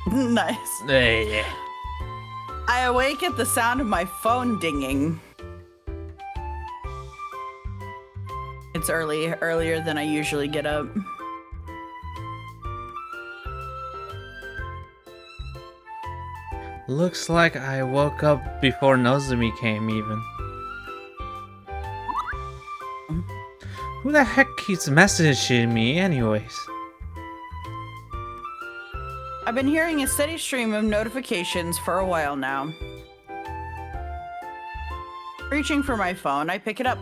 Nice. I awake at the sound of my phone dinging. It's earlier than I usually get up. Looks like I woke up before Nozomi came even. Who the heck keeps messaging me anyways? I've been hearing a steady stream of notifications for a while now. Reaching for my phone, I pick it up.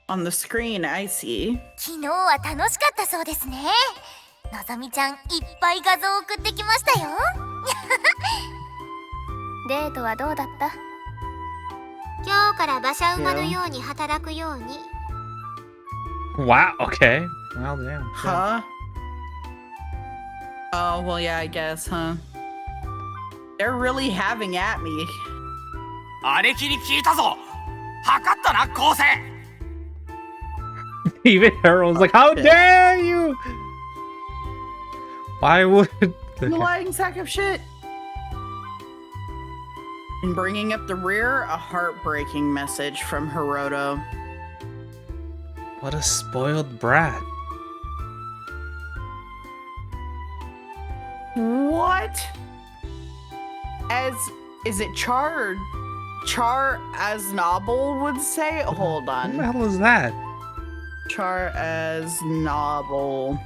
On the screen, I see. 昨日は楽しかったそうですね。のぞみちゃんいっぱい画像送ってきましたよ。デートはどうだった？今日から馬車馬のように働くように。Wow, okay. Well, damn. Huh? Oh, well, yeah, I guess, huh? They're really having at me. 姉貴に聞いたぞ。測ったな、昴生。Even Harold's like, how dare you? Why would You lying sack of shit? And bringing up the rear, a heartbreaking message from Hiroto. What a spoiled brat. What? Is it Char as Noble would say? Hold Who the on. hell is that? Char as Noble.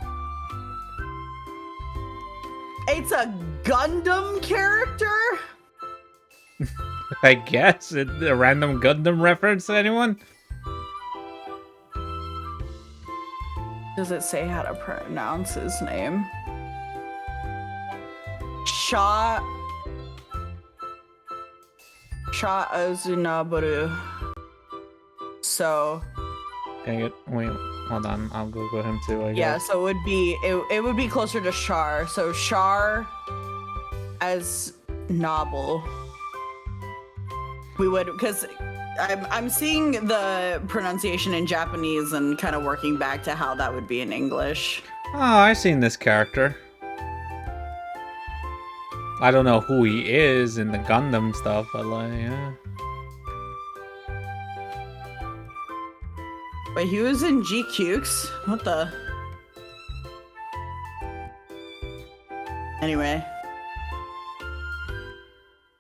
It's a Gundam character? I guess a random Gundam reference to anyone? Does it say how to pronounce his name? Sha Azunabaru. So Dang it. Wait, hold on. I'll Google him too, I guess. yeah, so it would be closer to Char. So Char as Noble. We would, because I'm seeing the pronunciation in Japanese and kind of working back to how that would be in English. Oh, I've seen this character. I don't know who he is in the Gundam stuff, but like, yeah. But he was in GQs? What the? Anyway.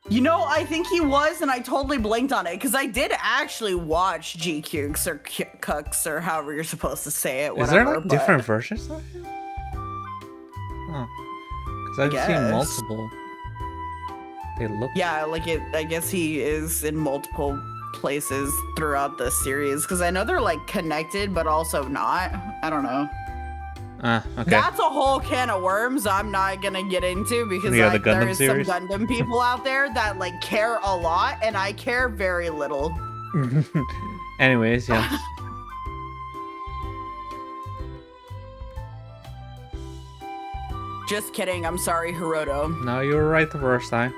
You know, I think he was, and I totally blinked on it, because I did actually watch GQs or Cooks, or however you're supposed to say it. Is there Whatever, like different versions of him? Huh. Because I've seen multiple. They look. Yeah, like I guess he is in multiple places throughout the series, because I know they're like connected, but also not. I don't know. Okay. That's a whole can of worms I'm not gonna get into, because like, there is some Gundam people out there that like care a lot, and I care very little. Anyways, yeah. Just kidding. I'm sorry, Hiroto. No, you were right the first time.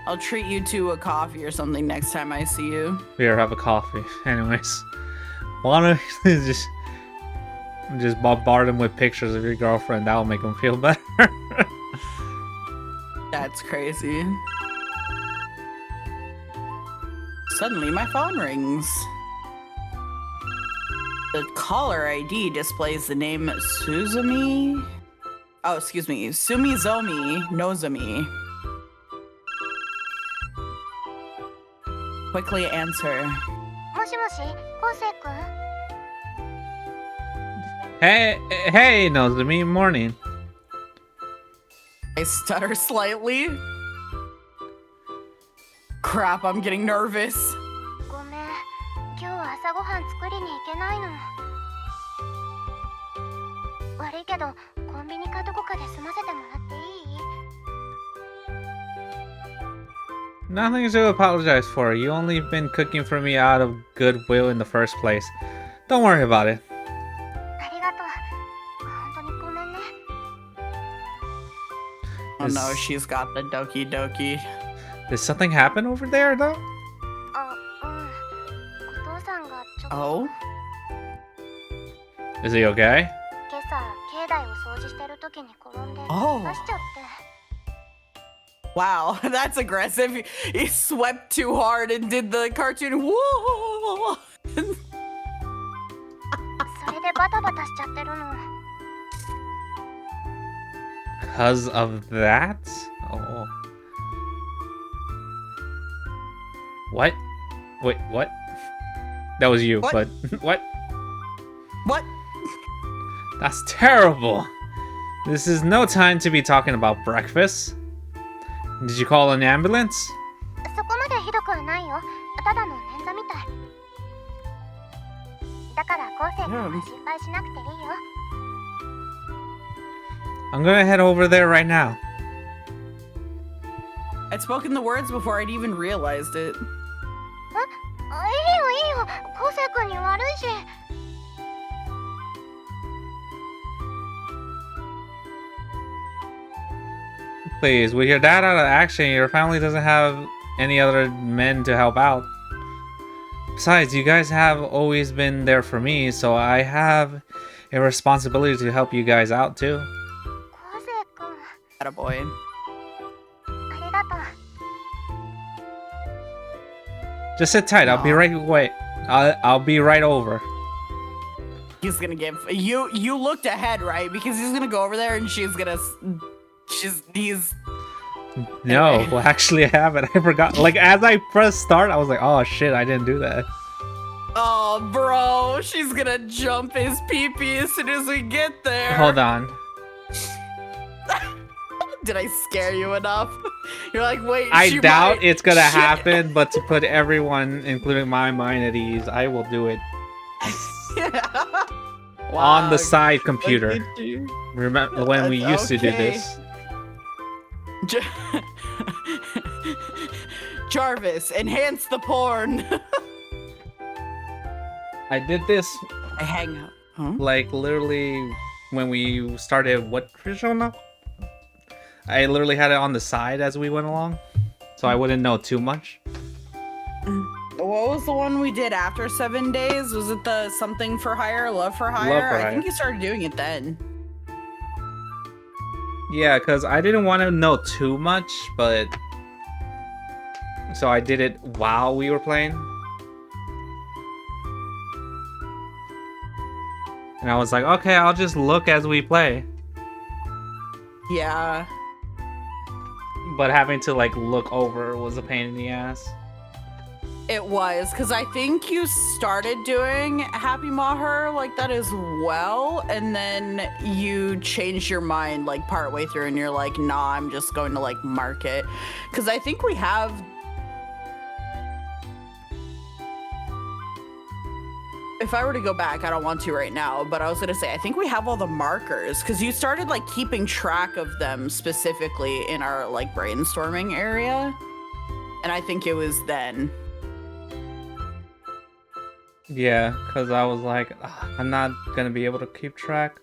I'll treat you to a coffee or something next time I see you. Here, have a coffee. Anyways, why don't you just bombard him with pictures of your girlfriend? That'll make him feel better. That's crazy. Suddenly, my phone rings. The caller ID displays the name Sumizomi Nozomi. Quickly answer. もしもし、昴生くん？ Hey, Nozomi, morning. I stutter slightly. Crap, I'm getting nervous. ごめん、今日は朝ごはん作りに行けないの。悪いけど、コンビニかどこかで済ませてもらっていい？ Nothing to apologize for. You only been cooking for me out of goodwill in the first place. Don't worry about it. ありがとう。本当にごめんね。 Oh no, she's got the doki doki. Did something happen over there, though? あ、うん。お父さんがちょっと。Oh? Is he okay? 今朝境内を掃除してる時に転んで Oh. 怪我しちゃって Wow, that's aggressive. He swept too hard and did the cartoon. Whoa! それでバタバタしちゃってるの Because of that? Oh. What? Wait, what? That was you, What? but what? What? That's terrible. This is no time to be talking about breakfast. Did you call an ambulance? そこまでひどくはないよただの捻挫みたいだから昴生君は心配しなくていいよ I'm gonna head over there right now. I'd spoken the words before I'd even realized it. いいよいいよ昴生君に悪いし Please, with your dad out of action, your family doesn't have any other men to help out. Besides, you guys have always been there for me, so I have a responsibility to help you guys out too. 昴生君 Attaboy. ありがとう Just sit tight. I'll be right away. I'll be right over. He's gonna give you. You looked ahead, right? Because he's gonna go over there and he's. No, well, actually, I haven't. I forgot. Like, as I pressed start, I was like, oh shit, I didn't do that. Oh, bro, she's gonna jump his pee-pee as soon as we get there. Hold on. Did I scare you enough? You're like, wait. I she doubt might- it's gonna Shit. happen, but to put everyone, including my mind, at ease, I will do it on the side computer. Look at you. Remember when we used to do Okay. this? Jarvis, enhance the porn. I did this I hang out. Huh? like literally when we started what Krishna? I literally had it on the side as we went along, so I wouldn't know too much. What was the one we did after 7 days? Was it the something for hire, love for hire? Love for I Hire. think you started doing it then. Yeah, because I didn't want to know too much, but so I did it while we were playing. And I was like, okay, I'll just look as we play. Yeah. But having to like look over was a pain in the ass. It was, because I think you started doing Happy Maher like that as well, and then you changed your mind like partway through and you're like, nah, I'm just going to like mark it. Because I think we have... If I were to go back, I don't want to right now, but I was going to say, I think we have all the markers, because you started like keeping track of them specifically in our like brainstorming area. And I think it was then. Yeah, because I was like, "Ugh, I'm not gonna be able to keep track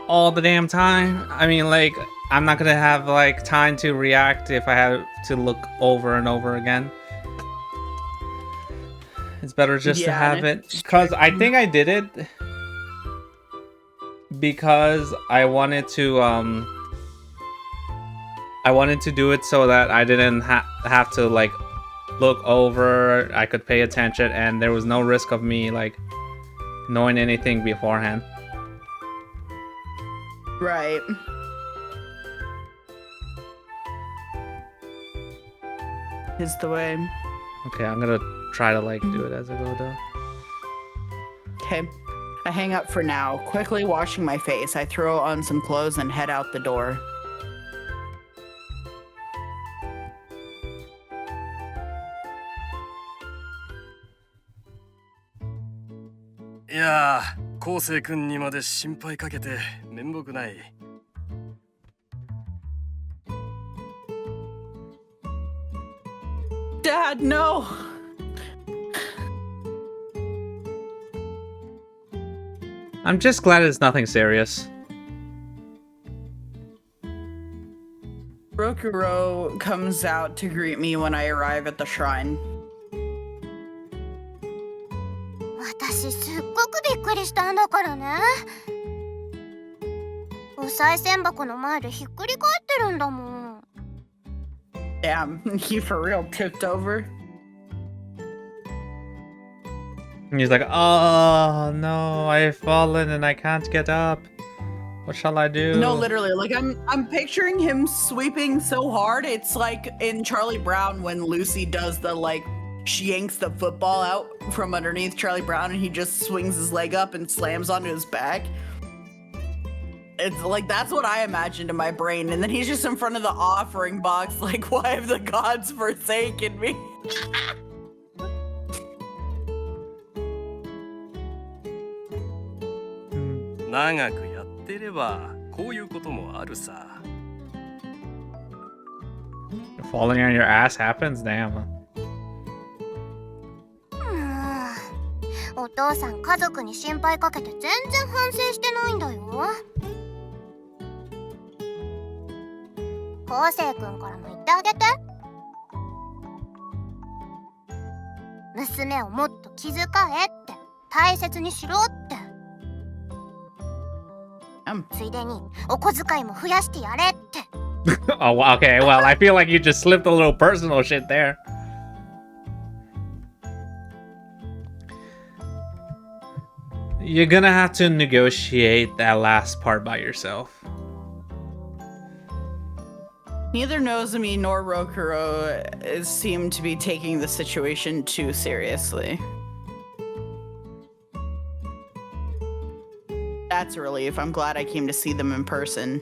all the damn time. I mean, like, I'm not gonna have like time to react if I have to look over and over again. It's better just to Yeah, have and it. Because I think I did it because I wanted to do it so that I didn't have to like look over, I could pay attention, and there was no risk of me like knowing anything beforehand. Right. Is the way. Okay, I'm gonna try to like do it as I go though. Okay. I hang up for now. Quickly washing my face, I throw on some clothes and head out the door. Yeah, 昴生君にまで心配かけて面目ない。Dad, no! I'm just glad it's nothing serious. Rokuro comes out to greet me when I arrive at the shrine. 私すっごくびっくりしたんだからね。お賽銭箱の前でひっくり返ってるんだもん。Damn, he for real tipped over. And he's like, oh no, I've fallen and I can't get up. What shall I do? No, literally, like I'm picturing him sweeping so hard. It's like in Charlie Brown when Lucy does the like she yanks the football out from underneath Charlie Brown and he just swings his leg up and slams onto his back. It's like that's what I imagined in my brain, and then he's just in front of the offering box, like, why have the gods forsaken me? Falling on your ass happens? Damn. お父さん家族に心配かけて全然反省してないんだよ。昴生君からも言ってあげて。娘をもっと気遣えって大切にしろって。ついでにお小遣いも増やしてやれって。Oh, okay. Well, I feel like you just slipped a little personal shit there. You're gonna have to negotiate that last part by yourself. Neither Nozomi nor Rokuro seem to be taking the situation too seriously. That's a relief. I'm glad I came to see them in person.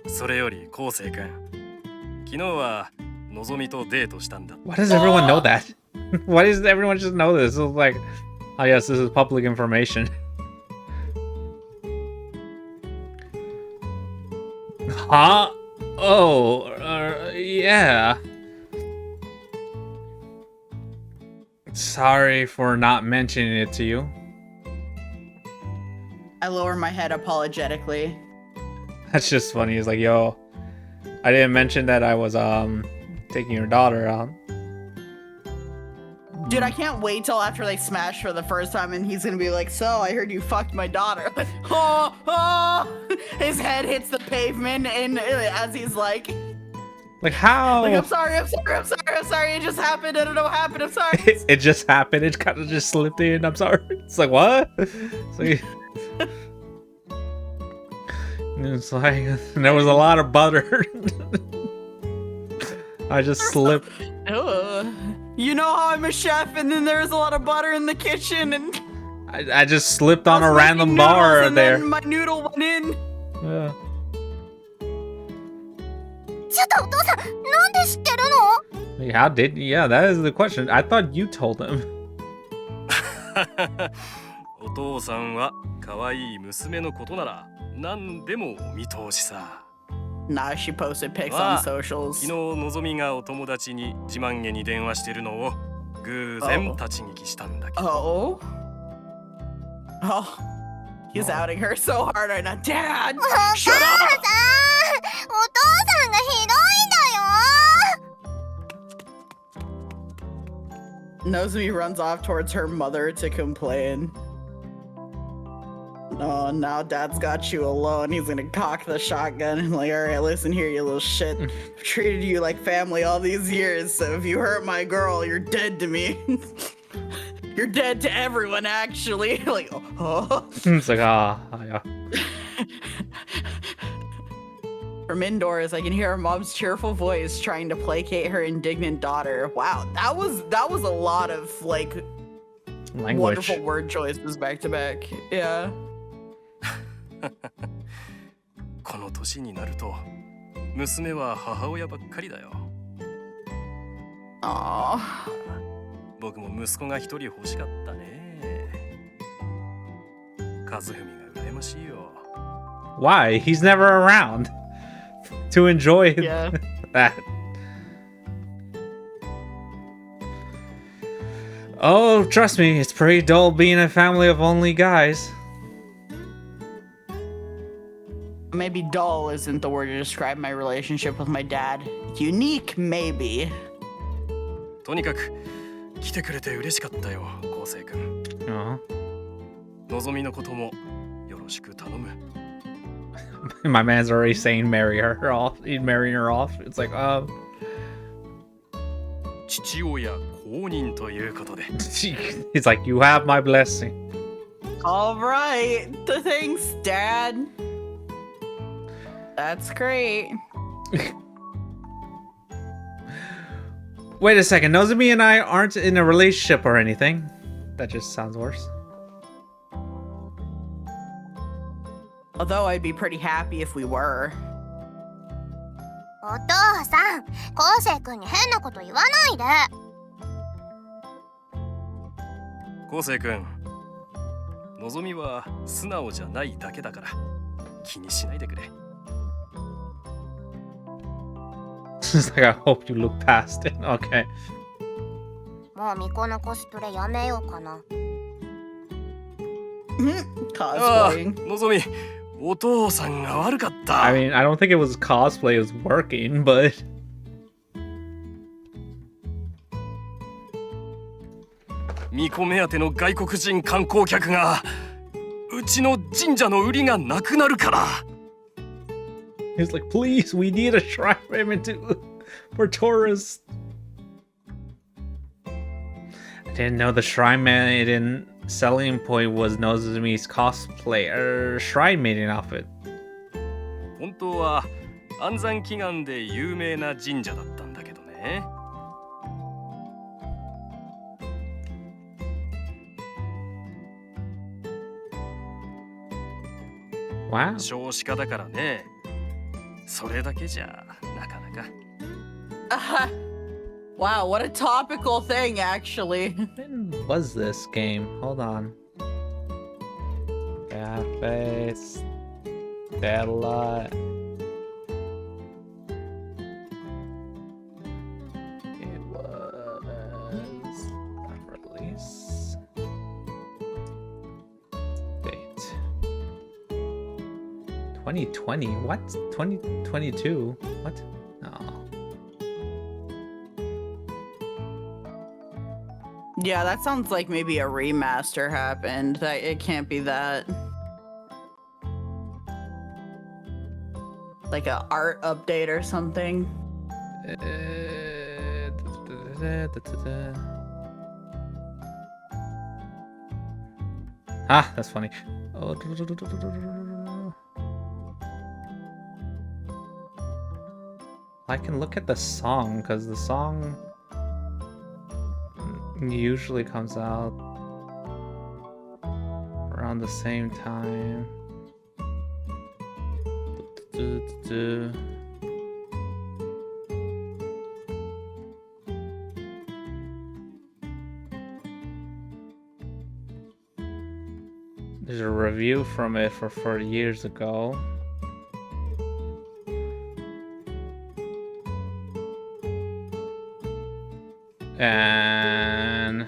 それより昴生君、昨日はのぞみとデートしたんだ。 Why does everyone know that? Why does everyone just know this? It's like, oh yes, this is public information. Huh? Oh, yeah. Sorry for not mentioning it to you. I lower my head apologetically. That's just funny. He's like, yo, I didn't mention that I was taking your daughter out. Dude, I can't wait till after they smash for the first time and he's gonna be like, so I heard you fucked my daughter. Oh, his head hits the pavement and as he's like how? Like, I'm sorry, it just happened, I don't know what happened, I'm sorry. It just happened, it kind of just slipped in, I'm sorry. It's like, what? It's like, there was a lot of butter. I just slipped. You know how I'm a chef, and then there was a lot of butter in the kitchen, and I just slipped on a random bar and there. Then my noodle went in. Yeah. ちょっとお父さん、なんで知ってるの? How did? Yeah, that is the question. I thought you told him. お父さんは可愛い娘のことなら何でもお見通しさ。 Nah, she posted pics on socials. 昨日のぞみがお友達に自慢げに電話してるのを偶然立ち聞きしたんだけど。Oh, he's outing her so hard right now. Dad, お母さん、お父さんがひどいんだよ。 Nozomi runs off towards her mother to complain. Oh, now Dad's got you alone. He's gonna cock the shotgun and like, all right, listen here, you little shit. I've treated you like family all these years, so if you hurt my girl, you're dead to me. You're dead to everyone, actually. Like, oh. It's like, yeah. From indoors, I can hear her mom's cheerful voice trying to placate her indignant daughter. Wow, that was a lot of like Language. Wonderful word choices back to back. Yeah. この年になると娘は母親ばっかりだよ。Aww. 僕も息子が一人欲しかったね。和文が羨ましいよ。 Why? He's never around to enjoy that. Oh, trust me, it's pretty dull being a family of only guys. Maybe dull isn't the word to describe my relationship with my dad. Unique, maybe. とにかく来てくれて嬉しかったよ、昴生君。 Oh. のぞみのこともよろしく頼む。 My man's already saying marry her off. He'd marry her off. It's like, 父親公認ということで。 he's like, you have my blessing. All right. Thanks, Dad. That's great. Wait a second. Nozomi and I aren't in a relationship or anything. That just sounds worse. Although I'd be pretty happy if we were. お父さん、昴生君に変なこと言わないで。昴生君、のぞみは素直じゃないだけだから気にしないでくれ。 It's like, I hope you look past it. Okay. もう巫女のコスプレやめようかな。ああ、 Cosplaying. のぞみ、お父さんが悪かった。 I mean, I don't think it was cosplay. It was working, but... 巫女目当ての外国人観光客がうちの神社の売りがなくなるから。 He's like, please, we need a shrine for tourists. I didn't know the shrine maiden selling point was Nozomi's cosplay shrine maiden outfit. 本当は安産祈願で有名な神社だったんだけどね。 Wow. 少子化だからね。それだけじゃなかなか。 Wow, what a topical thing, actually. When was this game? Hold on. Café, Stella. It was release date 2020. What? 2022? What? No. Yeah, that sounds like maybe a remaster happened. That it can't be that. Like a art update or something. Ah, that's funny. I can look at the song because the song usually comes out around the same time. There's a review from it for 4 years ago. And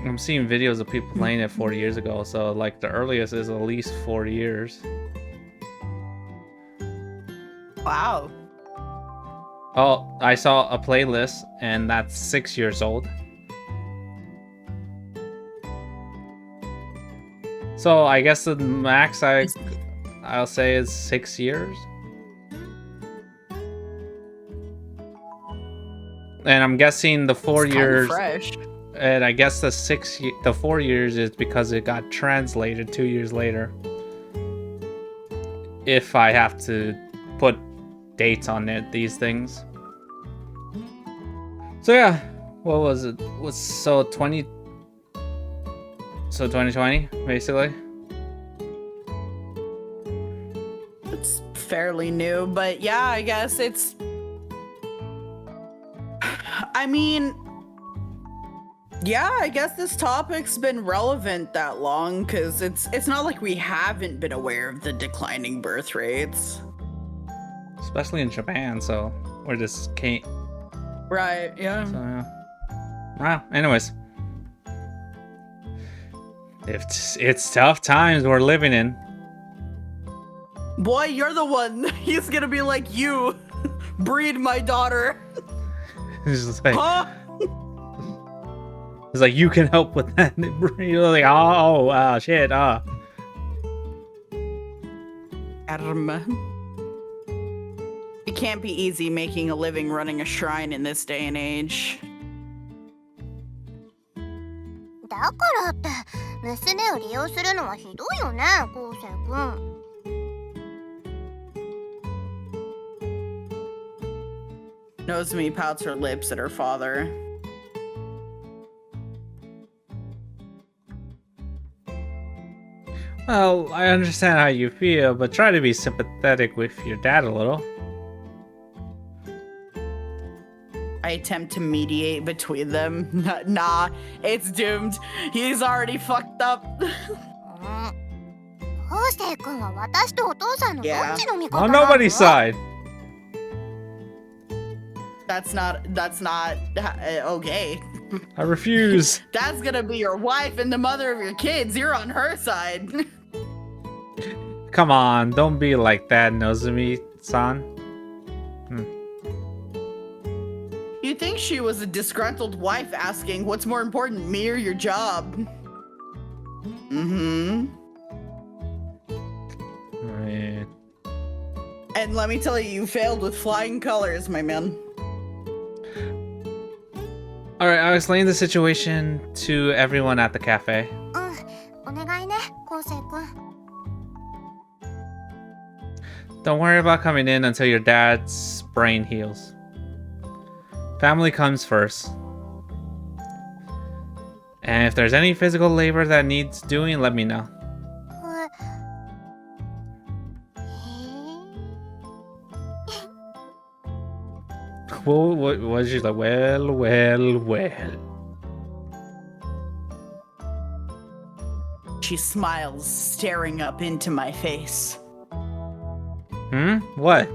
I'm seeing videos of people playing it 4 years ago, so like the earliest is at least 4 years. Wow. Oh, I saw a playlist and that's 6 years old. So I guess the max I'll say is 6 years. And I'm guessing the 4 It's kinda years, fresh. and I guess the 4 years is because it got translated 2 years later. If I have to put dates on it, these things. So yeah, what was it? So 2020, basically. It's fairly new, but yeah, I guess it's. I mean, yeah, I guess this topic's been relevant that long because it's not like we haven't been aware of the declining birth rates. Especially in Japan, so we're just can't. Right, yeah. So yeah. Wow. Anyways, it's tough times we're living in. Boy, you're the one. He's gonna be like you. Breed my daughter. He's just like, Huh? it's like, you can help with that. You're like, oh, shit, It can't be easy making a living running a shrine in this day and age. だからって娘を利用するのはひどいよね、昴生君。Nozomi pouts her lips at her father. Well, I understand how you feel, but try to be sympathetic with your dad a little. I attempt to mediate between them. Nah, it's doomed. He's already fucked up. 昴生君は私とお父さんのどっちの味方 On なの？ nobody's side. That's not okay. I refuse. That's gonna be your wife and the mother of your kids. You're on her side. Come on, don't be like that, Nozomi-san. You'd think she was a disgruntled wife asking, what's more important, me or your job? Mm-hmm. Man. And let me tell you, you failed with flying colors, my man. Alright, I'll explain the situation to everyone at the cafe. お願いね、昴生君。 Don't worry about coming in until your dad's brain heals. Family comes first. And if there's any physical labor that needs doing, let me know. What was she like? Well. She smiles, staring up into my face. What?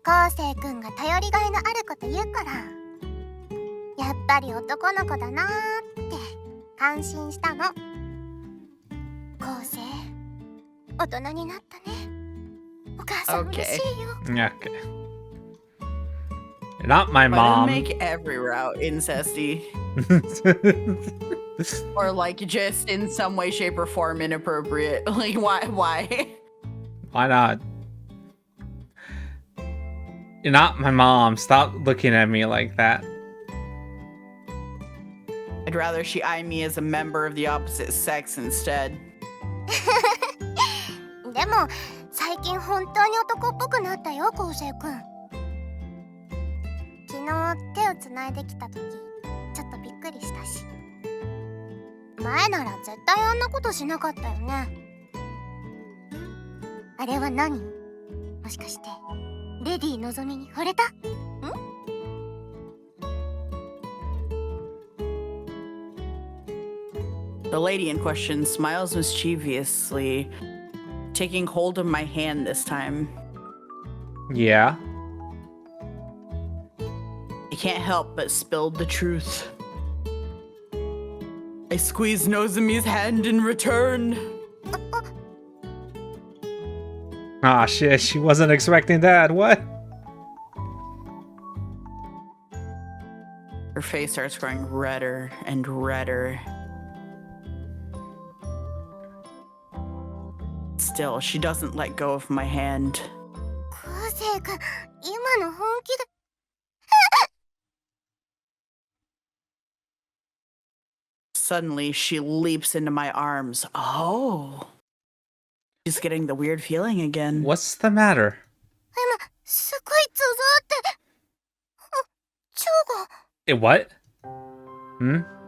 昴生君が頼りがいのあること言うから、やっぱり男の子だなーって感心したの。昴生、大人になったね。お母さん嬉しいよ。Okay. You're not my Why mom. do make every route incesty? Or like just in some way, shape, or form inappropriate? Like why? Why not? You're not my mom. Stop looking at me like that. I'd rather she eye me as a member of the opposite sex instead. でも最近本当に男っぽくなったよ、昴生君。昨日手をつないできた時ちょっとびっくりしたし、前なら絶対あんなことしなかったよね。あれは何？もしかしてレディーのぞみに惚れた？ん？ The lady in question smiles mischievously, taking hold of my hand this time. Yeah. I can't help but spill the truth. I squeeze Nozomi's hand in return. Ah, shit. She wasn't expecting that. What? Her face starts growing redder and redder. Still, she doesn't let go of my hand. 昴生君、今の本気で。Suddenly, she leaps into my arms. Oh. She's getting the weird feeling again. What's the matter? 今すごいゾゾって。蝶が。 What?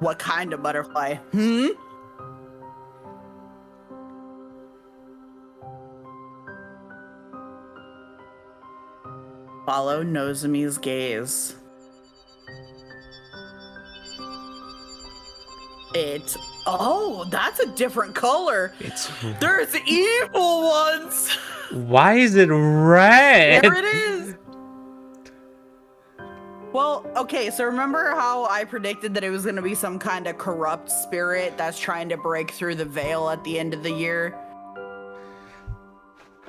What kind of butterfly? Follow Nozomi's gaze. Oh, that's a different color. There's evil ones. Why is it red? There it is. Well, okay, so remember how I predicted that it was going to be some kind of corrupt spirit that's trying to break through the veil at the end of the year?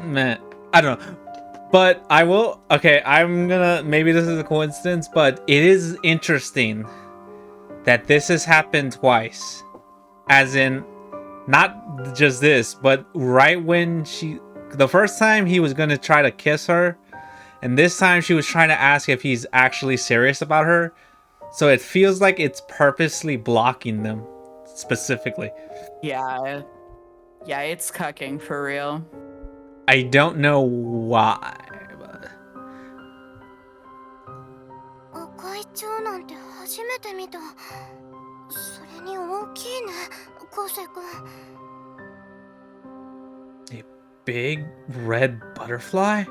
Man, I don't know. But I will. Okay, I'm gonna. Maybe this is a coincidence, but it is interesting that this has happened twice. As in, not just this, but right when she. The first time he was gonna try to kiss her, and this time she was trying to ask if he's actually serious about her. So it feels like it's purposely blocking them, specifically. Yeah. Yeah, it's cucking for real. I don't know why, but 赤い蝶なんて初めて見た。それに大きいね、昴生君。a big red butterfly?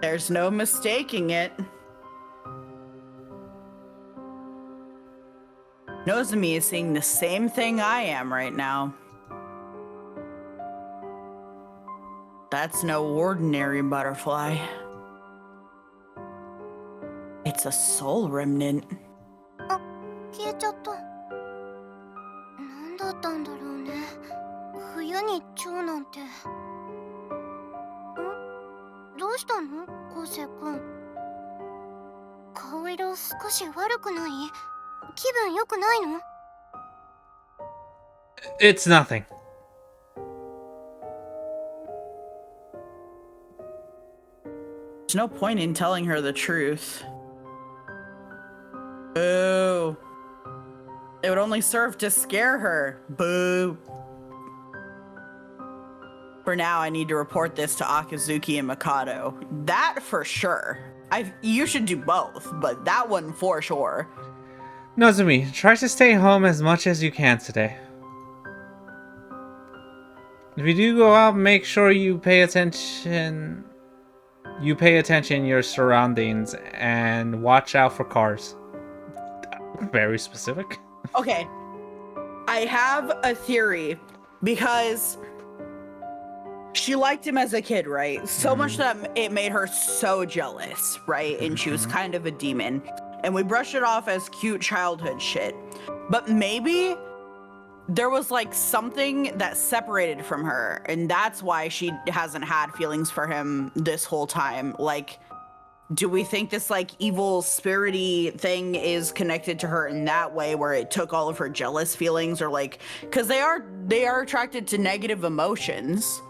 There's no mistaking it. Nozomi is seeing the same thing I am right now. That's no ordinary butterfly. It's a soul remnant. 消えちゃった。何だったんだろうね。冬に蝶なんて。どうしたの、昴生君。顔色少し悪くない？気分良くないの？ It's nothing. There's no point in telling her the truth. Boo. It would only serve to scare her. Boo. For now, I need to report this to Akazuki and Mikado. That for sure. You should do both, but that one for sure. Nozomi, try to stay home as much as you can today. If you do go out, make sure you pay attention. You pay attention to your surroundings and watch out for cars. Very specific. Okay. I have a theory because she liked him as a kid, right? So much that it made her so jealous, right? And she was kind of a demon. And we brushed it off as cute childhood shit. But maybe there was like something that separated from her, and that's why she hasn't had feelings for him this whole time. Like, do we think this like evil spirity thing is connected to her in that way, where it took all of her jealous feelings, or like, because they are attracted to negative emotions.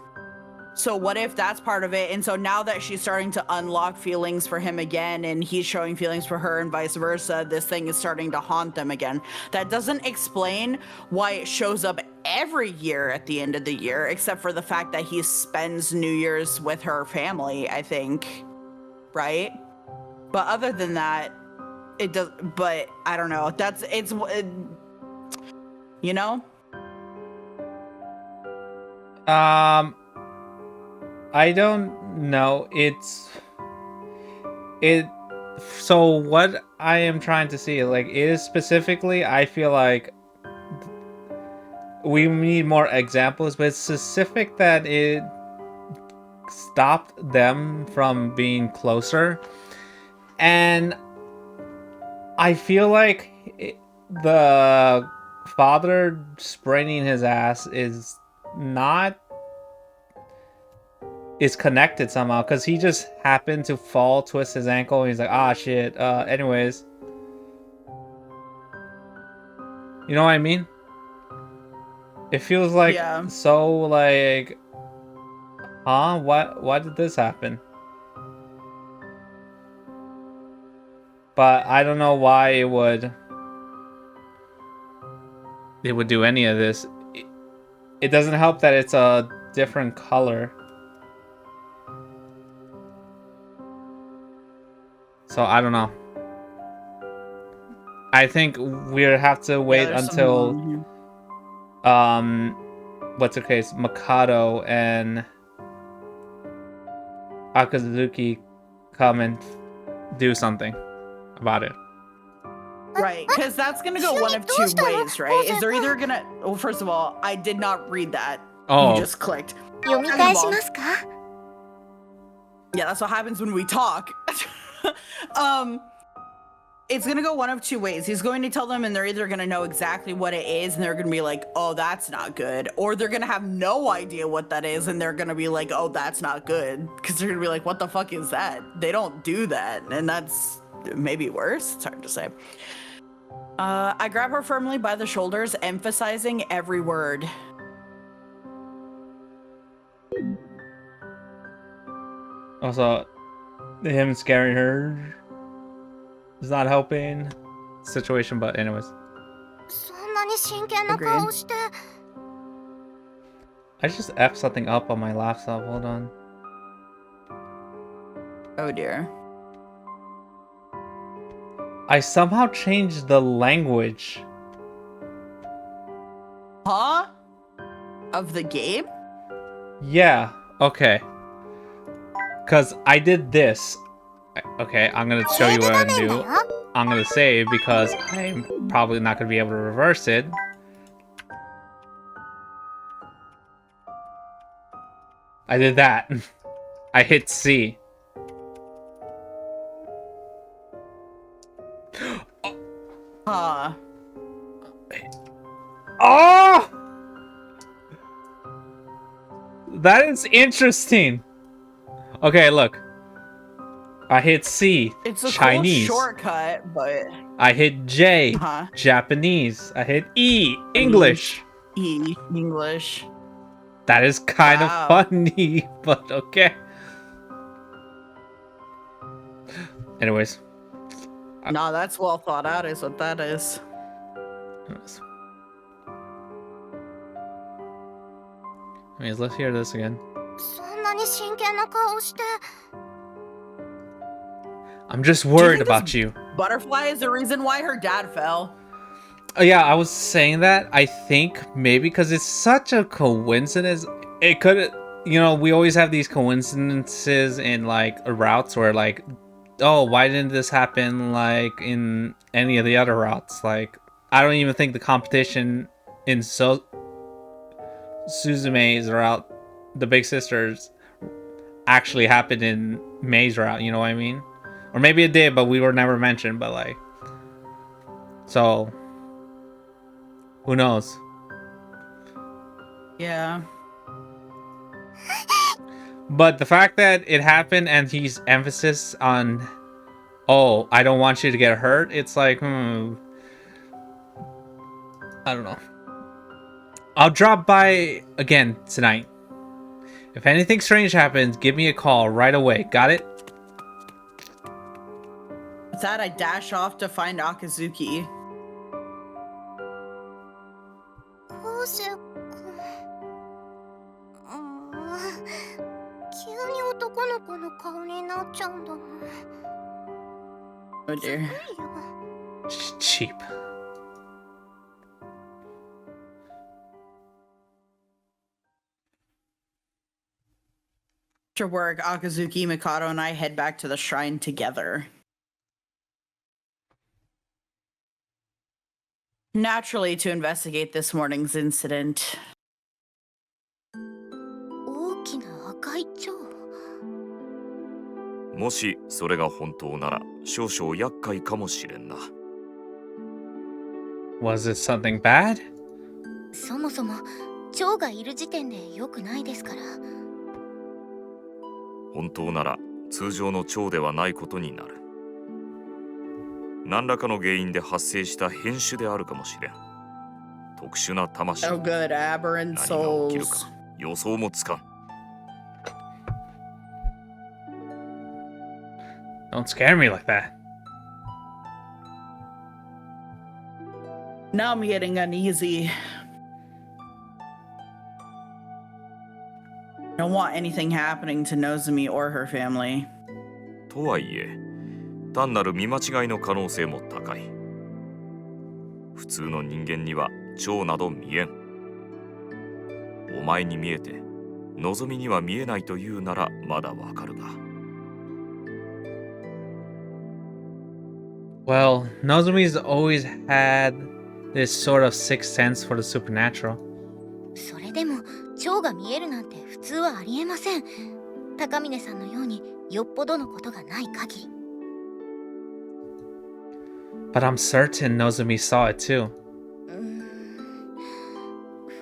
So what if that's part of it? And so now that she's starting to unlock feelings for him again, and he's showing feelings for her and vice versa, this thing is starting to haunt them again. That doesn't explain why it shows up every year at the end of the year, except for the fact that he spends New Year's with her family, I think. Right? But other than that, it does, but I don't know. You know? I don't know. So what I am trying to see, like, is specifically, I feel like we need more examples, but it's specific that it stopped them from being closer. And I feel like the father spraining his ass is connected somehow, because he just happened to fall, twist his ankle, and he's like, ah, shit. Anyways, you know what I mean? It feels like so like, huh? Why did this happen? But I don't know why it would do any of this. It doesn't help that it's a different color. So I don't know. I think we'll have to wait until what's her case, Mikado and Akazuki come and do something about it. Right, because that's gonna go one of two ways, right? Is they're either gonna, well, first of all, I did not read that. Oh. You just clicked. 読み返しますか? Yeah, that's what happens when we talk. it's gonna go one of two ways. He's going to tell them, and they're either gonna know exactly what it is, and they're gonna be like, "Oh, that's not good," or they're gonna have no idea what that is, and they're gonna be like, "Oh, that's not good," because they're gonna be like, "What the fuck is that?" They don't do that, and that's maybe worse. It's hard to say. I grab her firmly by the shoulders, emphasizing every word. Also, him scaring her is not helping the situation, but anyways. そんなに真剣な顔して。 I just F something up on my laptop. Hold on. Oh dear. I somehow changed the language. Huh? Of the game? Yeah, okay. Because I did this. Okay, I'm going to show you what I do. I'm going to save because I'm probably not going to be able to reverse it. I did that. I hit C. Huh. Oh! That is interesting. Okay, look. I hit C, It's a Chinese. cool shortcut, but I hit J, huh? Japanese. I hit E, English. E, English. That is kind Wow. of funny, but okay. Anyways. Nah, that's well thought out, is what that is. Anyways, let's hear this again. そんなに真剣な顔して。 I'm just Do you worried think about this you. Butterfly is the reason why her dad fell. Oh, yeah, I was saying that. I think maybe because it's such a coincidence. It could, you know, we always have these coincidences in like routes where like, oh, why didn't this happen like in any of the other routes? Like, I don't even think the competition in Suzume's route, the Big Sisters, actually happened in Mei's route. You know what I mean? Or maybe it did, but we were never mentioned. But like, so who knows? Yeah. But the fact that it happened and he's emphasis on, oh, I don't want you to get hurt. It's like, I don't know. I'll drop by again tonight. If anything strange happens, give me a call right away. Got it? With that, I dash off to find Akazuki. 昴生君。急に男の子の顔になっちゃうんだもん。 Oh dear. いいよ。 Cheap. After work, Akazuki, Mikado, and I head back to the shrine together. Naturally, to investigate this morning's incident. 大きな赤い蝶。もしそれが本当なら少々厄介かもしれんな。 Was it something bad? そもそも蝶がいる時点で良くないですから。 本当なら通常の蝶ではないことになる。何らかの原因で発生した変種であるかもしれん。特殊な魂。 Oh good, aberrant 何が起きる souls. か予想もつかん。 Don't scare me like that. Now I'm getting uneasy. Don't want anything happening to Nozomi or her family. とはいえ、単なる見間違いの可能性も高い。普通の人間には蝶など見えん。お前に見えて、のぞみには見えないというならまだわかるが。 Well, Nozomi's always had this sort of sixth sense for the supernatural. それでも蝶が見えるなんて普通はありえません。高峰さんのようによっぽどのことがない限り。But I'm certain Nozomi saw it too.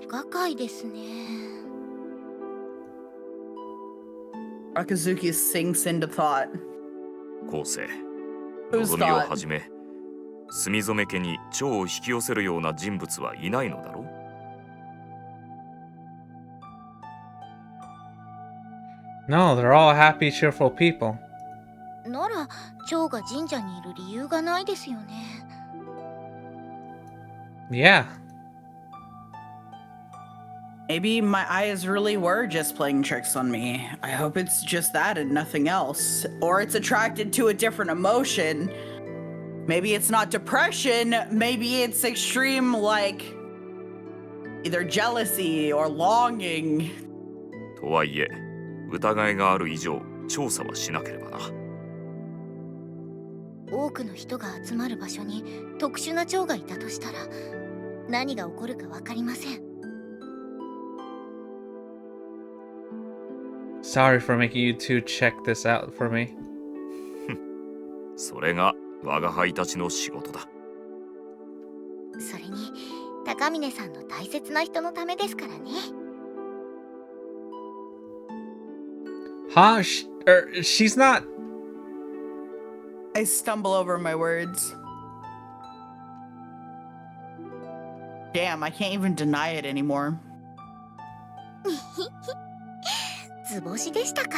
不可解ですね。 Akazuki sinks into thought. 後世 Who's 望みを thought? はじめ墨染家に蝶を引き寄せるような人物はいないのだろう。 No, they're all happy, cheerful people. なら蝶が神社にいる理由がないですよね。 Yeah. Maybe my eyes really were just playing tricks on me. I hope it's just that and nothing else. Or it's attracted to a different emotion. Maybe it's not depression. Maybe it's extreme, like, either jealousy or longing. とはいえ疑いがある以上調査はしなければな。 多くの人が集まる場所に特殊な蝶がいたとしたら何が起こるかわかりません。 Sorry for making you two check this out for me. それが我が輩たちの仕事だ。 それに高峰さんの大切な人のためですからね。 Huh? She's not. I stumble over my words. Damn, I can't even deny it anymore. 図星でしたか。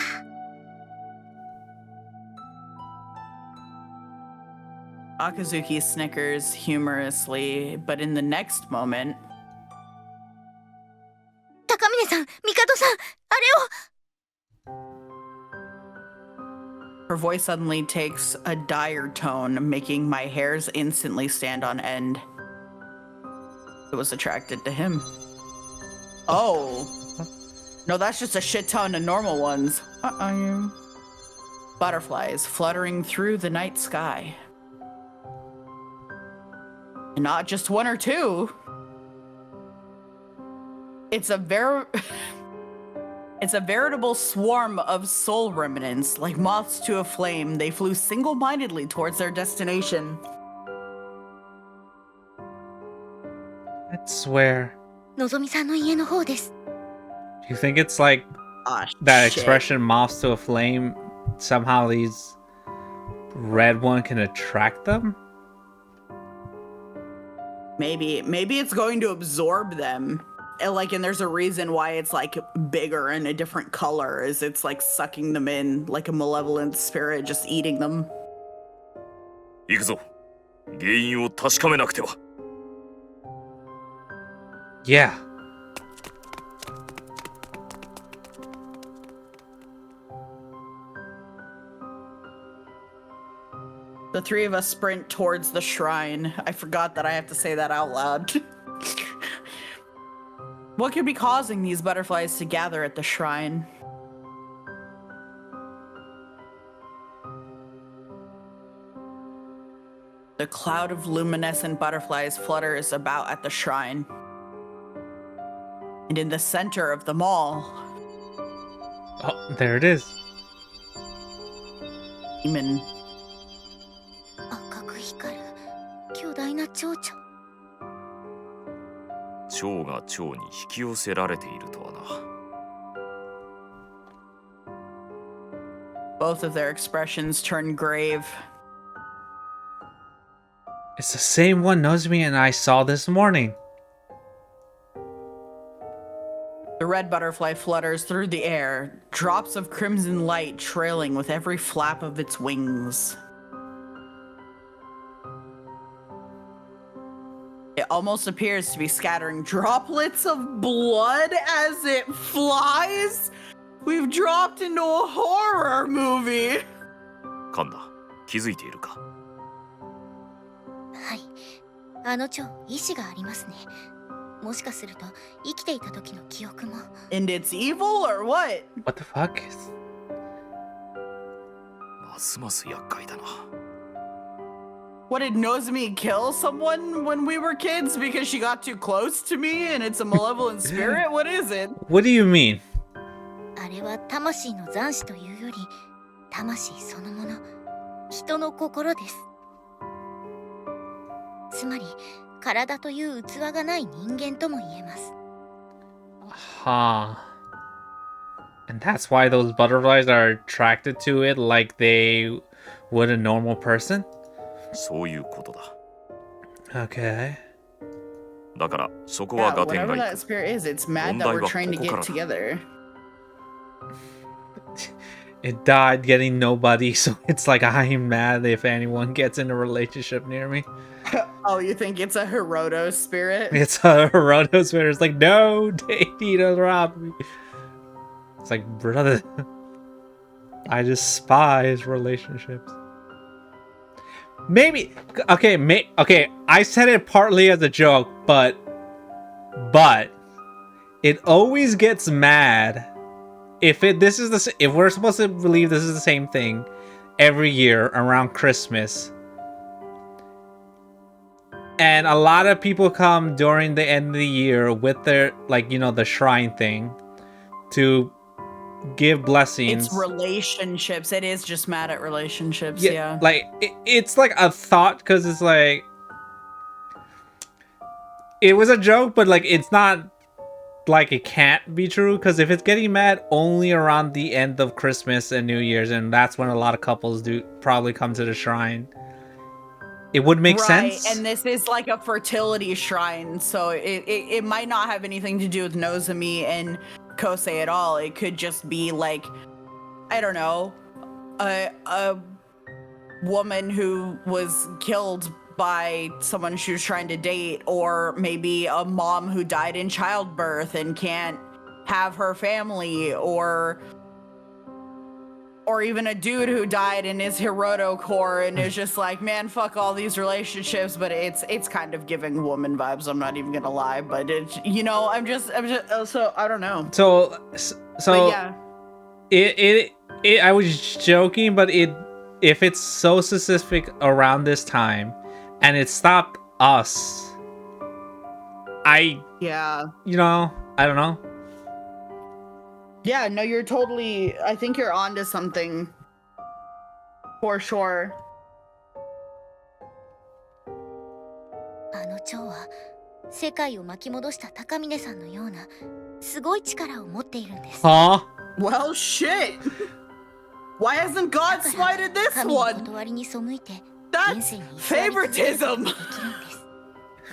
Akazuki snickers humorously, but in the next moment, 高峰さん、帝さん、あれを。 her voice suddenly takes a dire tone, making my hairs instantly stand on end. It was attracted to him. Oh. No, that's just a shit ton of normal ones. Uh-oh. Butterflies fluttering through the night sky. And not just one or two. It's a veritable swarm of soul remnants, like moths to a flame. They flew single-mindedly towards their destination. I swear. のぞみさんの家の方です。 Do you think it's like Ah, that shit. expression moths to a flame? Somehow these red one can attract them? Maybe it's going to absorb them. And there's a reason why it's like bigger and a different color, is it's like sucking them in like a malevolent spirit just eating them. 行くぞ。原因を確かめなくては。 Yeah. The three of us sprint towards the shrine. I forgot that I have to say that out loud. What could be causing these butterflies to gather at the shrine? The cloud of luminescent butterflies flutters about at the shrine. And in the center of them all, Oh, there it is. demon. 赤く光る巨大な蝶々。 蝶が蝶に引き寄せられているとはな。 Both of their expressions turn grave. It's the same one Nozomi and I saw this morning. The red butterfly flutters through the air, drops of crimson light trailing with every flap of its wings. It almost appears to be scattering droplets of blood as it flies. We've dropped into a horror movie. カンナ、気づいているか。はい。あの蝶、意志がありますね。もしかすると生きていた時の記憶も。 And it's evil or what? What the fuck is... ますます厄介だな。 What, did Nozomi kill someone when we were kids because she got too close to me and it's a malevolent spirit? What is it? What do you mean? あれは魂の残滓というより魂そのもの、人の心です。つまり体という器がない人間とも言えます。 Huh. And that's why those butterflies are attracted to it like they would a normal person? そういうことだ。 Okay. だからそこは Yeah, 合点 whatever が that いく。 spirit is, it's mad that 問題 we're は trying to ここから get だ。 together. It died getting nobody, so it's like I'm mad if anyone gets in a relationship near me. Oh, you think it's a Hiroto spirit? It's a Hiroto spirit. It's like, no, Deity don't rob me. It's like, brother, I despise relationships. Maybe, okay, okay, I said it partly as a joke, but it always gets mad if we're supposed to believe this is the same thing every year around Christmas. And a lot of people come during the end of the year with their, like, you know, the shrine thing to give blessings. It's relationships. It is just mad at relationships, yeah. Like, it's like a thought, because it's like, it was a joke, but like, it's not like it can't be true, because if it's getting mad only around the end of Christmas and New Year's, and that's when a lot of couples do probably come to the shrine, it would make sense. And this is like a fertility shrine, so it might not have anything to do with Nozomi and Kosei at all. It could just be like, I don't know, a woman who was killed by someone she was trying to date, or maybe a mom who died in childbirth and can't have her family, or even a dude who died in his Hiroto core and is just like, man, fuck all these relationships. But it's kind of giving woman vibes, I'm not even gonna lie. But it's, you know, I'm just so I don't know. So But yeah, it I was joking, but if it's so specific around this time and it stopped us, yeah. you know, I don't know. Yeah, no, you're totally, I think you're onto something. For sure. あの蝶は世界を巻き戻した高峰さんのようなすごい力を持っているんです。 Huh? Well, shit. Why hasn't God smited this 神の one? 断りに背いて That's 現世に居座り続けることが favoritism. できるんです。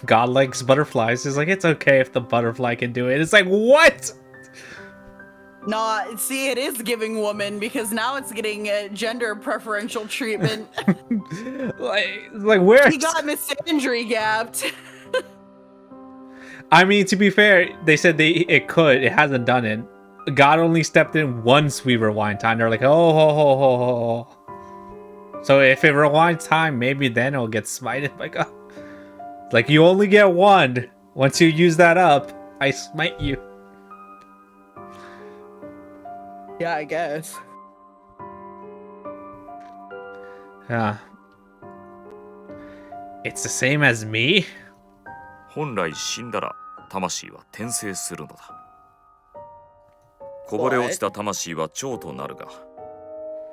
God likes butterflies. He's like, it's okay if the butterfly can do it. It's like, what? Nah, see, it is giving woman because now it's getting gender preferential treatment. like where? He got misandry gapped. I mean, to be fair, they said it could. It hasn't done it. God only stepped in once we rewind time. They're like, oh, ho, ho, ho, ho, ho. So if it rewinds time, maybe then it'll get smited by God. Like, you only get one. Once you use that up, I smite you. Yeah, I guess. Yeah. It's the same as me? 本来死んだら魂は転生するのだ。こぼれ落ちた魂は蝶となるが、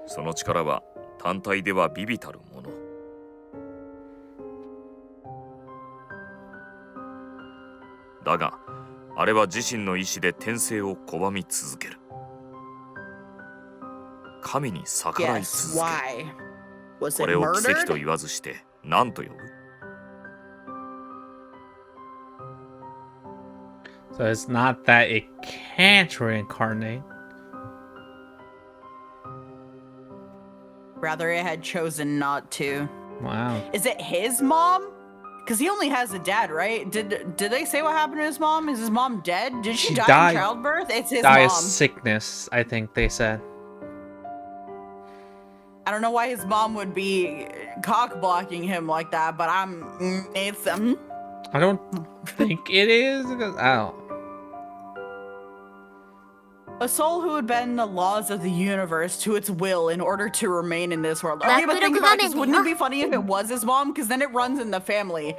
その力は単体では微々たるもの。だが、あれは自身の意志で転生を拒み続ける。神に逆らい Yes, 続ける。 why? Was こ it れを奇跡と murdered? 言わずして何と呼ぶ？ So it's not that it can't reincarnate. Rather, it had chosen not to. Wow. Is it his mom? Because he only has a dad, right? Did they say what happened to his mom? Is his mom dead? Did she She die died. in childbirth? It's his Die mom. of sickness, I think they said. I don't know why his mom would be cock blocking him like that, but it's I don't think it is. I don't. a soul who would bend the laws of the universe to its will in order to remain in this world. Okay, but think about this. Wouldn't it be funny if it was his mom? Because then it runs in the family.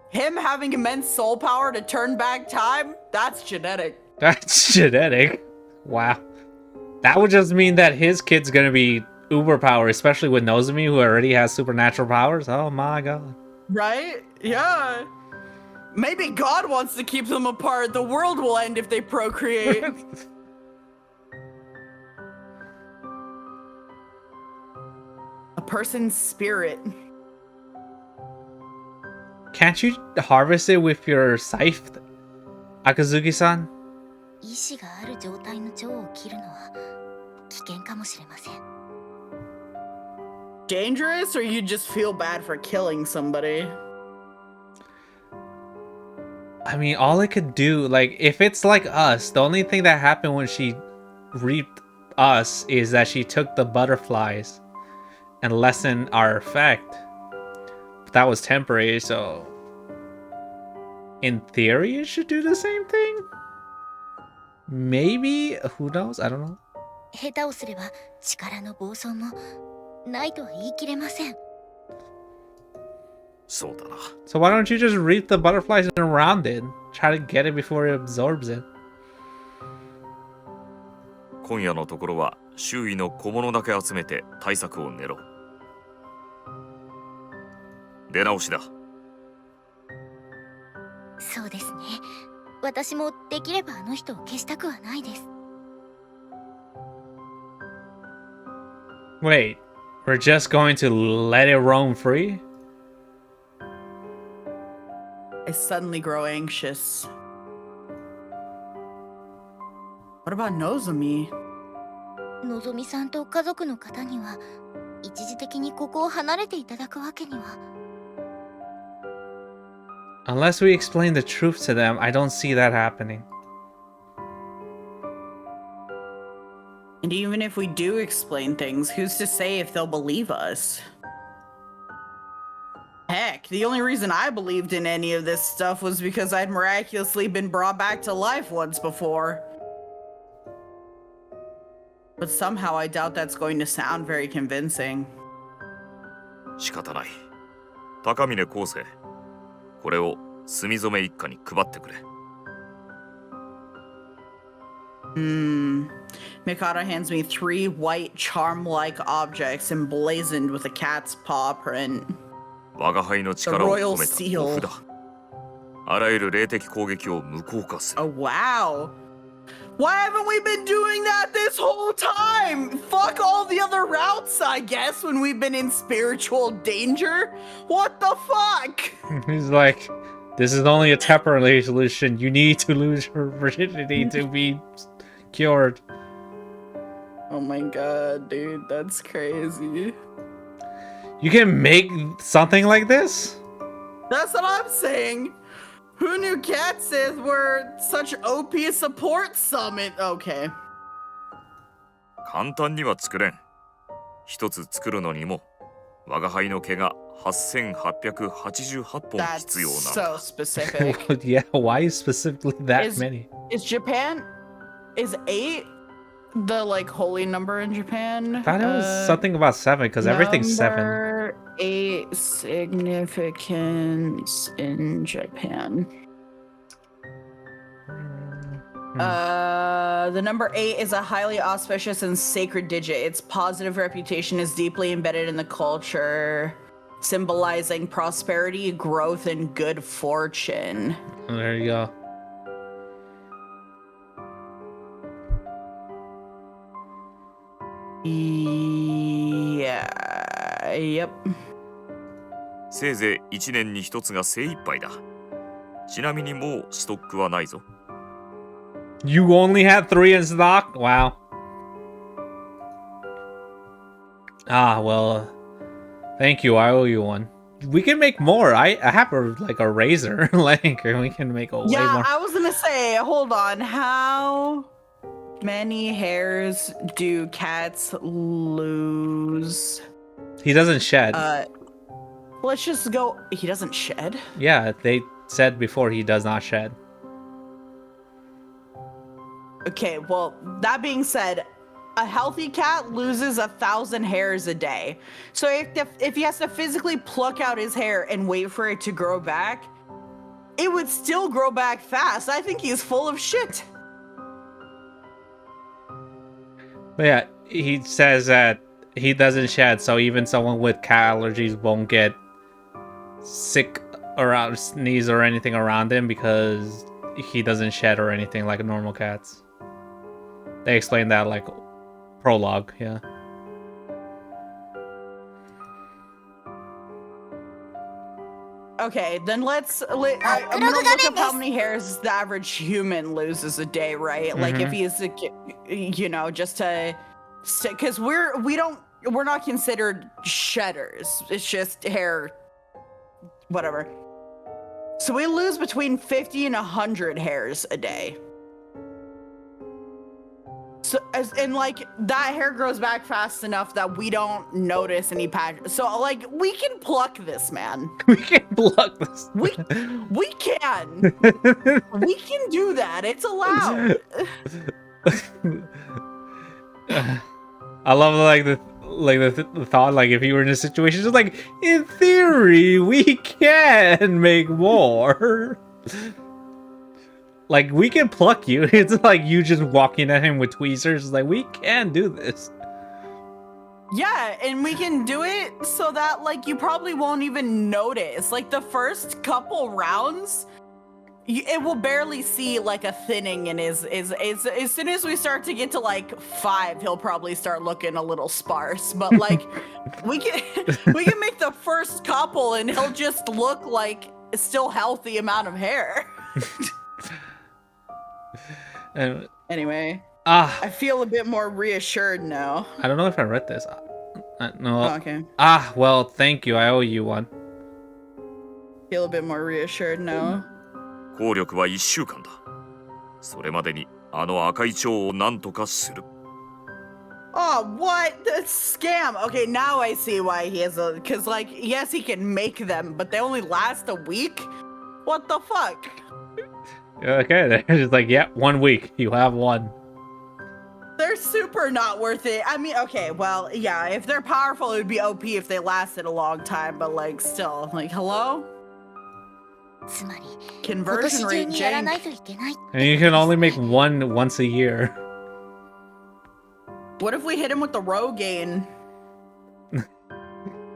Him having immense soul power to turn back time, that's genetic. That's genetic. Wow. That would just mean that his kid's gonna be uber power, especially with Nozomi, who already has supernatural powers. Oh my god. Right? Yeah. Maybe God wants to keep them apart. The world will end if they procreate. A person's spirit. Can't you harvest it with your scythe, Akazuki-san? 意志がある状態の蝶を切るのは危険かもしれません。 Dangerous, or you just feel bad for killing somebody? I mean, all it could do, like, if it's like us, the only thing that happened when she reaped us is that she took the butterflies and lessened our effect. But that was temporary, so in theory, it should do the same thing? Maybe? Who knows? I don't know. 下手をすれば力の暴走もないとは言い切れません。そうだな。 So why don't you just reap the butterflies around it? Try to get it before it absorbs it. 今夜のところは周囲の小物だけ集めて対策を練ろう。出直しだ。そうですね。私もできればあの人を消したくはないです。 Wait, we're just going to let it roam free? I suddenly grow anxious. What about Nozomi? のぞみさんと家族の方には一時的にここを離れていただくわけには。 Unless we explain the truth to them, I don't see that happening. And even if we do explain things, who's to say if they'll believe us? Heck, the only reason I believed in any of this stuff was because I'd miraculously been brought back to life once before. But somehow I doubt that's going to sound very convincing. 仕方ない。高峰康生、これを墨染一家に配ってくれ。Mikado hands me 3 white charm-like objects emblazoned with a cat's paw print. 我が輩の力を込め The royal た seal. お札。あらゆる霊的攻撃を無効化する。 Oh, wow. Why haven't we been doing that this whole time? Fuck all the other routes, I guess, when we've been in spiritual danger? What the fuck? He's like, this is only a temporary solution. You need to lose your virginity to be cured. Oh my god, dude, that's crazy. You can make something like this? That's what I'm saying. Who knew cat Sith were such OP support summit? Okay. 簡単には作れん。一つ作るのにも我が輩の毛が8888本 That's 必要な so specific. Yeah, why specifically that Is- many? Is Japan... Is 8 the, like, holy number in Japan? I thought it was something about 7, because everything's 7. Number 8 significance in Japan. The number 8 is a highly auspicious and sacred digit. Its positive reputation is deeply embedded in the culture, symbolizing prosperity, growth, and good fortune. Oh, there you go. Yeah, yep. せいぜい1年に1つが精一杯だ。ちなみにもうストックはないぞ。 You only had 3 in stock? Wow. Ah, well, thank you. I owe you one. We can make more. I have a razor. Like, we can make way Yeah, more. I was gonna say, hold on. How many hairs do cats lose? He doesn't shed. Let's just go. He doesn't shed? Yeah, they said before he does not shed. Okay, well, that being said, a healthy cat loses 1,000 hairs a day. So if he has to physically pluck out his hair and wait for it to grow back, it would still grow back fast. I think he's full of shit. But yeah, he says that he doesn't shed, so even someone with cat allergies won't get sick around sneeze or anything around him because he doesn't shed or anything like normal cats. They explain that like prologue, yeah. Okay, then I'm gonna look up how many hairs the average human loses a day, right? Like if he's, just to, because we're not considered shedders. It's just hair, whatever. So we lose between 50 and 100 hairs a day. So, like, that hair grows back fast enough that we don't notice any patches. So, like, we can pluck this, man. We can pluck this. We can. We can do that. It's allowed. I love the thought, like if you were in a situation, just like in theory we can make more. Like we can pluck you. It's like you just walking at him with tweezers. It's like we can do this. Yeah, and we can do it so that like you probably won't even notice. Like the first couple rounds, it will barely see like a thinning in his. As soon as we start to get to like 5, he'll probably start looking a little sparse. But like we can make the first couple, and he'll just look like a still healthy amount of hair. Anyway, I feel a bit more reassured now. I don't know if I read this. No. Oh, okay. Well, thank you. I owe you one. Feel a bit more reassured now. 効力は1週間だ。それまでにあの赤い蝶を何とかする。 Oh, what? That's scam. Okay, now I see why he has a... Because, like, yes, he can make them, but they only last a week? What the fuck? Okay, they're just like, yeah, 1 week. You have one. They're super not worth it. I mean, okay, well, yeah, if they're powerful, it would be OP if they lasted a long time, but, like, still, like, hello? Conversion rate, jank. And you can only make one once a year. What if we hit him with the Rogaine?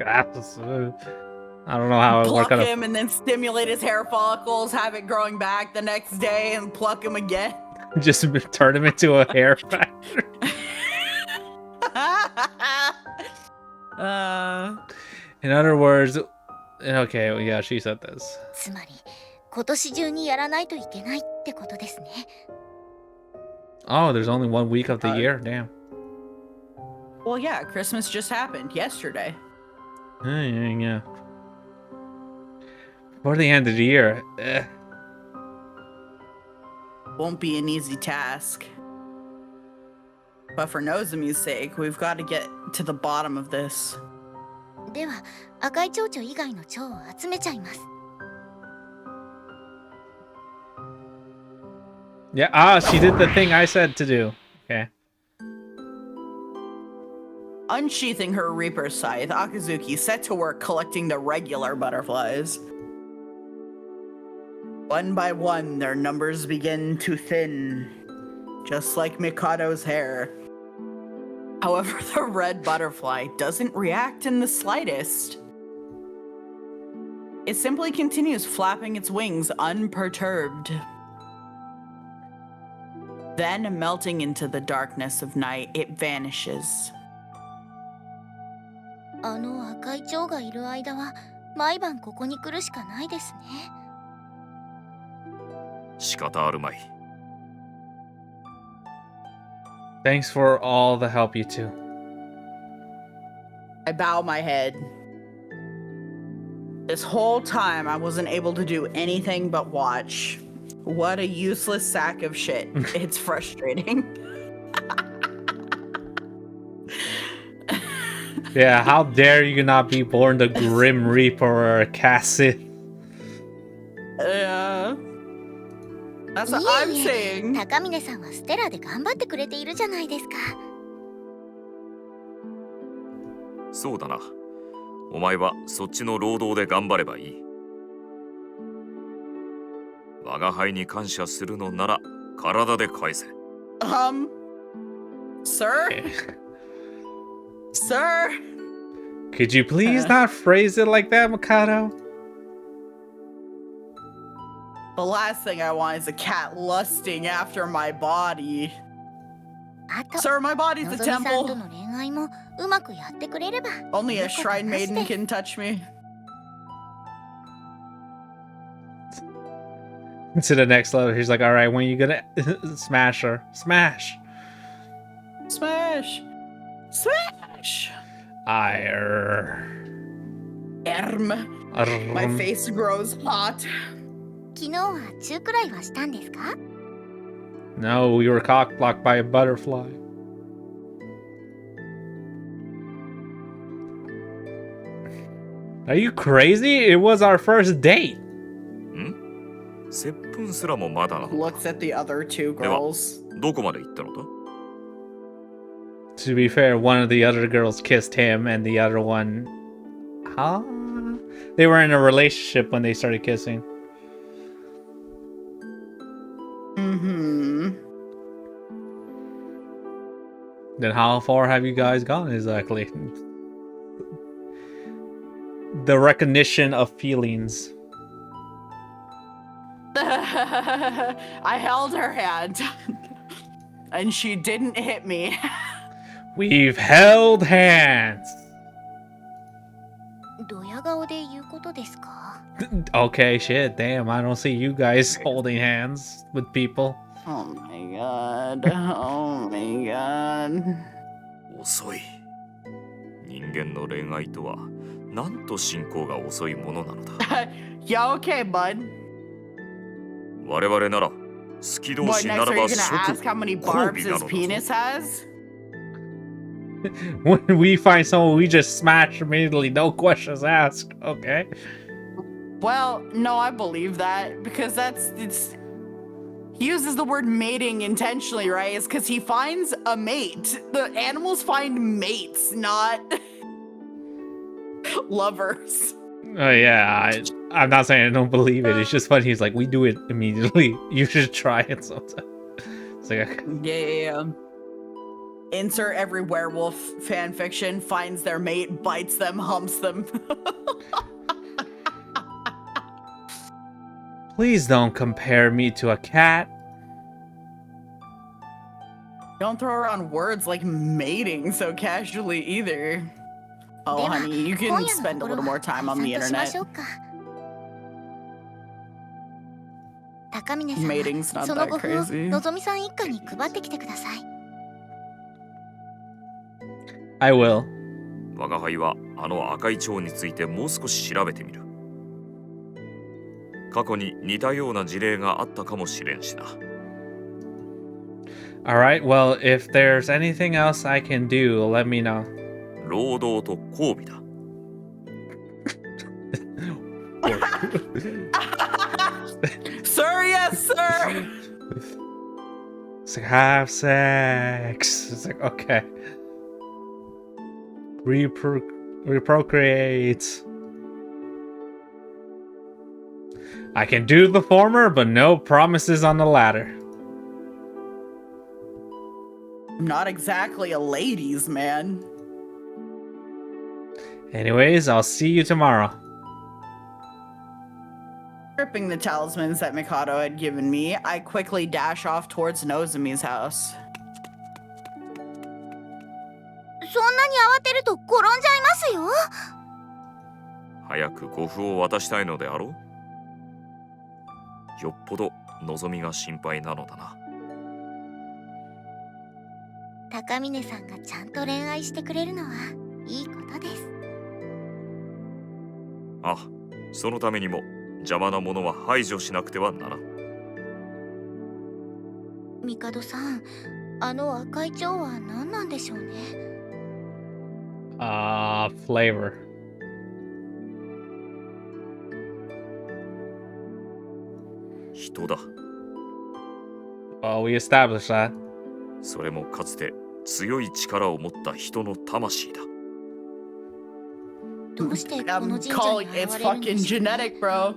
I don't know how it works. Pluck him and then stimulate his hair follicles, have it growing back the next day, and pluck him again. Just turn him into a hair factory. In other words, okay, yeah, she said this. Oh, there's only 1 week of the year. Damn. Well, yeah, Christmas just happened yesterday. Yeah. Before the end of the year. Won't be an easy task. But for Nozomi's sake, we've got to get to the bottom of this. Yeah, she did the thing I said to do. Okay. Unsheathing her Reaper scythe, Akazuki set to work collecting the regular butterflies. One by one, their numbers begin to thin, just like Mikado's hair. However, the red butterfly doesn't react in the slightest. It simply continues flapping its wings unperturbed. Then, melting into the darkness of night, it vanishes. あの赤い蝶がいる間は毎晩ここに来るしかないですね。仕方あるまい。Thanks for all the help, you two. I bow my head. This whole time, I wasn't able to do anything but watch. What a useless sack of shit. It's frustrating. Yeah, how dare you not be born the Grim Reaper or a Cassie? Yeah. That's what I'm saying. 高峰さんはステラで頑張ってくれているじゃないですか。そうだな。お前はそっちの労働で頑張ればいい。我が輩に感謝するのなら体で返せ。Sir? Sir? Could you please not phrase it like that, Mikado? The last thing I want is a cat lusting after my body. あと Sir, my body's の a ぞみさんと temple. の恋愛もうまくやってくれれば Only いい a こと shrine なし maiden です can touch me. To the next level, he's like, all right, when you gonna smash her? Smash. Smash! Smash! My face grows hot. 昨日は中くらいはしたんですか No, we were cock blocked by a butterfly. Are you crazy? It was our first date. 接吻すらもまだなのか。 Looks at the other two girls. どこまで行ったのだ？ To be fair, one of the other girls kissed him, and the other one, huh? They were in a relationship when they started kissing. Mm-hmm. Then how far have you guys gone exactly? The recognition of feelings. I held her hand. And she didn't hit me. We've held hands. ドヤ顔で言うことですか Okay, shit, damn, I don't see you guys holding hands with people. Oh my god. Oh my god. 遅い。人間の恋愛とは、なんと進行が遅いものなのだ。Yeah, okay, bud. 我々なら、好き同 What, 士 next な are ら you ば gonna 即 ask how many 交 barbs 尾な his のだ penis ぞ。 has? When we find someone, we just smash immediately, no questions asked. Okay. Well, no, I believe that because he uses the word mating intentionally, right? It's because he finds a mate. The animals find mates, not lovers. Oh yeah, I'm not saying I don't believe it. It's just funny. He's like, we do it immediately. You should try it sometime. It's like, Yeah. Insert every werewolf fan fiction finds their mate, bites them, humps them. please don't compare me to a cat. Don't throw around words like mating so casually either. Oh, では honey, you 今 can 夜の spend と a ころ little は more time 解 on the 散としま internet. しょうか高峰さん Mating's は not その that ご符を crazy. のぞみさん一家に配ってきてください I will. 我が輩はあの赤い蝶についてもう少し調べてみる。過去に似たような事例があったかもしれんしな。All right. Well, if there's anything else I can do, let me know. 労働と交尾だ。Sir, yes, sir. It's like have sex. It's like okay. Reprocreate. I can do the former, but no promises on the latter. I'm not exactly a ladies' man. Anyways, I'll see you tomorrow. Stripping the talismans that Mikado had given me, I quickly dash off towards Nozomi's house. そんなに慌てると転んじゃいますよ早く呉服を渡したいのであろう。よっぽど望みが心配なのだな。高峰さんがちゃんと恋愛してくれるのはいいことですあ、そのためにも邪魔なものは排除しなくてはならん。帝さんあの赤い蝶は何なんでしょうね Flavor. 人だ。Well, we established that. それもかつて強い力を持った人の魂だ。どうしてこの I'm 神社 calling に it's 現れるんで fucking しょうね genetic, bro.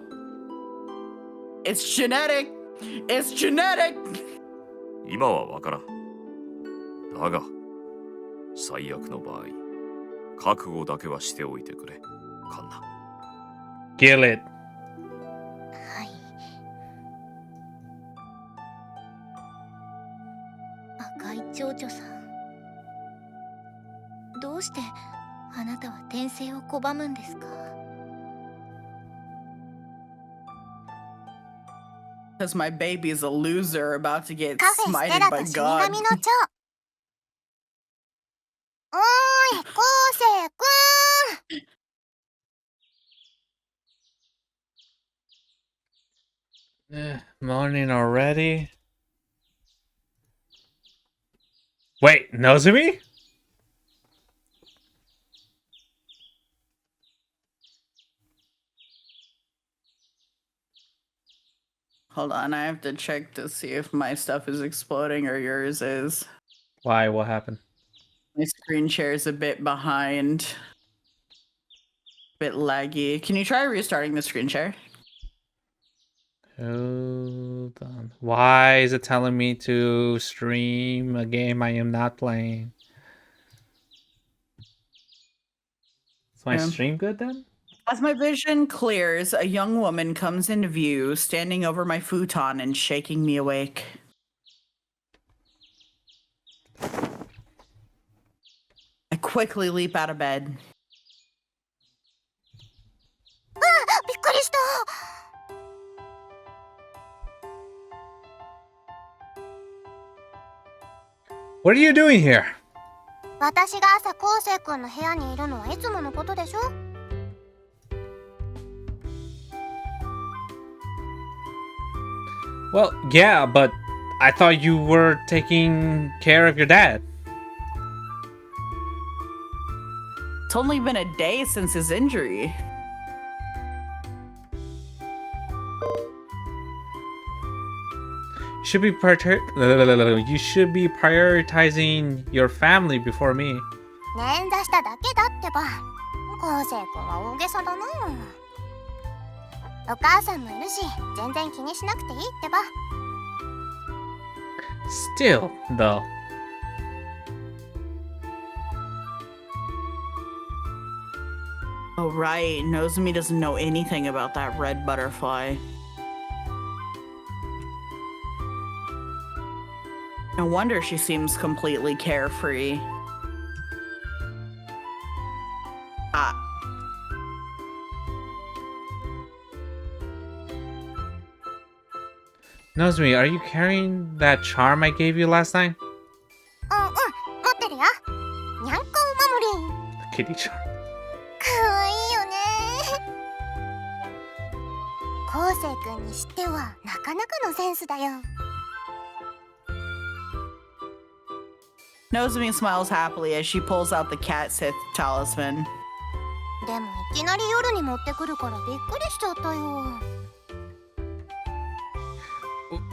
It's genetic. It's genetic. 今はわからん。だが、最悪の場合、覚悟だけはしておいてくれ。カンナ。Kill it. はい赤い蝶々さん。どうしてあなたは転生を拒むんですか？ Because my baby's a loser about to get カフェステ smited ラ by と死 God. 神の蝶。おーい、昴生くMorning already? Wait, Nozomi? Hold on, I have to check to see if my stuff is exploding or yours is. Why? What happened? My screen share is a bit behind. Bit laggy. Can you try restarting the screen share? Hold on. Why is it telling me to stream a game I am not playing? Is my stream good then? As my vision clears, a young woman comes into view, standing over my futon and shaking me awake. I quickly leap out of bed. びっくりした。 What are you doing here? 私が朝昴生くんの部屋にいるのはいつものことでしょ？ Well, yeah, but I thought you were taking care of your dad. It's only been a day since his injury. You should be prioritizing your family before me. 捻挫しただけだってば。昴生くんは大げさだな。お母さんもいるし、全然気にしなくていいってば。 Still, though. Oh, right. Nozomi doesn't know anything about that red butterfly. No wonder she seems completely carefree. Ah. Nozomi, are you carrying that charm I gave you last night? うんうん、持ってるよ。にゃんこお守り。 Kitty charm. かわいいよね。昴生くんにしてはなかなかのセンスだよ。 Nozomi smiles happily as she pulls out the cat Sith talisman. でもいきなり夜に持ってくるからびっくりしちゃったよ。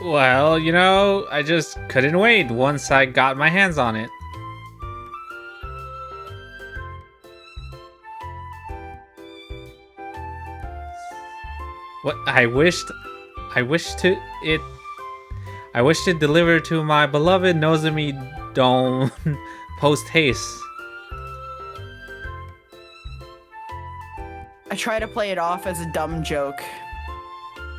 Well, you know, I just couldn't wait once I got my hands on it. What I wished to deliver to my beloved Nozomi Dome post haste. I try to play it off as a dumb joke.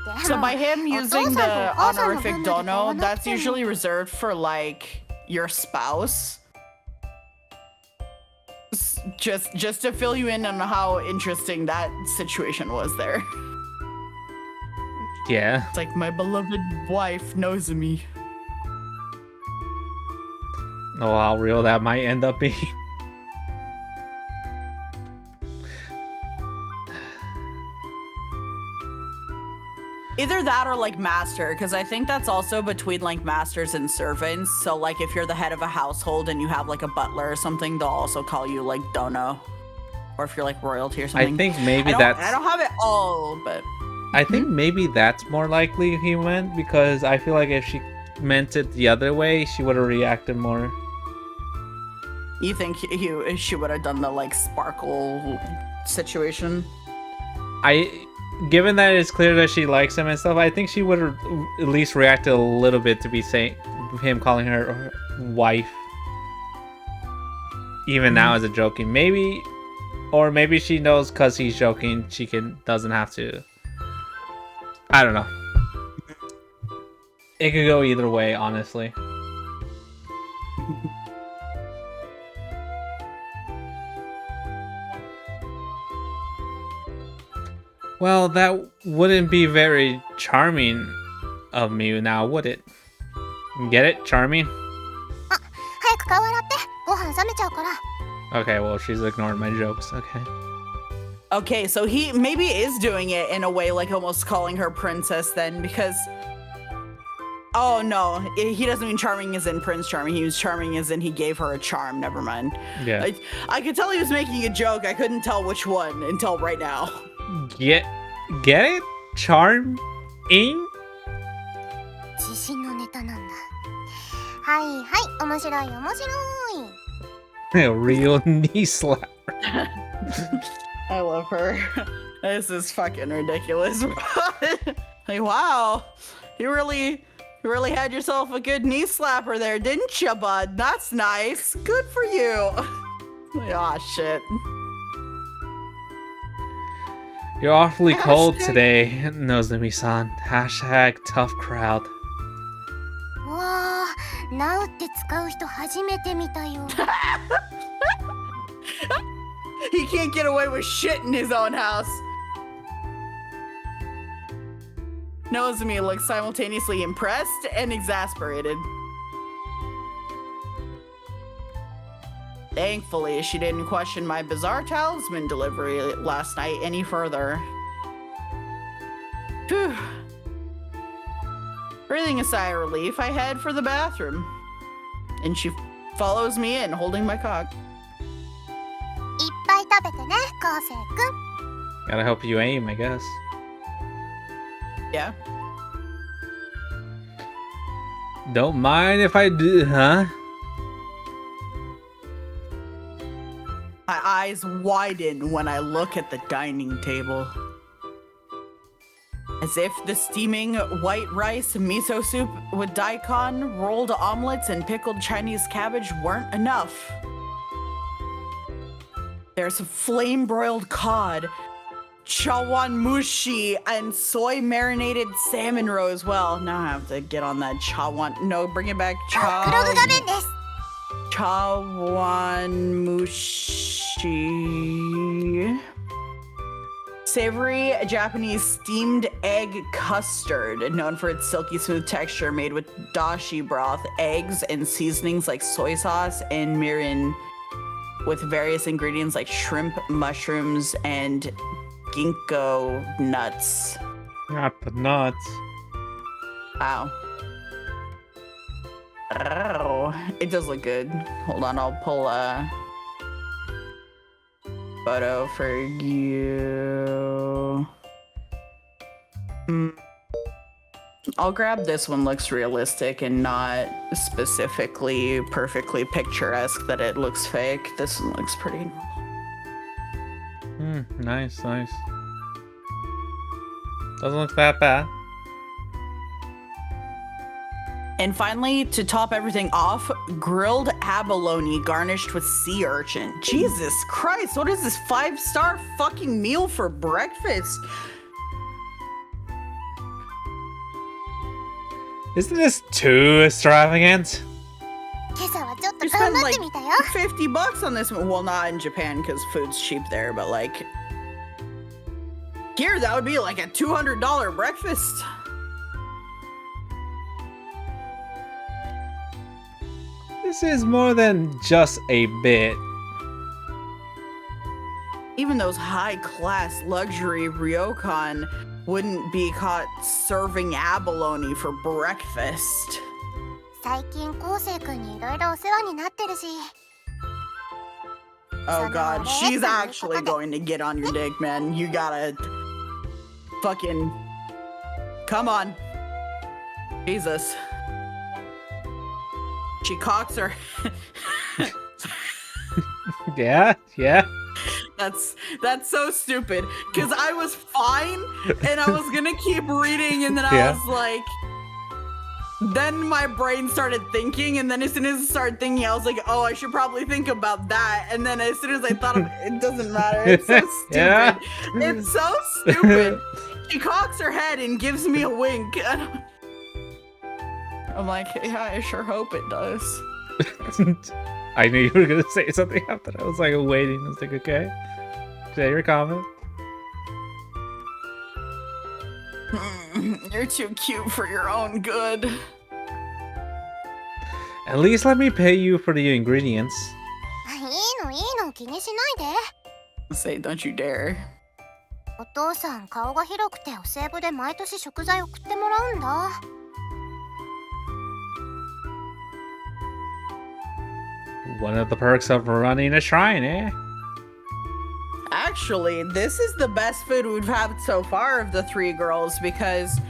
でも So by him お父 using さんとお the 母さんの honorific 分まで買わ dono, なく that's ても usually reserved for like your spouse. Just to fill you in on how interesting that situation was there. Yeah. It's like my beloved wife Nozomi. Oh, how real that might end up being. Either that or like master, because I think that's also between like masters and servants. So like if you're the head of a household and you have like a butler or something, they'll also call you like dono. Or if you're like royalty or something. I think maybe I that's don't have it all, but I think maybe that's more likely he meant, because I feel like if she meant it the other way, she would have reacted more. you think she would have done the like sparkle situation? Given that it's clear that she likes him and stuff, I think she would have at least reacted a little bit to be saying him calling her wife. Even now as a joking, maybe, or maybe she knows because he's joking, she doesn't have to. I don't know. It could go either way, honestly. Well, that wouldn't be very charming of me now, would it? Get it? Charming? 早く顔洗ってご飯冷めちゃうから。 Okay, well, she's ignoring my jokes. Okay. Okay, so he maybe is doing it in a way like almost calling her princess then because oh no, he doesn't mean charming as in Prince Charming. He was charming as in he gave her a charm. Never mind. Yeah. I could tell he was making a joke. I couldn't tell which one until right now. Get it? Charm? In? 自信のネタなんだ。はいはい、面白い面白い。 A real knee slapper. I love her. This is fucking ridiculous. Like, wow, you really had yourself a good knee slapper there, didn't you, bud? That's nice. Good for you. Aw, shit. You're awfully cold Hashtag- today, Nozomi-san. Hashtag tough crowd. うわあ、ナウって使う人初めて見たよ。 He can't get away with shit in his own house. Nozomi looks simultaneously impressed and exasperated. Thankfully, she didn't question my bizarre talisman delivery last night any further. Phew. Breathing a sigh of relief, I head for the bathroom. And she follows me in, holding my cock. いっぱい食べてね、昴生くん。 Gotta help you aim, I guess. Yeah. Don't mind if I do, huh? My eyes widen when I look at the dining table. As if the steaming white rice miso soup with daikon, rolled omelets, and pickled Chinese cabbage weren't enough. There's flame-broiled cod, chawanmushi, and soy-marinated salmon roe as well. Now I have to get on that chawan. No, bring it back. 黒具が弁です。 Chawanmushi. Savory Japanese steamed egg custard, known for its silky smooth texture, made with dashi broth, eggs, and seasonings like soy sauce and mirin, with various ingredients like shrimp, mushrooms, and ginkgo nuts. Not the nuts. Wow. Oh, it does look good. Hold on, I'll pull a photo for you. I'll grab this one. Looks realistic and not specifically perfectly picturesque that it looks fake. This one looks pretty. Nice. Doesn't look that bad. And finally, to top everything off, grilled abalone garnished with sea urchin. Jesus Christ, what is this 5-star fucking meal for breakfast? Isn't this too extravagant? 今朝はちょっと You 頑 spend 張っ like てみたよ。 $50 on this one. Well, not in Japan because food's cheap there, but like here, that would be like a $200 breakfast. This is more than just a bit. Even those high-class luxury ryokan wouldn't be caught serving abalone for breakfast. 最近昴生くんにいろいろお世話になってるし。 Oh god, she's Sonore. actually going to get on your dick, man. You gotta fucking come on. Jesus. She cocks her. Yeah. That's so stupid. Cause I was fine and I was gonna keep reading and then I Yeah. was like, then my brain started thinking, and then as soon as it started thinking, I was like, oh, I should probably think about that. And then as soon as I thought of it, it doesn't matter. It's so stupid. Yeah. It's so stupid. She cocks her head and gives me a wink. I'm like, yeah, I sure hope it does. I knew you were gonna say something after that. I was like waiting. I was like, okay. Say your comment. You're too cute for your own good. At least let me pay you for the ingredients. いいの気にしないで。 Say, don't you dare. お父さん顔が広くてお歳暮で毎年食材送ってもらうんだ。 One of the perks of running a shrine, eh? Actually, this is the best food we've had so far of the three girls because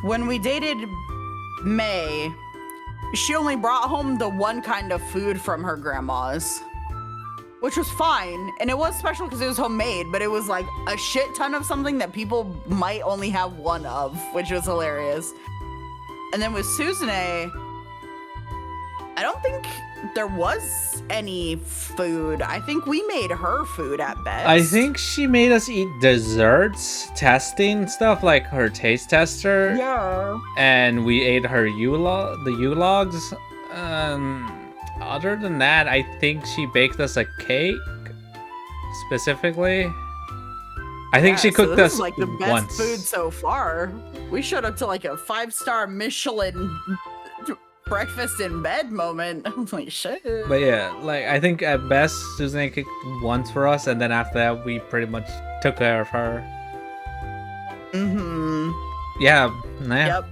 when we dated May, she only brought home the one kind of food from her grandma's, which was fine. And it was special because it was homemade, but it was like a shit ton of something that people might only have one of, which was hilarious. And then with Suzune, I don't think there was any food. I think we made her food at best. I think she made us eat desserts, testing stuff like her taste tester. Yeah. And we ate her the U-logs. Other than that, I think she baked us a cake specifically. I think she cooked this us is like the best once. food so far. We showed up to like a 5-star Michelin breakfast in bed moment. I was like, shit. But yeah, like I think at best Suzanne cooked once for us, and then after that we pretty much took care of her. Mm-hmm. Yeah. Yep.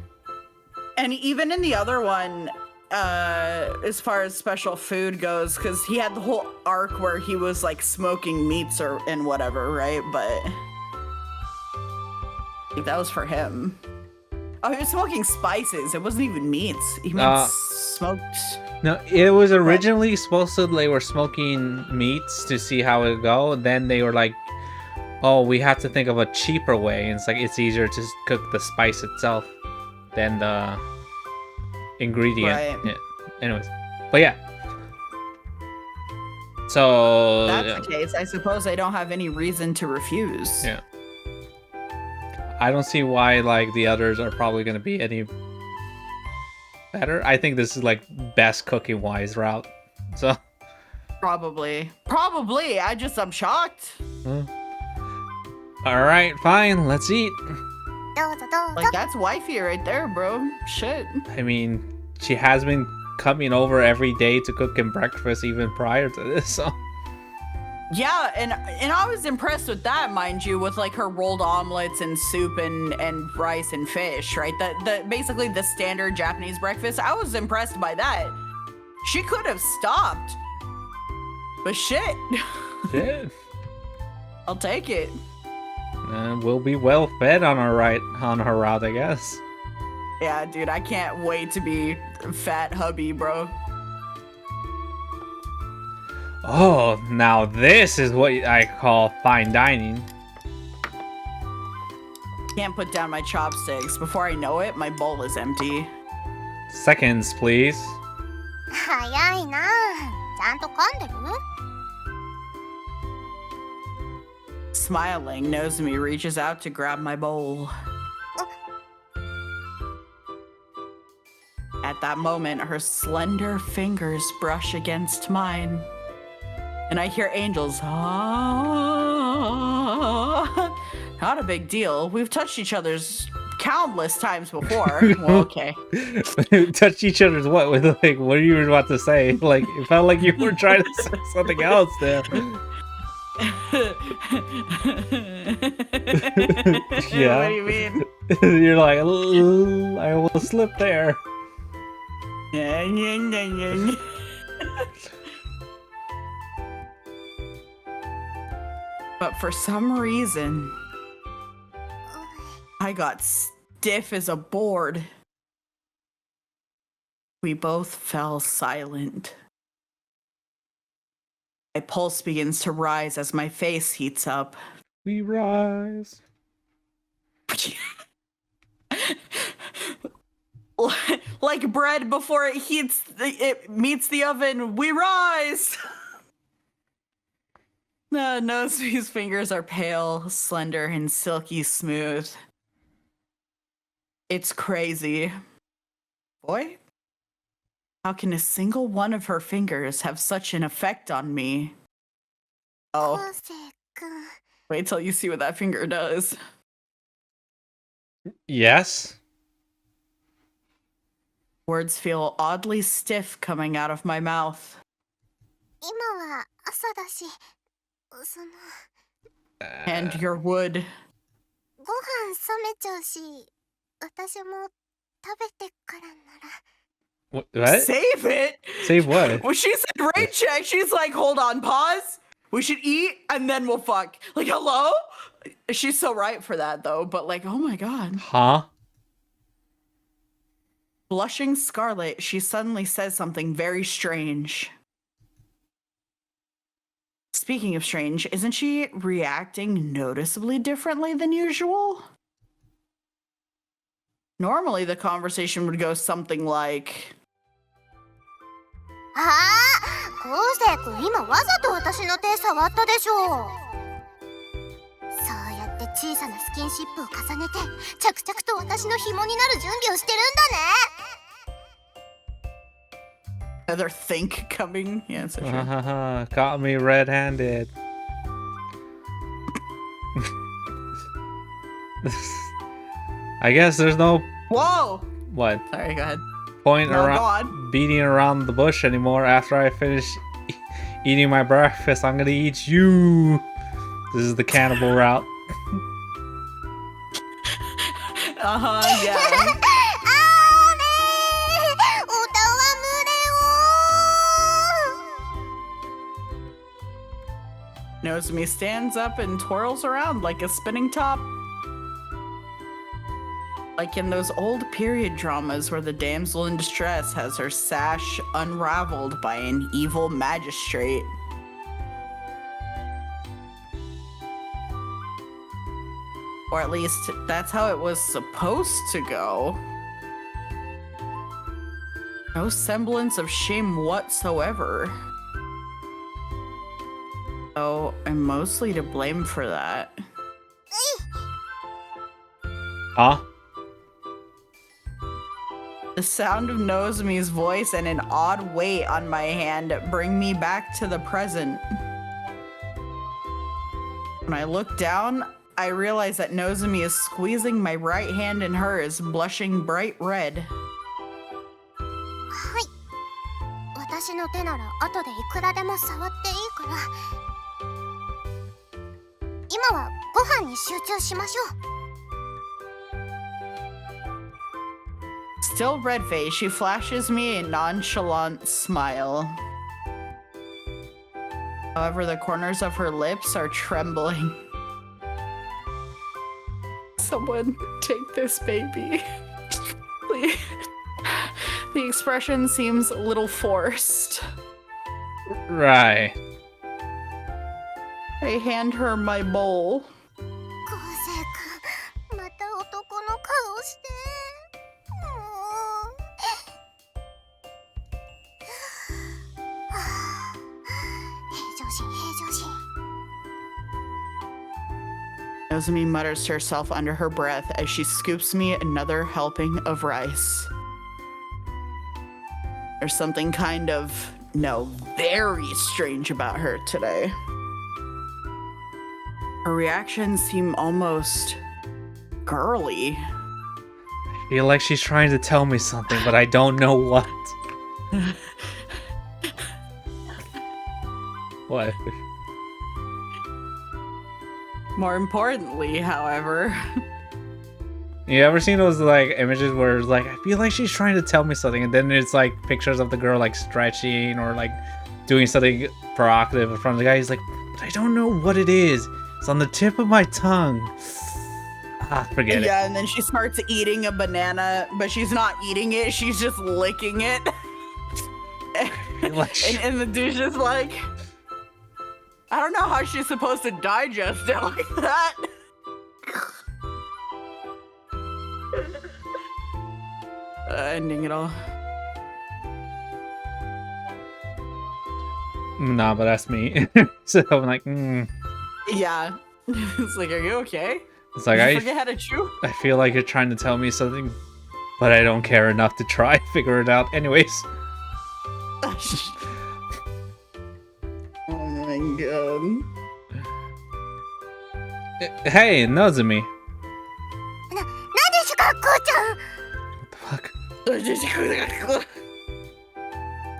And even in the other one, as far as special food goes, because he had the whole arc where he was like smoking meats and whatever, right? But I think that was for him. Oh, he was smoking spices. It wasn't even meats. He meant smoked. No, it was originally supposed to they were smoking meats to see how it would go. Then they were like, oh, we have to think of a cheaper way. And it's like it's easier to cook the spice itself than the ingredient. Right. Yeah. Anyways, but yeah. So That's the case. I suppose I don't have any reason to refuse. Yeah. I don't see why like the others are probably going to be any better. I think this is like best cooking wise route. So Probably. I'm shocked. all right, fine. Let's eat. どうぞどうぞ。 Like that's wifey right there, bro. Shit. I mean, she has been coming over every day to cook him breakfast even prior to this. So Yeah, and I was impressed with that, mind you, with like her rolled omelets and soup and rice and fish, right? The basically the standard Japanese breakfast. I was impressed by that. She could have stopped, but shit, yeah. I'll take it. We'll be well fed on her route, I guess. Yeah, dude, I can't wait to be fat hubby, bro. Oh, now this is what I call fine dining. Can't put down my chopsticks. Before I know it, my bowl is empty. Seconds, please. 早いな。ちゃんと噛んでる？ Smiling, Nozomi reaches out to grab my bowl. At that moment, her slender fingers brush against mine. And I hear Angel's, ah. Not a big deal. We've touched each other's countless times before. Well, okay. Touch each other's what? With like, what are you about to say? Like, it felt like you were trying to say something else there. Yeah. What do you mean? You're like, "Ooh, I will slip there." Yeah. But for some reason, I got stiff as a board. We both fell silent. My pulse begins to rise as my face heats up. We rise. Like bread before it meets the oven, we rise! Nozomi's fingers are pale, slender, and silky smooth. It's crazy. Boy, how can a single one of her fingers have such an effect on me? Oh, 昴生君。 wait till you see what that finger does. Yes? Words feel oddly stiff coming out of my mouth. 今は朝だし、その And your wood. ご飯冷めちゃうし、私も食べてからなら。 What? Save it? Save what? When she said rate check, she's like, hold on, pause. We should eat and then we'll fuck. Like, hello? She's so right for that though, but like, oh my god. Huh? Blushing scarlet, she suddenly says something very strange. Speaking of strange, isn't she reacting noticeably differently than usual? Normally the conversation would go something like, ああ、昴生君今わざと私の手触ったでしょ。そうやって小さなスキンシップを重ねて着々と私の紐になる準備をしてるんだね。 another think coming. Yeah, it's so true. Got me red-handed. I guess there's no Whoa! what Sorry, go ahead. point No, go around on. beating around the bush anymore. After I finish eating my breakfast, I'm gonna eat you. This is the cannibal route. Yeah. あーねー、おたわむれを。 Nozomi stands up and twirls around like a spinning top. Like in those old period dramas where the damsel in distress has her sash unraveled by an evil magistrate. Or at least that's how it was supposed to go. No semblance of shame whatsoever. So I'm mostly to blame for that. Huh? The sound of Nozomi's voice and an odd weight on my hand bring me back to the present. When I look down, I realize that Nozomi is squeezing my right hand in hers, blushing bright red. はい。私の手なら後でいくらでも触っていいから。今はご飯に集中しましょう。 Still red-faced, she flashes me a nonchalant smile. However, the corners of her lips are trembling. Someone take this baby. Please. The expression seems a little forced. Right. I hand her my bowl. 昴生君、また男の顔して。Nozomi mutters to herself under her breath as she scoops me another helping of rice. There's something kind of, no, very strange about her today. Her reactions seem almost girly. I feel like she's trying to tell me something, but I don't know what. What? More importantly, however, You ever seen those like images where it's like, I feel like she's trying to tell me something, and then it's like pictures of the girl like stretching or like doing something provocative in front of the guy? He's like, but I don't know what it is. It's on the tip of my tongue. Ah, forget it. yeah, and then she starts eating a banana, but she's not eating it, she's just licking it. and the dude's just like, I don't know how she's supposed to digest it like that. Ending it all. Nah, but that's me. So I'm like, Yeah. It's like, are you okay? It's like, Did you forget how to chew? I feel like you're trying to tell me something, but I don't care enough to try figure it out. Anyways. Oh my god. Hey, Nozomi. なんで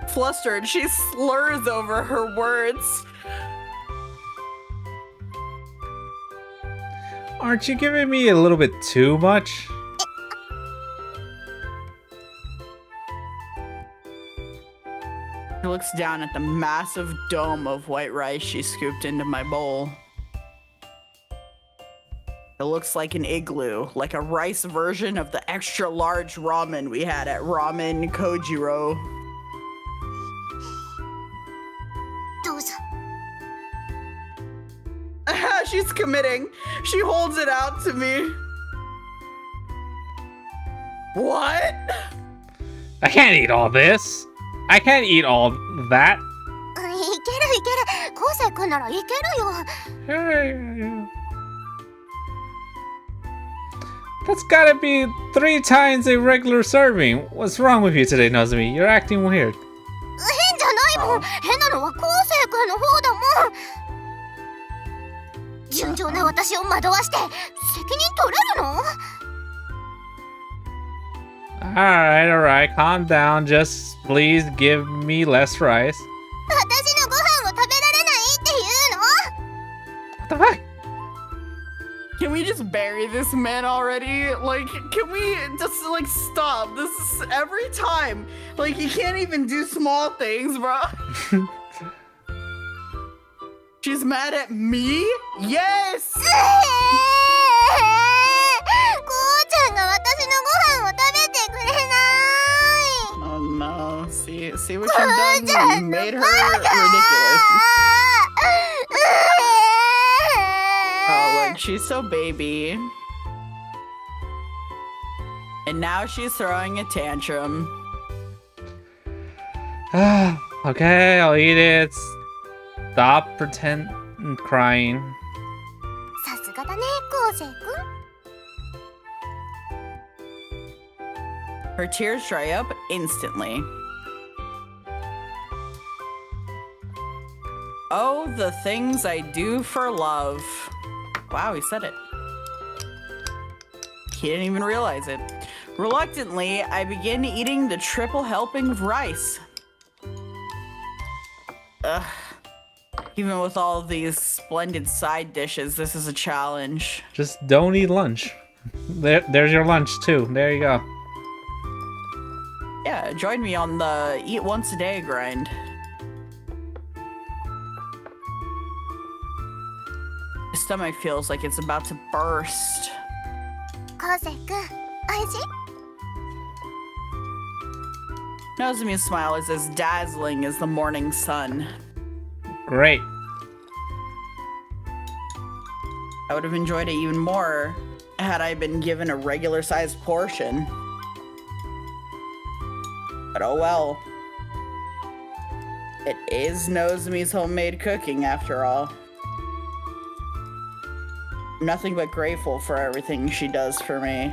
Flustered, she slurs over her words. Aren't you giving me a little bit too much? She looks down at the massive dome of white rice she scooped into my bowl. It looks like an igloo, like a rice version of the extra large ramen we had at Ramen Kojiro. どうぞ。 She's committing. She holds it out to me. What? I can't eat all this. I can't eat all that. いけるいける。昴生君ならいけるよ。 That's gotta be 3 times a regular serving. What's wrong with you today, Nozomi? You're acting weird. 変じゃないもん。変なのは昴生君の方だもん。純情な私を惑わして責任取れるの？ Alright, calm down. Just please give me less rice. 私のご飯を食べられないっていうの？ What the fuck? Can we just bury this man already? Like, can we just, like, stop? This is every time. Like, he can't even do small things, bro. She's mad at me? Yes! こうちゃんが私のご飯を食べてくれない。 Oh no. See what you've done? You made her ridiculous. Oh, look, she's so baby. And now she's throwing a tantrum. Okay, I'll eat it. Stop pretend crying. さすがだね、昴生君。 Her tears dry up instantly. Oh, the things I do for love. Wow, he said it. He didn't even realize it. Reluctantly, I begin eating the triple helping of rice. Ugh. Even with all of these splendid side dishes, this is a challenge. Just don't eat lunch. There's your lunch too. There you go. Yeah, join me on the eat once a day grind. My stomach feels like it's about to burst. 昴生君、おいしい？ Nozomi's smile is as dazzling as the morning sun. Great. I would have enjoyed it even more had I been given a regular sized portion. But oh well. It is Nozomi's homemade cooking after all. I'm nothing but grateful for everything she does for me.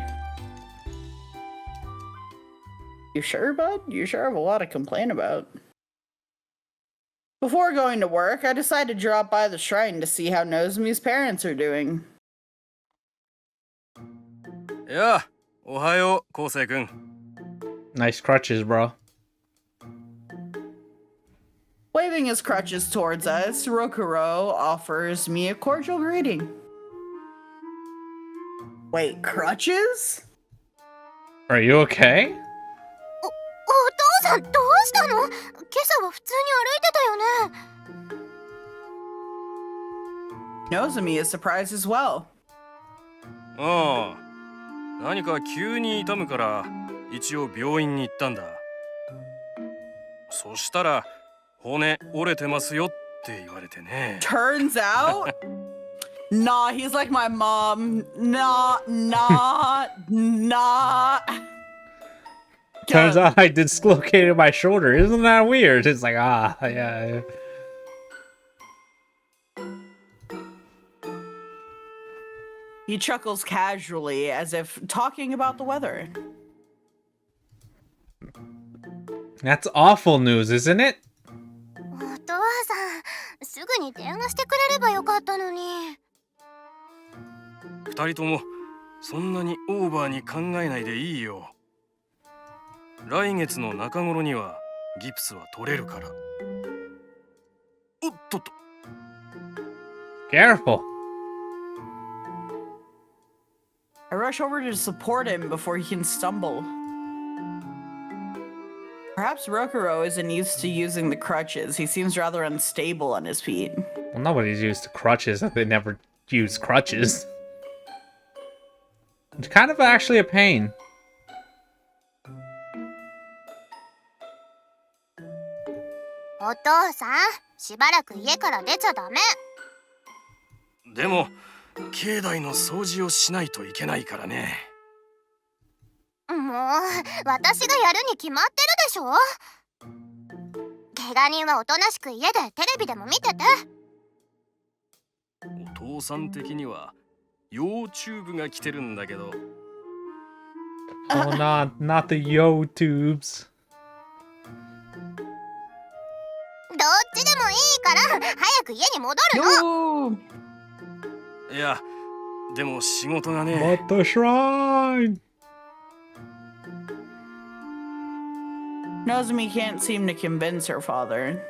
You sure, bud? You sure have a lot to complain about. Before going to work, I decided to drop by the shrine to see how Nozomi's parents are doing. やあ、おはよう、昴生君。 Nice crutches, bro. Waving his crutches towards us, Rokuro offers me a cordial greeting. Wait, crutches? Are you okay? お父さんどうしたの？今朝は普通に歩いてたよね。 Nozomi is surprised as well. ああ、何か急に痛むから一応病院に行ったんだ。そしたら骨折れてますよって言われてね。 Turns out, nah, he's like my mom. Nah. Turns out I dislocated my shoulder. Isn't that weird? It's like, yeah. He chuckles casually as if talking about the weather. That's awful news, isn't it? お父さん、すぐに電話してくれればよかったのに。二人ともそんなにオーバーに考えないでいいよ。来月の中頃にはギプスは取れるから。おっとっと。 Careful. I rush over to support him before he can stumble. Perhaps Rokuro isn't used to using the crutches. He seems rather unstable on his feet. Well, nobody's used to crutches. They never use crutches. It's kind of actually a pain. お父さん、しばらく家から出ちゃダメ。でも境内の掃除をしないといけないからね。もう、私がやるに決まってるでしょ。怪我人はおとなしく家でテレビでも見てて。お父さん的には要チューブが来てるんだけど。Oh, not the YouTubes. どっちでもいいから早く家に戻るの。 No! いや、でも仕事がね。 But the shrine! Nozomi can't seem to convince her father.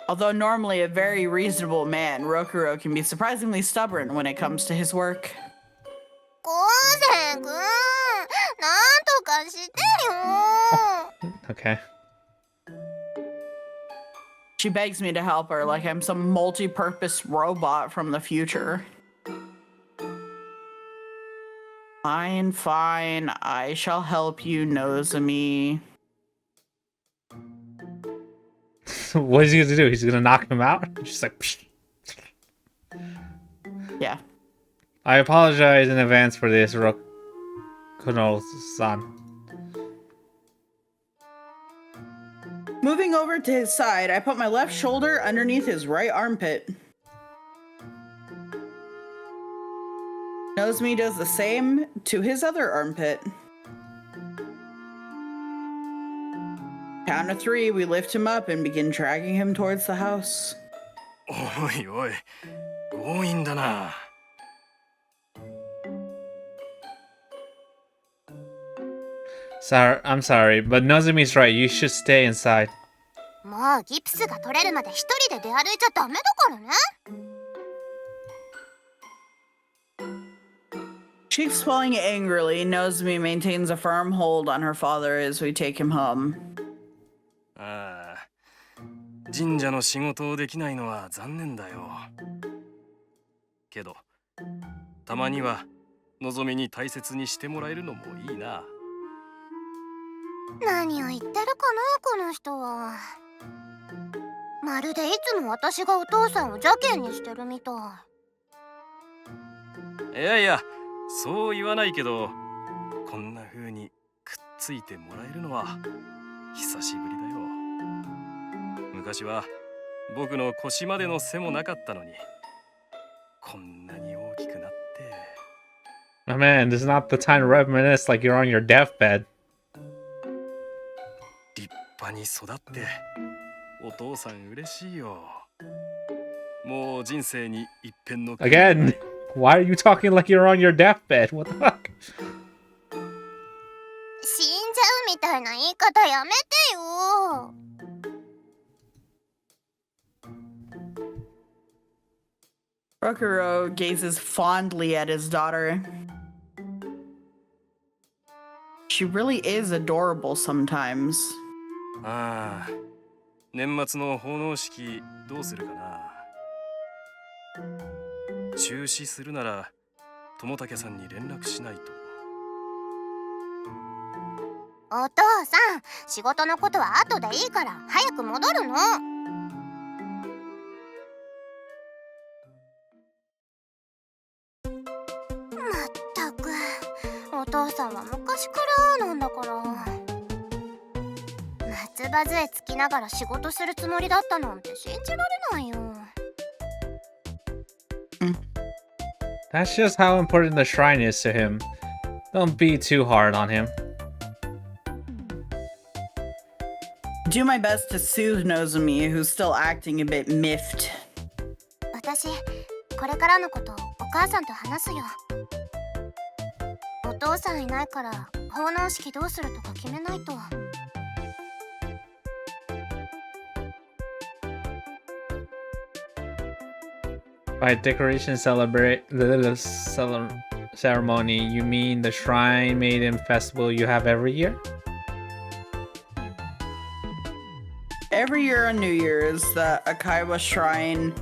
Although normally a very reasonable man, Rokuro can be surprisingly stubborn when it comes to his work. 昴生君、なんとかしてよ。 Okay. She begs me to help her like I'm some multi-purpose robot from the future. Fine, fine. I shall help you, Nozomi. What is he gonna do? He's gonna knock him out? Just like, psh. Yeah. I apologize in advance for this, Rokuno-san. Moving over to his side, I put my left shoulder underneath his right armpit. Nozomi does the same to his other armpit. Count of 3, we lift him up and begin dragging him towards the house. おいおい、強引だな。I'm sorry, but Nozomi's right. You should stay inside. もうギプスが取れるまで一人で出歩いちゃダメだからね。She's swelling angrily. Nozomi maintains a firm hold on her father as we take him home. ああ、神社の仕事をできないのは残念だよ。けど、たまにはのぞみに大切にしてもらえるのもいいな。何を言ってるかな、この人は。まるでいつも私がお父さんを邪険にしてるみたい。いやいや、そう言わないけど、こんな風にくっついてもらえるのは久しぶりだよ。昔は僕の腰までの背もなかったのに、こんなに大きくなって。My man, this is not the time to reminisce like you're on your deathbed. 立派に育ってお父さん嬉しいよ。もう人生に一片の Again, why are you talking like you're on your deathbed? What the fuck? 死んじゃうみたいな言い方やめてよ。Rokuro gazes fondly at his daughter. She really is adorable sometimes. ああ、年末の奉納式どうするかな。中止するなら友武さんに連絡しないと。お父さん、仕事のことは後でいいから早く戻るの。まったく、お父さんは昔からなんだから。松葉杖つきながら仕事するつもりだったなんて信じられないよ。That's just how important the shrine is to him. Don't be too hard on him. Do my best to soothe Nozomi, who's still acting a bit miffed. 私、これからのことお母さんと話すよ。お父さんいないから奉納式どうするとか決めないと。By decoration ceremony, you mean the Shrine Maiden Festival you have every year? Every year on New Year's, the Akaiwa Shrine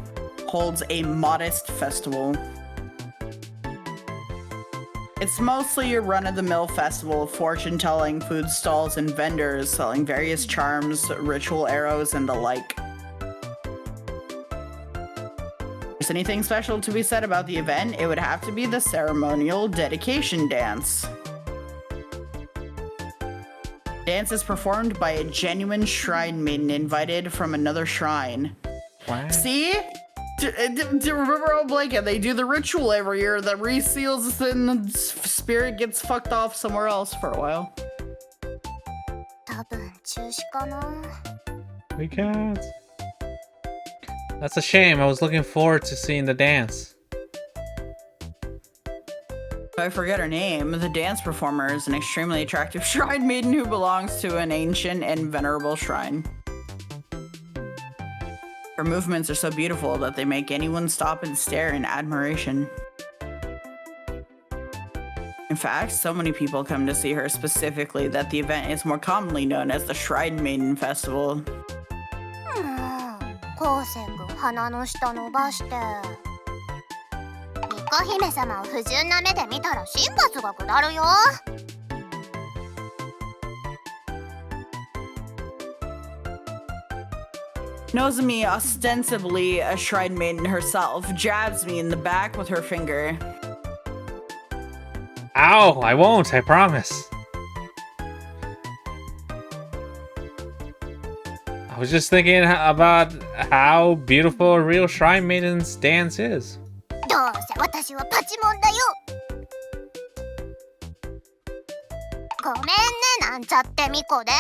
holds a modest festival. It's mostly your run-of-the-mill festival of fortune-telling, food stalls, and vendors selling various charms, ritual arrows, and the like. If there's anything special to be said about the event, it would have to be the ceremonial dedication dance. Dance is performed by a genuine shrine maiden invited from another shrine. What? See? Do remember on Blanket, they do the ritual every year that reseals us and the spirit gets fucked off somewhere else for a while. 多分中止かな。 We can't. That's a shame. I was looking forward to seeing the dance. I forget her name. The dance performer is an extremely attractive shrine maiden who belongs to an ancient and venerable shrine. Her movements are so beautiful that they make anyone stop and stare in admiration. In fact, so many people come to see her specifically that the event is more commonly known as the Shrine Maiden Festival. 昴生君鼻の下伸ばして。巫女姫様を不純な目で見たら神罰が下るよ。Nozomi, ostensibly a shrine maiden herself, jabs me in the back with her finger. Ow! I won't, I promise. I was just thinking about how beautiful a real Shrine Maiden's dance is. どうせ私はパチモンだよ。ごめんね、なんちゃってみこで。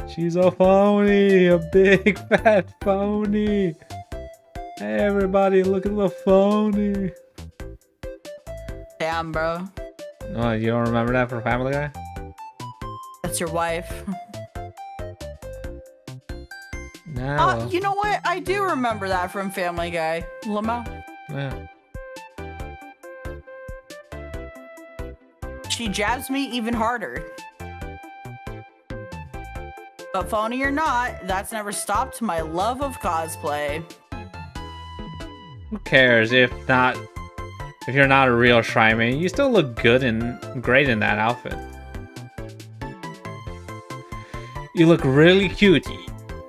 She's a phony, a big fat phony. Hey everybody, look at the phony. Damn, bro. Oh, you don't remember that from Family Guy? That's your wife. Nah, well, You know what? I do remember that from Family Guy. Lamau. yeah. She jabs me even harder. But phony or not, that's never stopped my love of cosplay. Who cares if you're not a real Shrine Maiden? You still look good and great in that outfit. You look really cute.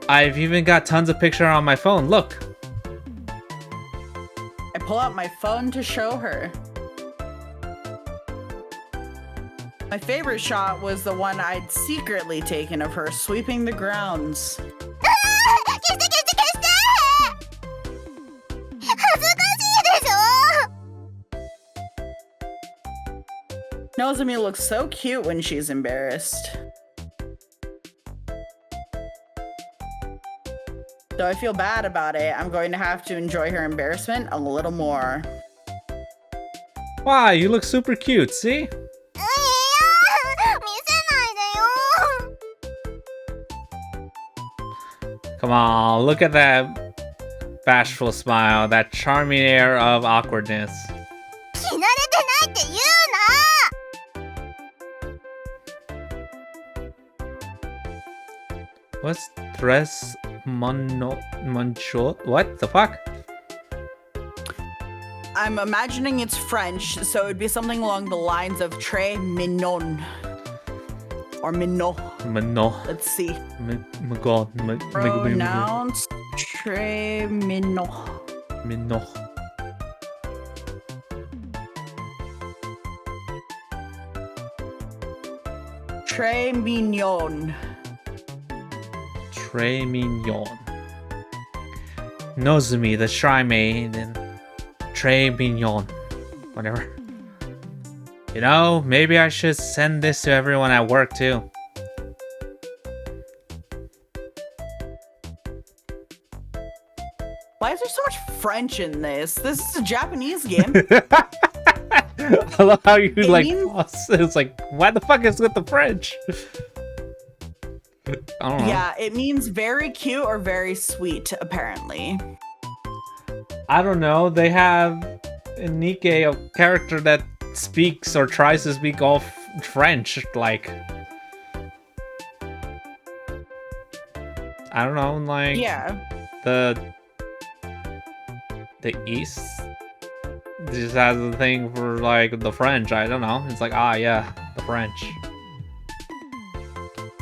I've even got tons of pictures on my phone. Look. I pull out my phone to show her. My favorite shot was the one I'd secretly taken of her sweeping the grounds. 消して消して消して。恥ずかしいでしょ。 Nozomi looks so cute when she's embarrassed. Though I feel bad about it, I'm going to have to enjoy her embarrassment a little more. Why? You look super cute, see? いや、見せないでよ。 Come on, look at that bashful smile, that charming air of awkwardness. 着慣れてないって言うな。 What's dress moncho? What the fuck? I'm imagining it's French, so it would be something along the lines of très mignon. Or minot. Mano. Let's see. Pronounced Pronounced très mignon. Mino. Très mignon. Très mignon. Nozomi, the Shrine Maiden. Très mignon. Whatever. You know, maybe I should send this to everyone at work too. Why is there so much French in this? This is a Japanese game. I love how you It like. means- It's like, why the fuck is with the French? I don't know. Yeah, it means very cute or very sweet, apparently. I don't know. They have in Nikkei a character that speaks or tries to speak all French. Like, I don't know. Like, Yeah. the East just has a thing for like the French. I don't know. It's like, yeah, the French.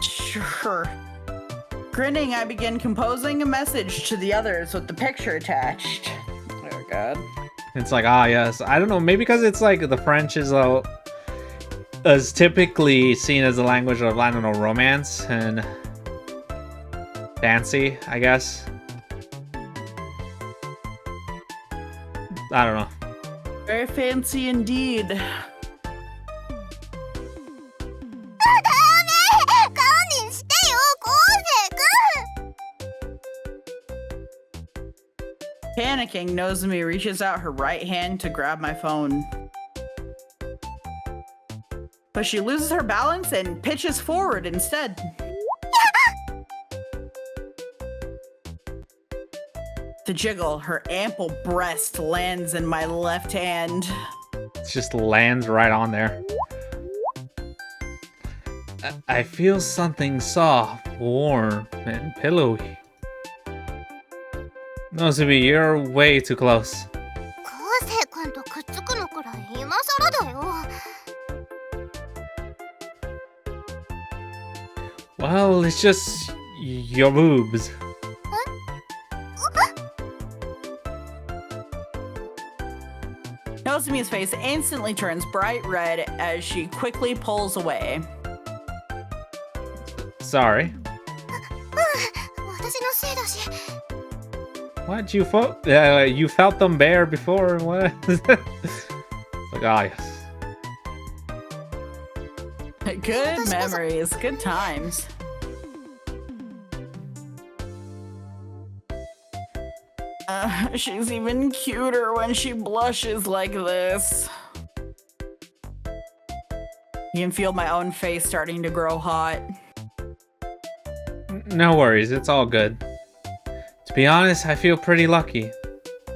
Sure. Grinning, I begin composing a message to the others with the picture attached. Oh god. It's like, yes. I don't know. Maybe because it's like the French is typically seen as the language of, I don't know, romance and fancy, I guess. I don't know. Very fancy indeed. ダメ堪忍してよ昴生君 Panicking, Nozomi reaches out her right hand to grab my phone. But she loses her balance and pitches forward instead. To jiggle, her ample breast lands in my left hand. It just lands right on there. I feel something soft, warm, and pillowy. Nozomi, you're way too close. 昴生君とくっつくのくらい今更だよ Well, it's just your boobs. Nozomi's face instantly turns bright red as she quickly pulls away. Sorry. 私のせいだし What you felt? You felt them bare before? What? It's like, yes. Good memories, good times. She's even cuter when she blushes like this. You can feel my own face starting to grow hot. No worries, it's all good. To be honest, I feel pretty lucky.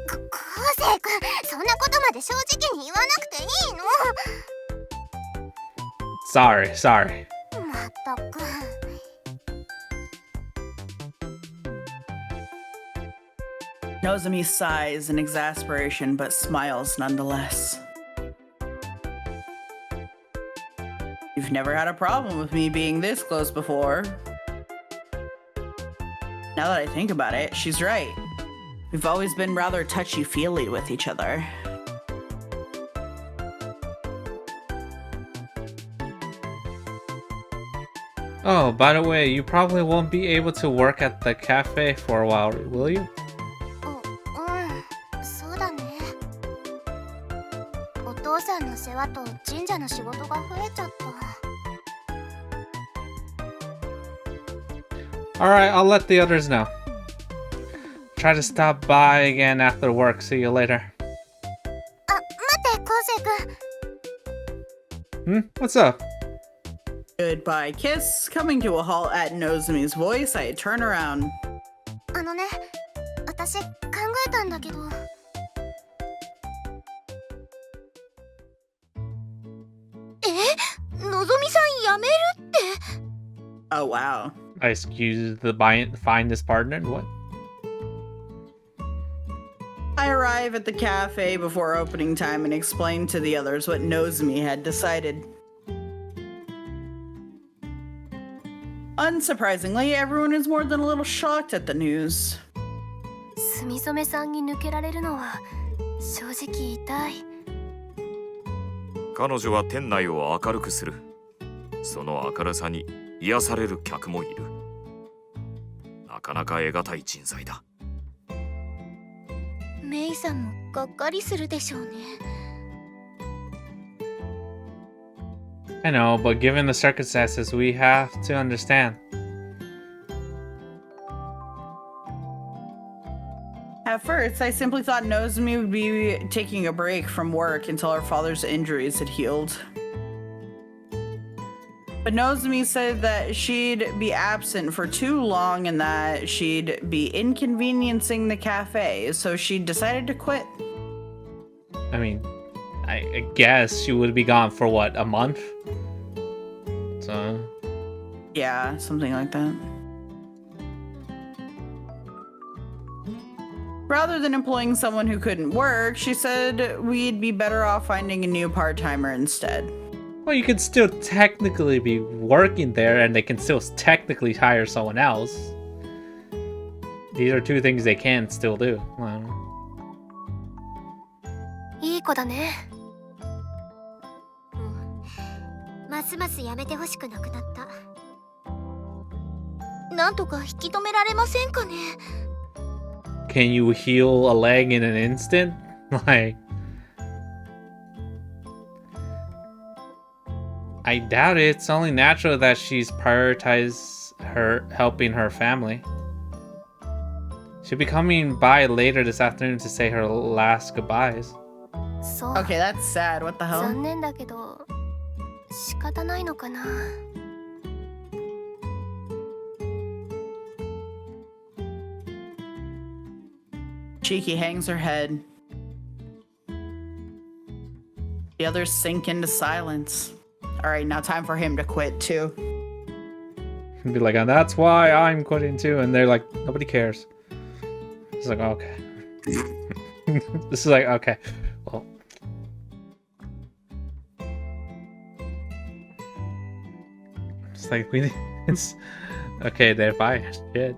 昴生君そんなことまで正直に言わなくていいの Sorry. まったく Nozomi sighs in exasperation but smiles nonetheless. You've never had a problem with me being this close before. Now that I think about it, she's right. We've always been rather touchy-feely with each other. Oh, by the way, you probably won't be able to work at the cafe for a while, will you? そうだねお父さんの世話と神社の仕事が増えちゃった Alright, I'll let the others know. Try to stop by again after work. See you later. あ、待って昴生君 What's up? Goodbye kiss. Coming to a halt at Nozomi's voice, I turn around. あのね私考えたんだけどのぞみさん辞めるって Oh wow. I excuse the finest partner? What? I arrive at the cafe before opening time and explain to the others what Nozomi had decided. Unsurprisingly, everyone is more than a little shocked at the news. すみそめさんに抜けられるのは正直痛い彼女は店内を明るくする。その明るさに癒される客もいる。なかなか得難い人材だ。メイさんもがっかりするでしょうね I know, but given the circumstances, we have to understand. Have first, I simply thought Nozomi would be taking a break from work until her father's injuries had healed. But Nozomi said that she'd be absent for too long and that she'd be inconveniencing the cafe, so she decided to quit. I mean, I guess she would be gone for what, a month? So. Yeah, something like that. Rather than employing someone who couldn't work, she said we'd be better off finding a new part-timer instead. Well, you can still technically be working there and they can still technically hire someone else. These are two things they can still do. Well, いい子だね。ますますやめてほしくなくなった。なんとか引き止められませんかね。can you heal a leg in an instant? Like, I doubt it. It's only natural that she's prioritized her helping her family. She'll be coming by later this afternoon to say her last goodbyes. Okay, that's sad. What the hell? 残念だけど仕方ないのかな。Cheeky hangs her head. The others sink into silence. Alright, now time for him to quit too. Be like, and that's why I'm quitting too. And they're like, nobody cares. It's like, okay. This is like, okay. Well. It's like, it's okay, they're fine. Shit.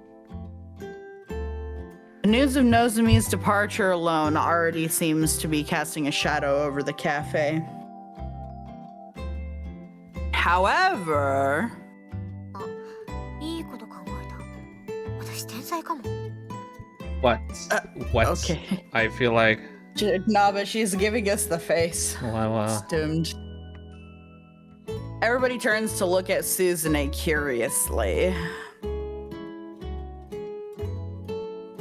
The news of Nozomi's departure alone already seems to be casting a shadow over the cafe. However... いいこと考えた。私天才かも。What? What? Okay. I feel like... Nah, but she's giving us the face. Wow. It's doomed. Everybody turns to look at Suzune curiously.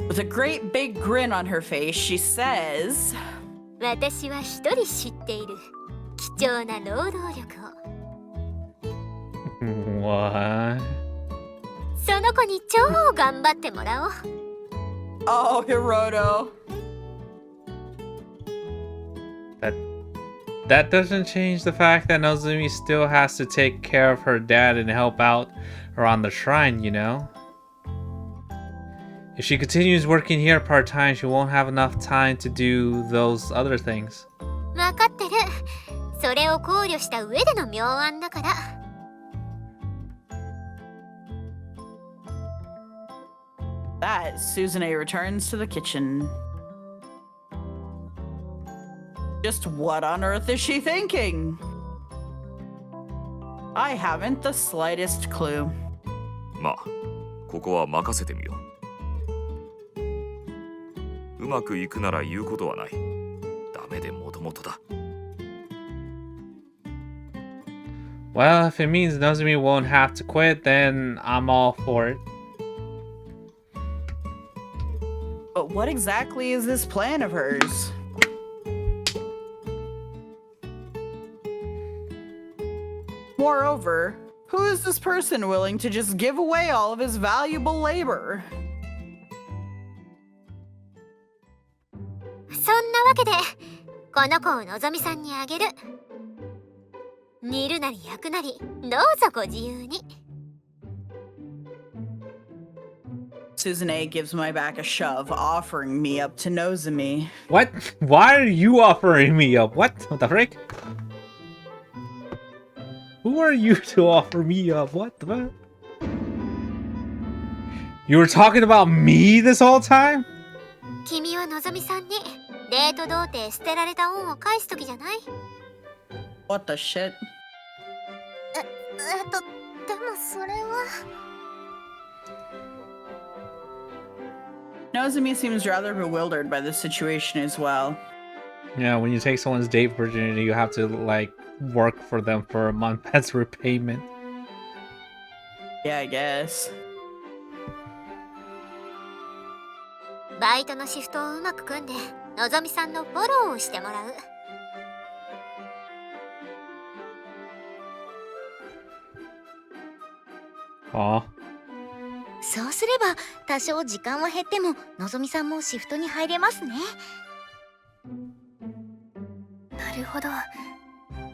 With a great big grin on her face, she says, 私は一人知っている貴重な労働力を。 What? その子に超頑張ってもらおう。 Oh, Hiroto. That doesn't change the fact that Nozomi still has to take care of her dad and help out around the shrine, you know? If she continues working here part-time, she won't have enough time to do those other things. わかってる。それを考慮した上での妙案だから。 That, Suzune returns to the kitchen. Just what on earth is she thinking? I haven't the slightest clue. まあ、ここは任せてみよう。うまくいくなら言うことはない。ダメでもともとだ。Well, if it means Nozomi won't have to quit, then I'm all for it. But what exactly is this plan of hers? Moreover, who is this person willing to just give away all of his valuable labor? そんなわけでこの子をのぞみさんにあげる。煮るなり焼くなりどうぞご自由に。 Suzune gives my back a shove, offering me up to Nozomi. What? Why are you offering me up? What the frick? Who are you to offer me up? What the fuck? You were talking about me this whole time? 君はのぞみさんにデート童貞捨てられた恩を返す時じゃない？ What the shit? でもそれは。 Nozomi seems rather bewildered by the situation as well. Yeah, when you take someone's date virginity, you have to, like, work for them for a month. That's repayment. Yeah, I guess. バイトのシフトをうまく組んでのぞみさんのフォローをしてもらう。Aw. そうすれば多少時間は減ってものぞみさんもシフトに入れますね。なるほど。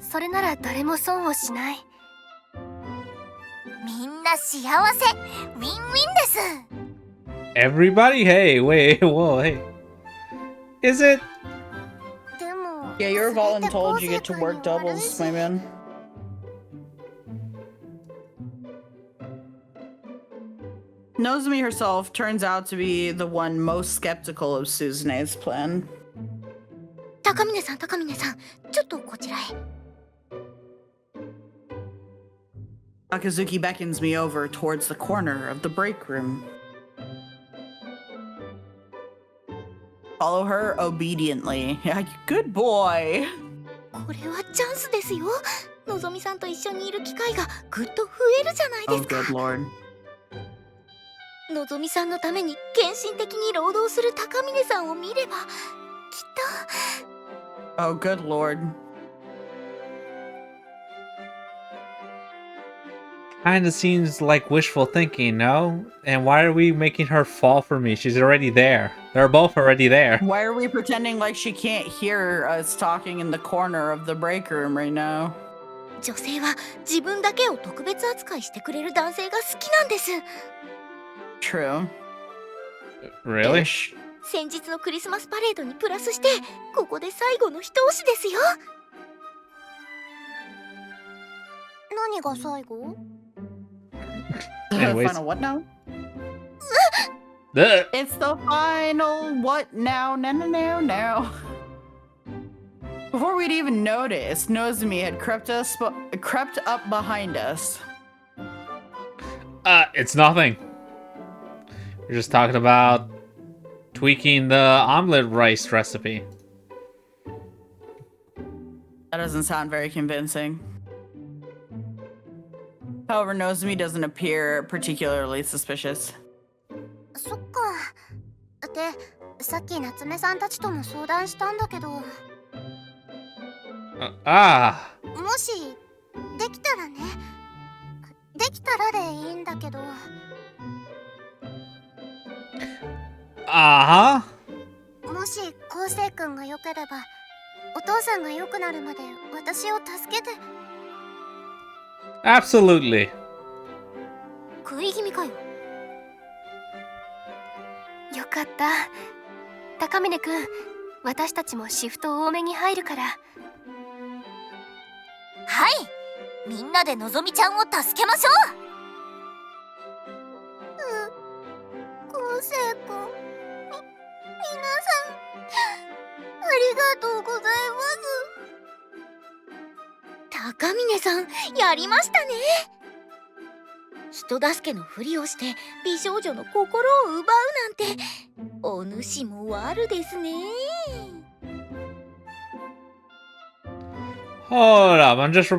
それなら誰も損をしない。みんな幸せ、ウィンウィンです。 Everybody? Hey, wait, whoa, hey. Is it? でも Yeah, you're それって voluntold you get to 昴生君 work に悪い doubles, し my man. Nozomi herself turns out to be the one most skeptical of Suzune's plan. 高峰さん、高峰さん、ちょっとこちらへ。 Akazuki beckons me over towards the corner of the break room. Follow her obediently. Yeah, good boy. これはチャンスですよ。のぞみさんと一緒にいる機会がぐっと増えるじゃないで Oh, すか。 good lord. のぞみさんのために献身的に労働する高峰さんを見ればきっ Oh, good lord. Kinda seems like wishful thinking, no? And why are we making her fall for me? She's already there. They're both already there. Why are we pretending like she can't hear us talking in the corner of the break room right now? と女性は自分だけを特別扱いしてくれる男性が好きなんです。 True. Really? Ish. 先日のクリスマスパレードにプラスしてここで最後の一押しですよ。何が最後？ Anyways. Final what now? Ugh. It's the final what now? No. Before we'd even noticed, Nozomi had crept up behind us. It's nothing. We're just talking about tweaking the omelet rice recipe. That doesn't sound very convincing. However, Nozomi doesn't appear particularly suspicious. そっか。で、さっき夏目さんたちとも相談したんだけど、も Ah. しできたらね、できたらでいいんだけど、 Uh-huh. もし昴生君が良ければ、お父さんが良くなるまで私を助けて。 Absolutely. 食い気味かよ。よかった。高峰君、私たちもシフト多めに入るから。はい、みんなでのぞみちゃんを助けましょう。昴生君、皆さんありがとうございます。高峰さん、やりましたね。人助けのふりをして美少女の心を奪うなんて、お主も悪ですね。 Hold up, I'm just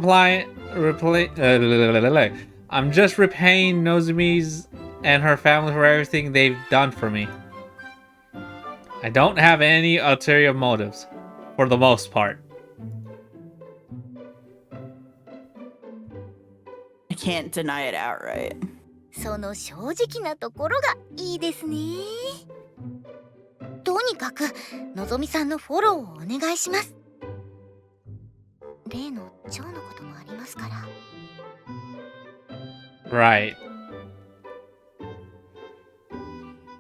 I'm just repaying Nozomi's and her family for everything they've done for me. I don't have any ulterior motives, for the most part. I can't deny it outright. その正直なところがいいですね。とにかくのぞみさんのフォローをお願いします。例の蝶のこともありますから。 Right.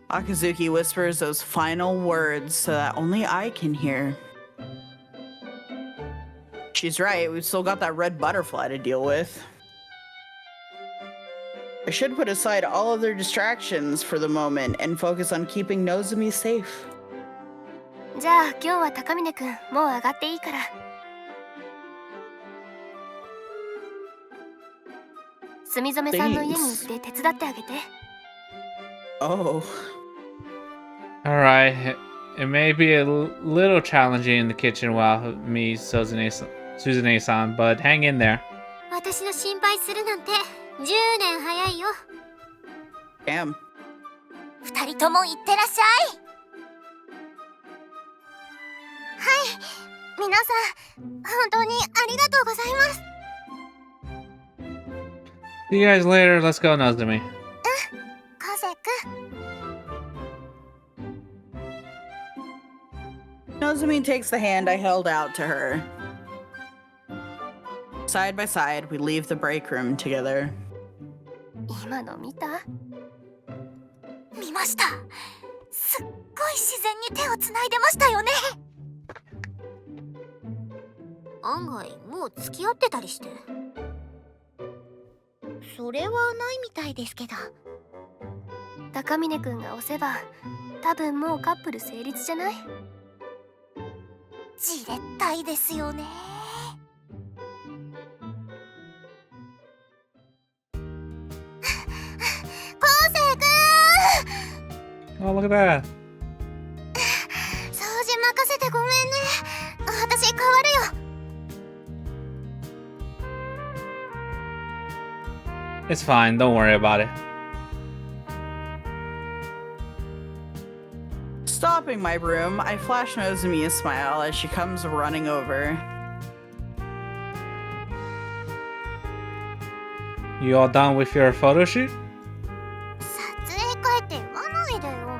Akazuki whispers those final words so that only I can hear. She's right, we've still got that red butterfly to deal with. I should put aside all other distractions for the moment and focus on keeping Nozomi safe. じゃあ今日は高峰くんもう上がっていいから。住染さんの家に行って手伝ってあげて。Oh. Alright, it may be a little challenging in the kitchen while me, Suzune-san, but hang in there. 私の心配するなんて10年早いよ。 Damn. 二人とも行ってらっしゃい。皆さん本当にありがとうございます。 See you guys later. Let's go, Nozomi. 昴生くん Nozomi takes the hand I held out to her. Side by side, we leave the break room together. 今の見た？見ました。すっごい自然に手をつないでましたよね。案外もう付き合ってたりして。それはないみたいですけど。高峰くんが押せば多分もうカップル成立じゃない？じれったいですよね。昴生くん Oh, look at that. 掃除任せてごめんね。私変わるよ。 It's fine. Don't worry about it. Stopping my room, I flash Nozomi a smile as she comes running over. You all done with your photo shoot? 撮影会って言わないでよ、もう。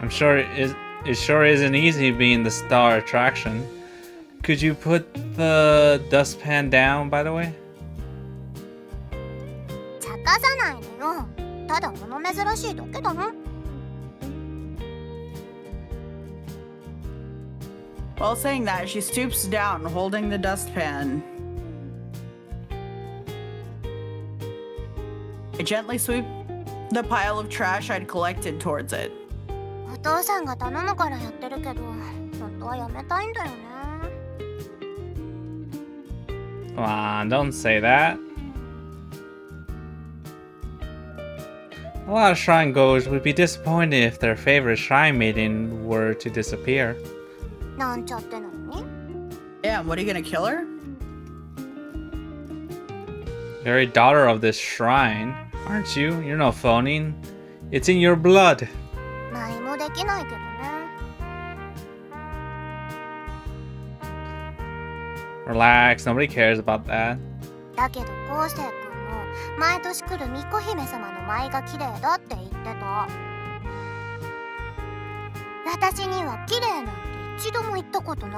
I'm sure it sure isn't easy being the star attraction. Could you put the dustpan down, by the way? 茶化さないでよ。ただ物珍しいだけだな。 While saying that, she stoops down, holding the dustpan. I gently sweep the pile of trash I'd collected towards it. お父さんが頼むからやってるけど、本当はやめたいんだよね。 Come on, don't say that. A lot of shrine goers would be disappointed if their favorite shrine maiden were to disappear. なんちゃってなのに？ Damn, what are you gonna kill her? Very daughter of this shrine, aren't you? You're no phoning. It's in your blood. 何もできないけどね。 Relax, nobody cares about that. だけど昴生くんも毎年来る巫女姫様の舞が綺麗だって言ってた。私には綺麗なんて一度も言ったことない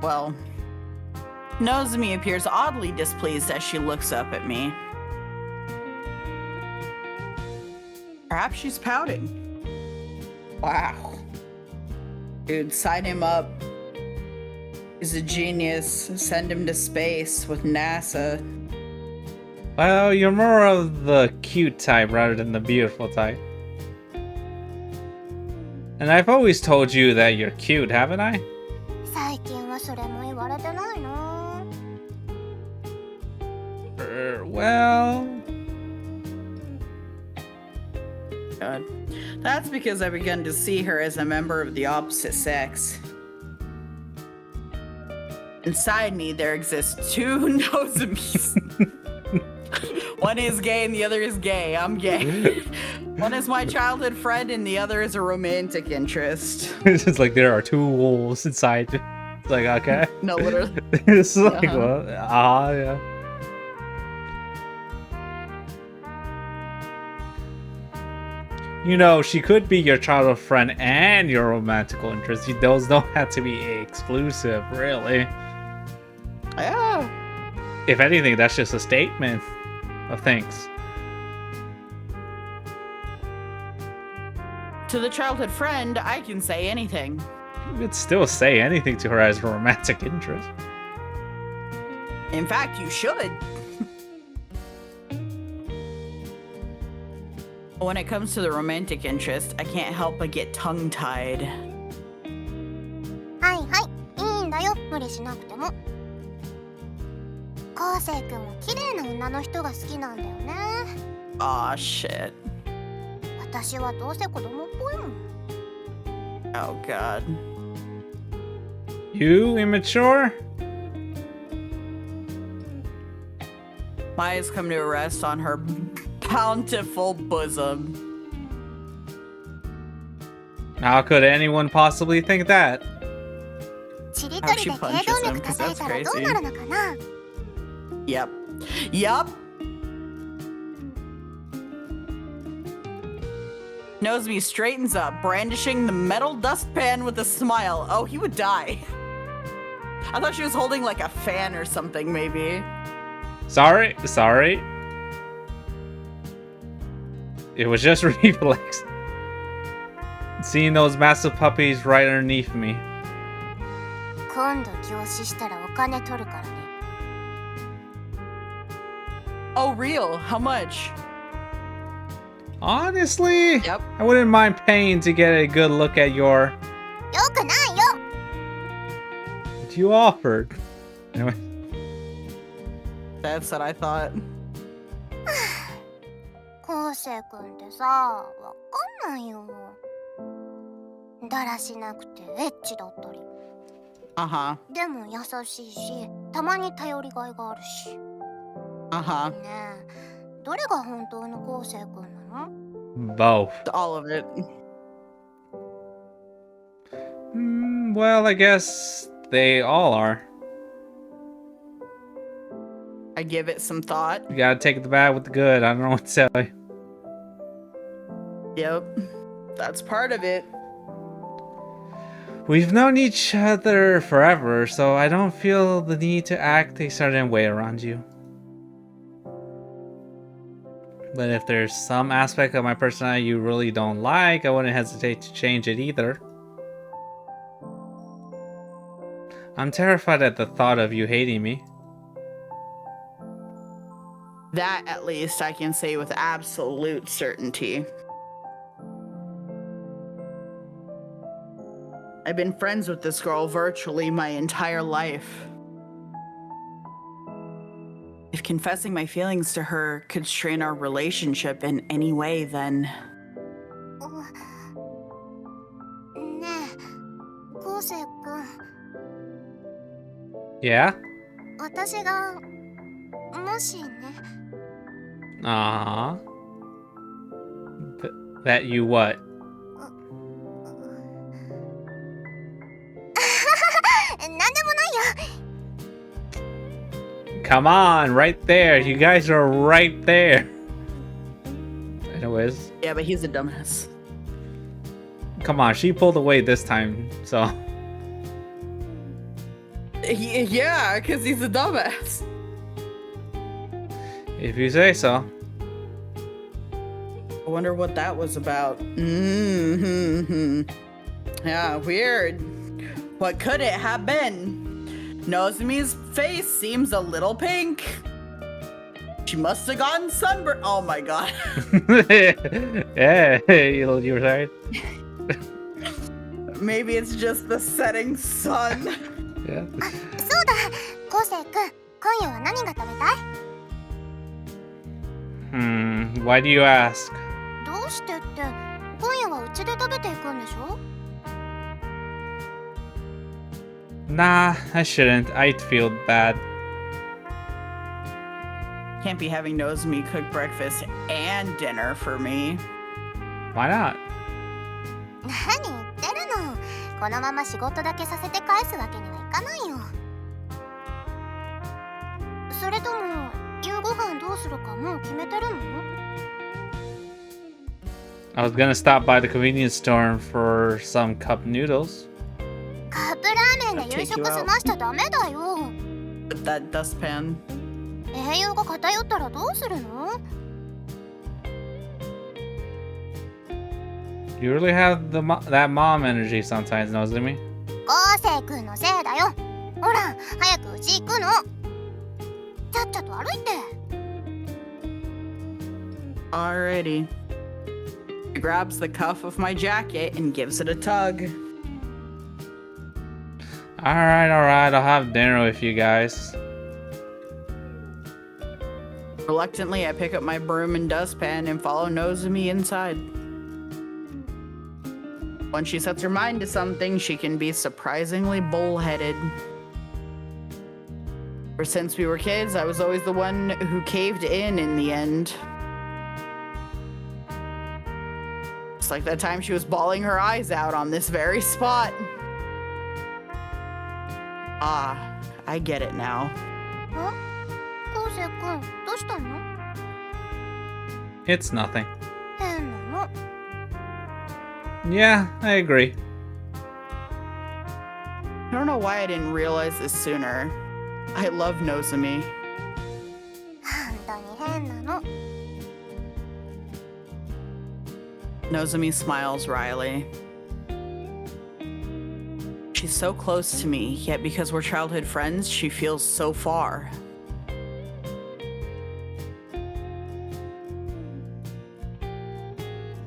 の。 Well, Nozomi appears oddly displeased as she looks up at me. Perhaps she's pouting. Wow. Dude, sign him up. He's a genius. Send him to space with NASA. Well, you're more of the cute type rather than the beautiful type. And I've always told you that you're cute, haven't I? 最近はそれも言われてないな。 Well... God. That's because I've begun to see her as a member of the opposite sex. Inside me, there exist two Nozomis. One is gay and the other is gay. I'm gay. One is my childhood friend and the other is a romantic interest. It's just like there are two wolves inside. It's like, okay. No, literally. It's like, Uh-huh. well, yeah. You know, she could be your childhood friend and your romantical interest. Those don't have to be exclusive, really. Yeah. If anything, that's just a statement of things. To the childhood friend, I can say anything. You could still say anything to her as a romantic interest. In fact, you should. When it comes to the romantic interest, I can't help but get tongue-tied. はいはい、いいんだよ、無理しなくても。昴生くんは綺麗な女の人が好きなんだよね。 Aw, shit. 私はどうせ子供っぽいもん。 Oh, God. You immature? My eyes come to a rest on her bountiful bosom. How could anyone possibly think that? ちりとりで How she 頸動 punches 脈 him, 'cause 叩い that's たらどう crazy. なるのかな。 Yep. Yup. Nozomi straightens up, brandishing the metal dustpan with a smile. Oh, he would die. I thought she was holding like a fan or something, maybe. Sorry. It was just reflex. Seeing those massive puppies right underneath me. 今度凝視したらお金取るからね。 Oh, real? How much? Honestly, Yep. I wouldn't mind paying to get a good look at your... よくないよ。 What you offered. Anyway. That's what I thought. 昴生君ってさ、わかんないよ。だらしなくてエッチだったり。 Uh-huh. でも優しいし、たまに頼りがいがあるし。 Uh-huh. ねえ、どれが本当の昴生君なの？ Both. All of it. Well, I guess they all are. I give it some thought. You gotta take the bad with the good. I don't know what to tell you. Yep. That's part of it. We've known each other forever, so I don't feel the need to act a certain way around you. But if there's some aspect of my personality you really don't like, I wouldn't hesitate to change it either. I'm terrified at the thought of you hating me. That, at least, I can say with absolute certainty. I've been friends with this girl virtually my entire life. If confessing my feelings to her could strain our relationship in any way, then... ねえ、昴生君。 Yeah? 私がもしね。 Aww. That you what? なんでもないよ。 Come on, right there. You guys are right there. Anyways, Yeah, but he's a dumbass. come on. She pulled away this time, so... Yeah, because he's a dumbass. If you say so. I wonder what that was about. Mm-hmm. Yeah, weird. What could it have been? Nozomi's face seems a little pink. She must have gotten sunburned. Oh my god. Yeah, you were right. Maybe it's just the setting sun. Yeah. そうだ、昴生君、今夜は何が食べたい？ Why do you ask? どうしてって、今夜はうちで食べていくんでしょ？ Nah, I shouldn't. I'd feel bad. Can't be having Nozomi cook breakfast and dinner for me. Why not? 何言ってるの？このまま仕事だけさせて返すわけにはいかないよ。それとも夕ご飯どうするかもう決めてるの？ I was gonna stop by the convenience store for some cup noodles. カップラーメンで夕食済ましちゃダメだよ。 With that dustpan. 栄養が偏ったらどうするの？ You really have that mom energy sometimes, Nozomi. 昴生君のせいだよ。ほら、早くうち行くの。ちゃっちゃと歩いて。 Alrighty. He grabs the cuff of my jacket and gives it a tug. Alright, I'll have dinner with you guys. Reluctantly, I pick up my broom and dustpan and follow Nozomi inside. When she sets her mind to something, she can be surprisingly bullheaded. Ever since we were kids, I was always the one who caved in the end. Just like that time she was bawling her eyes out on this very spot. Ah, I get it now. 昴生君どうしたの？ It's nothing. 変なの。 Yeah, I agree. I don't know why I didn't realize this sooner. I love Nozomi. 本当に変なの。 Nozomi smiles wryly. She's so close to me, yet because we're childhood friends, she feels so far.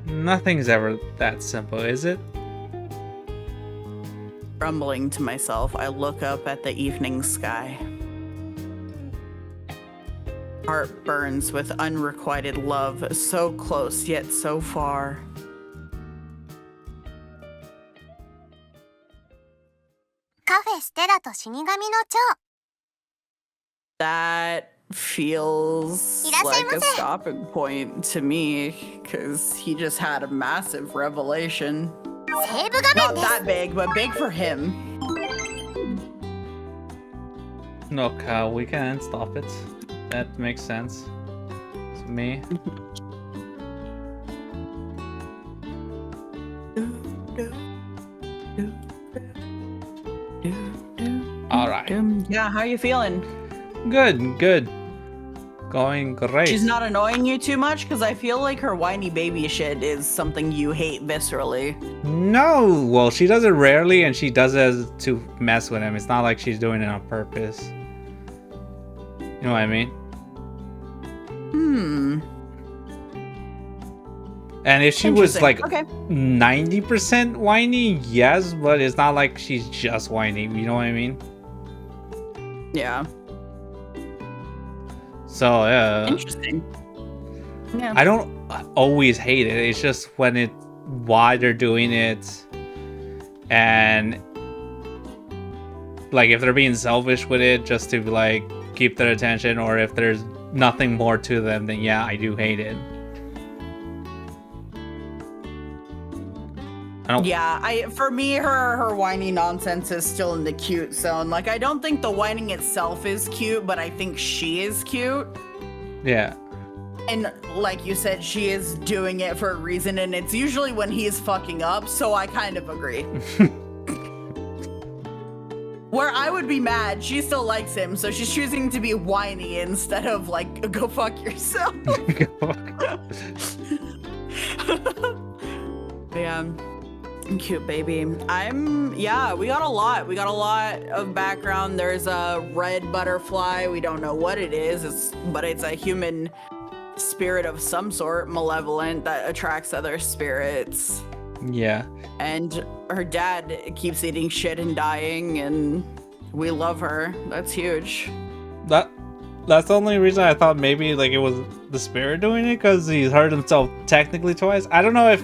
Nothing's ever that simple, is it? Grumbling to myself, I look up at the evening sky. Heart burns with unrequited love, so close yet so far. Café ステラと死神の蝶。 That feels like a stopping point to me, because he just had a massive revelation. 西部画面 Not です。 that big, but big for him. No, Kyle, we can't stop it. That makes sense. To me. Alright. Yeah, how you feeling? Good, good. Going great. She's not annoying you too much? Because I feel like her whiny baby shit is something you hate viscerally. No! Well, she does it rarely and she does it to mess with him. It's not like she's doing it on purpose. You know what I mean? And if she was like 90% whiny, yes, but it's not like she's just whiny. You know what I mean? Yeah. So, yeah. Interesting. Yeah. I don't always hate it. It's just when why they're doing it, and like if they're being selfish with it just to like keep their attention, or if there's nothing more to them, then yeah, I do hate it. For me, her whiny nonsense is still in the cute zone. Like, I don't think the whining itself is cute, but I think she is cute. Yeah. And like you said, she is doing it for a reason, and it's usually when he's fucking up, so I kind of agree. Where I would be mad, she still likes him, so she's choosing to be whiny instead of like, go fuck yourself. Yeah. Cute baby. We got a lot. We got a lot of background. There's a red butterfly. We don't know what it is, but it's a human spirit of some sort, malevolent, that attracts other spirits. Yeah. And her dad keeps eating shit and dying, and we love her. That's huge. That's the only reason I thought maybe like it was the spirit doing it, because he's hurt himself technically twice. I don't know if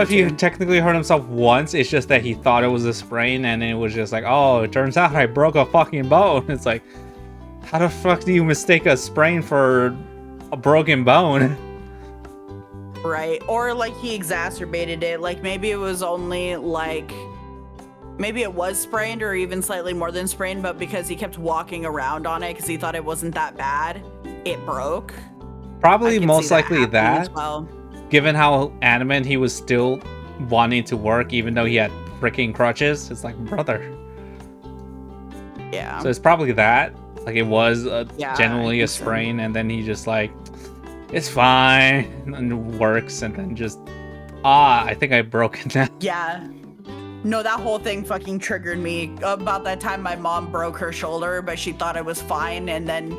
he technically hurt himself once. It's just that he thought it was a sprain, and it was just like, oh, it turns out I broke a fucking bone. It's like, how the fuck do you mistake a sprain for a broken bone? Right. Or like he exacerbated it. Like maybe it was only like, maybe it was sprained or even slightly more than sprained, but because he kept walking around on it because he thought it wasn't that bad, it broke. Probably most likely that. As well. Given how adamant he was still wanting to work even though he had freaking crutches, it's like, brother. Yeah. So it's probably that. Like it was genuinely a so. sprain, and then he just like, it's fine, and works, and then just, I think I broke it now. Yeah. No, that whole thing fucking triggered me. About that time my mom broke her shoulder, but she thought it was fine, and then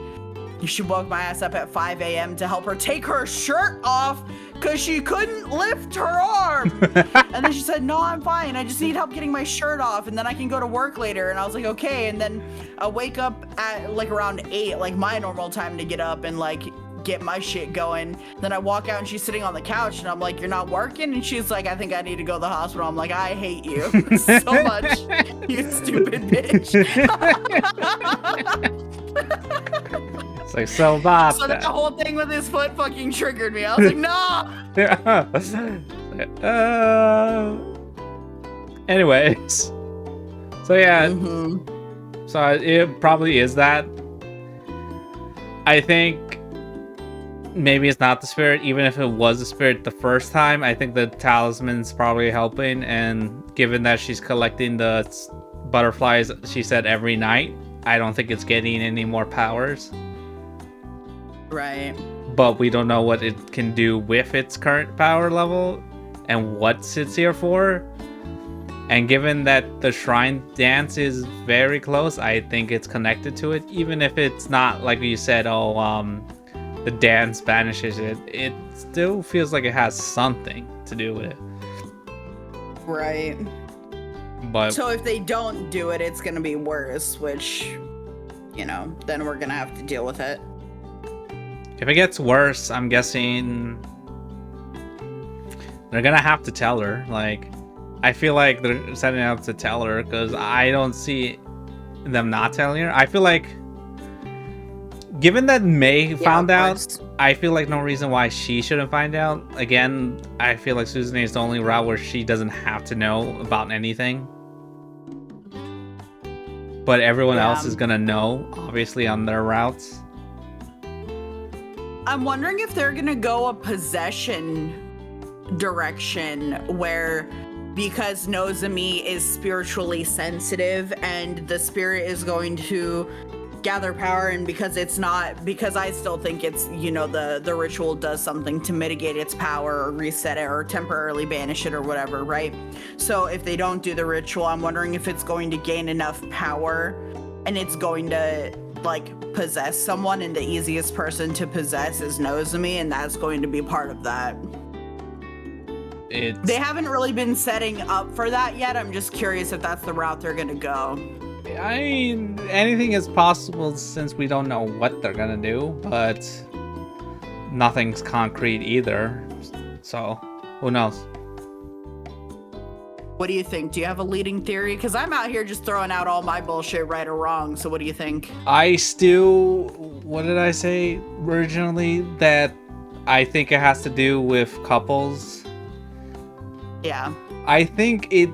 she woke my ass up at 5 a.m. to help her take her shirt off because she couldn't lift her arm. And then she said, no, I'm fine. I just need help getting my shirt off, and then I can go to work later. And I was like, okay. And then I wake up at like around 8, like my normal time to get up and like get my shit going. Then I walk out and she's sitting on the couch, and I'm like, you're not working? And she's like, I think I need to go to the hospital. I'm like, I hate you so much, you stupid bitch. like, so not So that. the whole thing with his foot fucking triggered me. I was like, no. Anyways. So yeah, Mhm. so it probably is that. I think maybe it's not the spirit. Even if it was the spirit the first time, I think the talisman's probably helping. And given that she's collecting the butterflies, she said every night, I don't think it's getting any more powers. Right. But we don't know what it can do with its current power level and what it's here for. And given that the shrine dance is very close, I think it's connected to it. Even if it's not, like you said, the dance banishes it, it still feels like it has something to do with it. Right. But So if they don't do it, it's gonna be worse, which, you know, then we're gonna have to deal with it. if it gets worse, I'm guessing they're gonna have to tell her. Like, I feel like they're setting up to tell her, because I don't see them not telling her. I feel like, given that May found of out, course. I feel like no reason why she shouldn't find out. Again, I feel like Suzume is the only route where she doesn't have to know about anything. But everyone Yeah. else is gonna know, obviously, on their routes. I'm wondering if they're gonna go a possession direction where, because Nozomi is spiritually sensitive and the spirit is going to gather power, and because I still think it's, you know, the ritual does something to mitigate its power or reset it or temporarily banish it or whatever, right? So if they don't do the ritual, I'm wondering if it's going to gain enough power and it's going to like possess someone, and the easiest person to possess is Nozomi, and that's going to be part of that. They haven't really been setting up for that yet. I'm just curious if that's the route they're gonna go. I mean, anything is possible since we don't know what they're gonna do, but nothing's concrete either. So, who knows? What do you think? Do you have a leading theory? Because I'm out here just throwing out all my bullshit, right or wrong. So what do you think? I still, what did I say originally? That I think it has to do with couples. Yeah. I think it,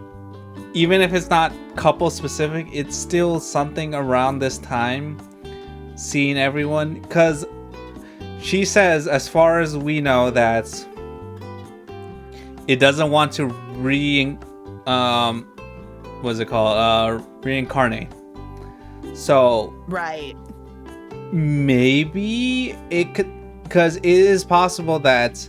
even if it's not couple specific, it's still something around this time, seeing everyone, because she says, as far as we know, that it doesn't want to reincarnate. So Right. maybe it could, because it is possible that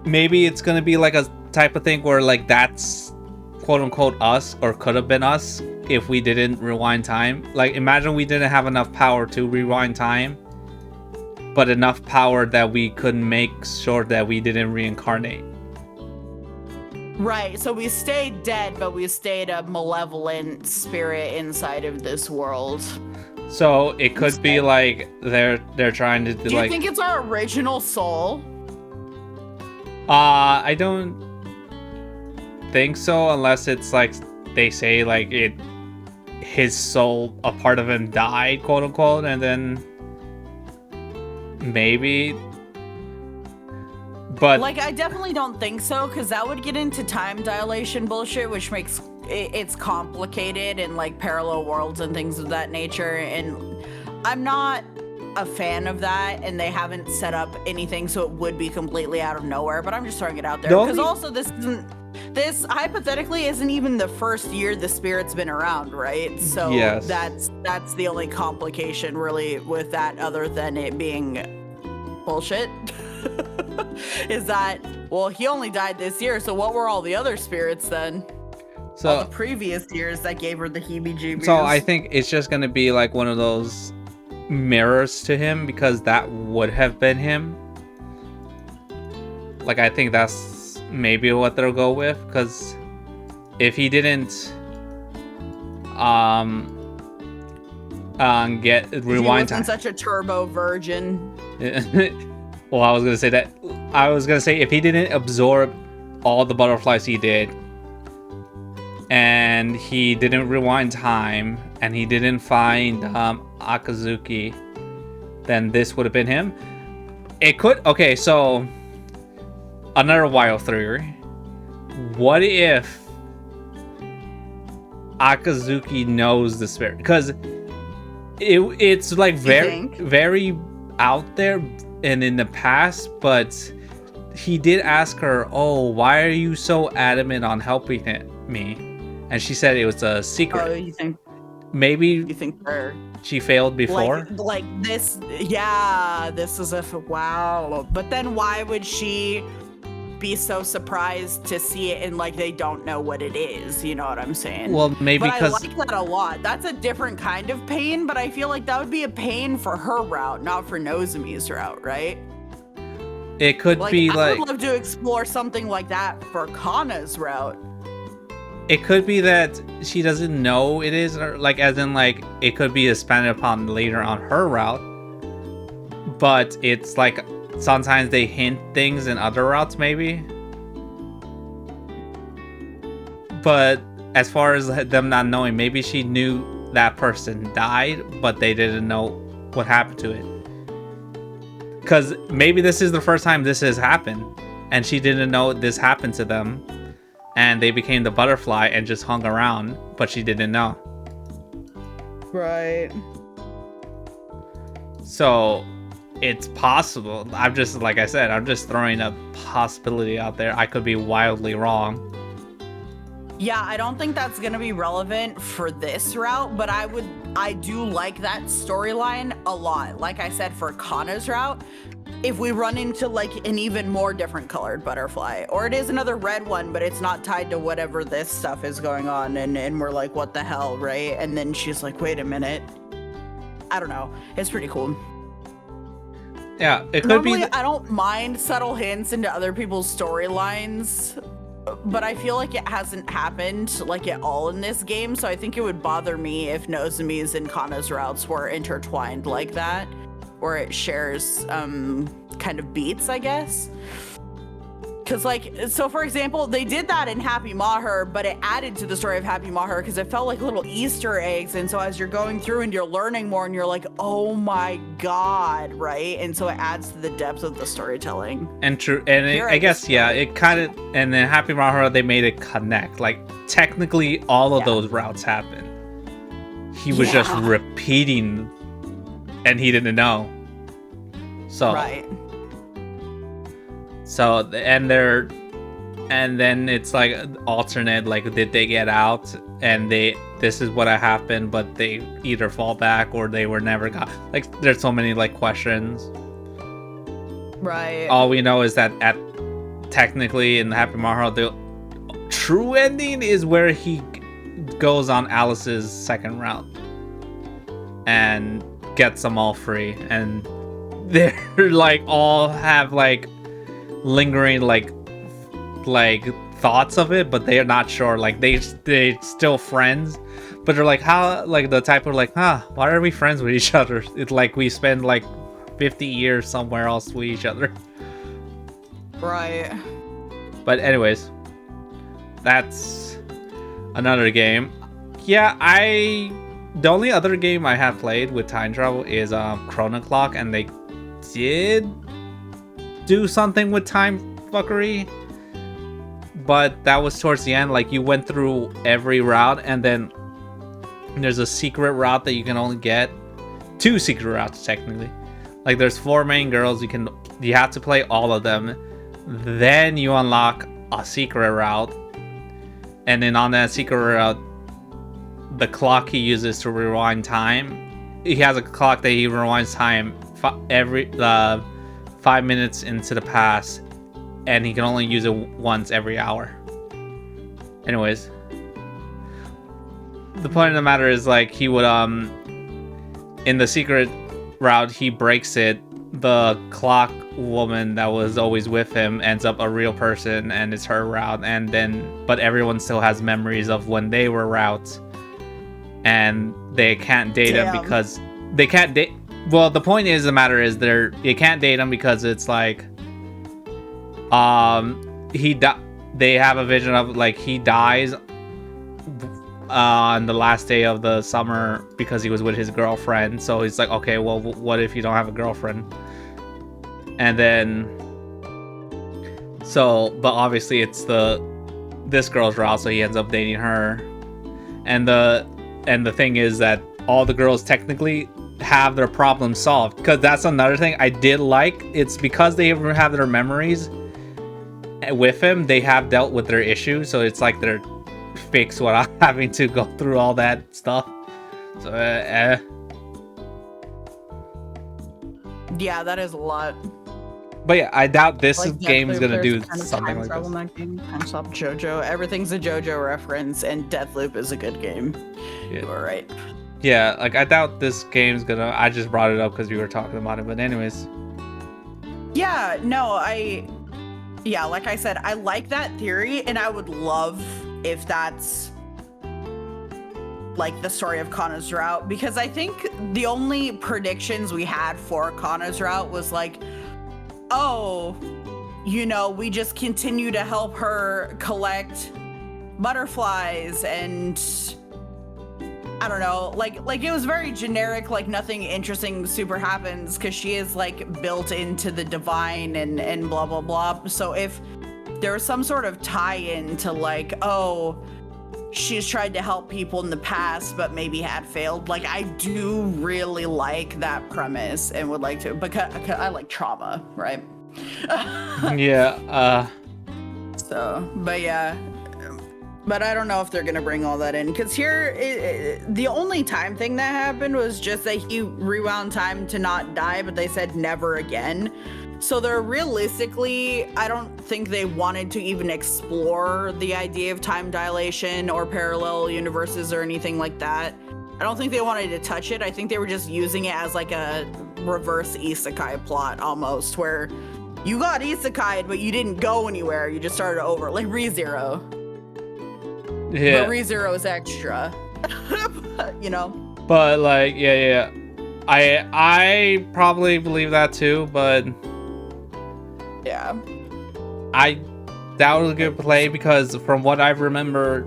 maybe it's gonna be like a type of thing where, like, that's quote unquote us, or could have been us if we didn't rewind time. Like, imagine we didn't have enough power to rewind time, but enough power that we could make sure that we didn't reincarnate. Right. So we stayed dead, but we stayed a malevolent spirit inside of this world. So it could be like they're trying to Do you think it's our original soul? I don't think so, unless it's like they say like his soul, a part of him died, quote unquote, and then maybe. But Like, I definitely don't think so, because that would get into time dilation bullshit, which makes it's complicated, and like parallel worlds and things of that nature. And I'm not a fan of that, and they haven't set up anything, so it would be completely out of nowhere. But I'm just throwing it out there, because also this hypothetically isn't even the first year the spirit's been around, right? So yes. that's the only complication really with that, other than it being bullshit. Is that, well, he only died this year, so what were all the other spirits then? So all the previous years that gave her the heebie-jeebies. So I think it's just gonna be like one of those mirrors to him, because that would have been him. Like, I think that's maybe what they'll go with, because if he didn't get rewind he wasn't time. such a turbo virgin. Well, I was gonna say that. I was gonna say, if he didn't absorb all the butterflies he did, and he didn't rewind time, and he didn't find Akazuki, then this would have been him. It could. Okay, so another wild theory. What if Akazuki knows the spirit? Because it's like very out there and in the past, but he did ask her, "Oh, why are you so adamant on helping me?" And she said it was a secret. Oh, you think Maybe they're she failed before? like this? Yeah, this is wow. But then why would she be so surprised to see it and like they don't know what it is? You know what I'm saying? Well, maybe but because I like that a lot. That's a different kind of pain, but I feel like that would be a pain for her route, not for Nozomi's route, right? it could be I like would love to explore something like that for Kana's route. it could be that she doesn't know it is, or like as in like it could be expanded upon later on her route, but it's like sometimes they hint things in other routes maybe. But as far as them not knowing, maybe she knew that person died, but they didn't know what happened to it. Because maybe this is the first time this has happened, and she didn't know this happened to them, and they became the butterfly and just hung around, but she didn't know. Right. So it's possible. I'm just, like I said, I'm just throwing a possibility out there. I could be wildly wrong. Yeah, I don't think that's gonna be relevant for this route, but I do like that storyline a lot. Like I said, for Kana's route, if we run into like an even more different colored butterfly, or it is another red one, but it's not tied to whatever this stuff is going on, and we're like, what the hell, right? And then she's like, wait a minute. I don't know. It's pretty cool. Yeah, it could Normally, be. I don't mind subtle hints into other people's storylines, but I feel like it hasn't happened like at all in this game, so I think it would bother me if Nozomi's and Kana's routes were intertwined like that, where it shares kind of beats, I guess. Because like, so for example, they did that in Happy Maher, but it added to the story of Happy Maher because it felt like little Easter eggs. And so as you're going through and you're learning more and you're like, oh my God, right? And so it adds to the depth of the storytelling. And true, and I guess, yeah, it kind of, and then Happy Maher, they made it connect. Like, technically, all of those routes happened. He was just repeating, and he didn't know. So. Right. So, and then it's like alternate, like, did they get out and this is what happened, but they either fall back or they were never got, like, there's so many like questions. Right. All we know is that technically in the Happy Maher, the true ending is where he goes on Alice's second route and gets them all free, and they're like all have like lingering like thoughts of it, but they are not sure. Like they still friends, but they're like, how, like the type of like, why are we friends with each other? It's like we spend like 50 years somewhere else with each other. Right. But anyways, that's another game. Yeah, the only other game I have played with time travel is Chrono Clock, and they did do something with time fuckery, but that was towards the end. Like, you went through every route, and then there's a secret route that you can only get 2 secret routes technically. Like, there's 4 main girls, you have to play all of them, then you unlock a secret route, and then on that secret route, the clock he uses to rewind time, he has a clock that he rewinds time every 5 minutes into the past, and he can only use it once every hour. Anyways, the point of the matter is, like, he would in the secret route, he breaks it, the clock woman that was always with him ends up a real person, and it's her route, and then but everyone still has memories of when they were routes, and they can't date him because they can't date. Well, the point is, the matter is, you can't date him because it's like, they have a vision of like he dies on the last day of the summer because he was with his girlfriend. So he's like, okay, well, what if you don't have a girlfriend? And then, but obviously it's this girl's route, so he ends up dating her. And the thing is that all the girls technically have their problems solved, because that's another thing I did like. It's because they have their memories with him, they have dealt with their issues, so it's like they're fixed without having to go through all that stuff. So Yeah, that is a lot. but yeah, I doubt this Like, game is gonna do kind of something time like travel this. in that game. Time Stop JoJo. Everything's a JoJo reference, and Deathloop is a good game. Yeah. You were right. Yeah, like I doubt this game's gonna. I just brought it up because we were talking about it. But anyways, Yeah, no, like I said, I like that theory, and I would love if that's like the story of Kana's route, because I think the only predictions we had for Kana's route was like, oh, you know, we just continue to help her collect butterflies, and I don't know, like it was very generic, like nothing interesting super happens because she is like built into the divine and blah blah blah. So if there was some sort of tie-in to like, oh, she's tried to help people in the past but maybe had failed, like I do really like that premise and would like to, because I like trauma, right? yeah. So, but yeah. But I don't know if they're gonna bring all that in, because here, the only time thing that happened was just that he rewound time to not die, but they said never again. So they're realistically, I don't think they wanted to even explore the idea of time dilation or parallel universes or anything like that. I don't think they wanted to touch it. I think they were just using it as like a reverse isekai plot almost, where you got isekai'd, but you didn't go anywhere. You just started over, like ReZero. Yeah. But ReZero is extra. You know? But like, yeah. I probably believe that too, but Yeah. that was a good play, because from what I remember,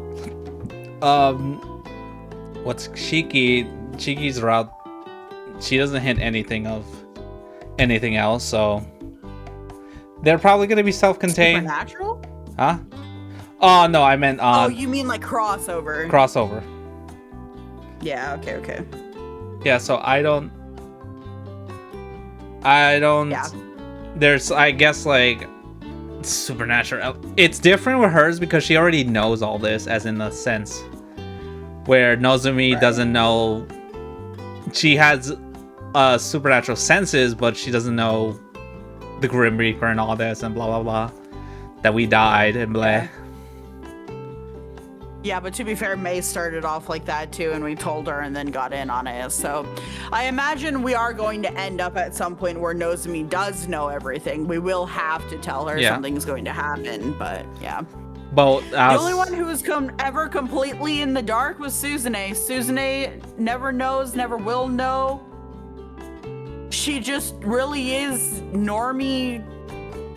what's Shiki's route, she doesn't hit anything of anything else, so they're probably gonna be self-contained. Supernatural? Huh? Oh no, I meant Oh, you mean like crossover? crossover. Yeah, okay. Yeah, so I don't Yeah. There's, I guess, like supernatural. It's different with hers because she already knows all this, as in the sense where Nozomi Right. doesn't know. She has supernatural senses, but she doesn't know the Grim Reaper and all this and blah blah blah, that we died and blah. Yeah. Yeah, but to be fair, May started off like that too, and we told her and then got in on it. So I imagine we are going to end up at some point where Nozomi does know everything. We will have to tell her something's going to happen, but yeah. But The only one who was ever completely in the dark was Suzune. Suzune never knows, never will know. She just really is normie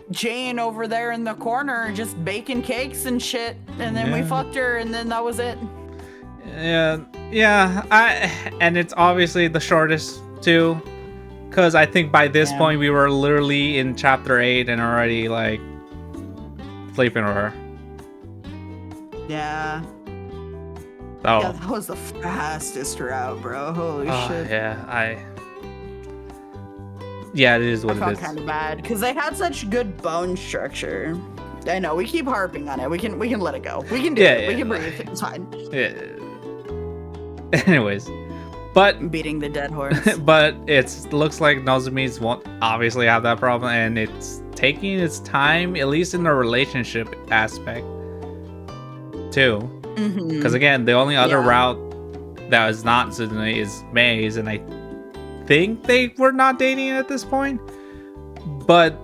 Jane over there in the corner, just baking cakes and shit. And then we fucked her, and then that was it. Yeah. And it's obviously the shortest too, because I think by this point we were literally in chapter 8 and already like sleeping with her. Yeah. Oh. Yeah, that was the fastest route, bro. Holy shit. Yeah, it is what I it felt is. kind of bad because they had such good bone structure. I know we keep harping on it. We can let it go. We can do it. We can breathe. It's fine. Yeah. Anyways, but Beating the dead horse. but looks like Nozomi's won't obviously have that problem, and it's taking its time, at least in the relationship aspect too. Because again, the only other route that is not Suzune is May's, and I think they were not dating at this point, but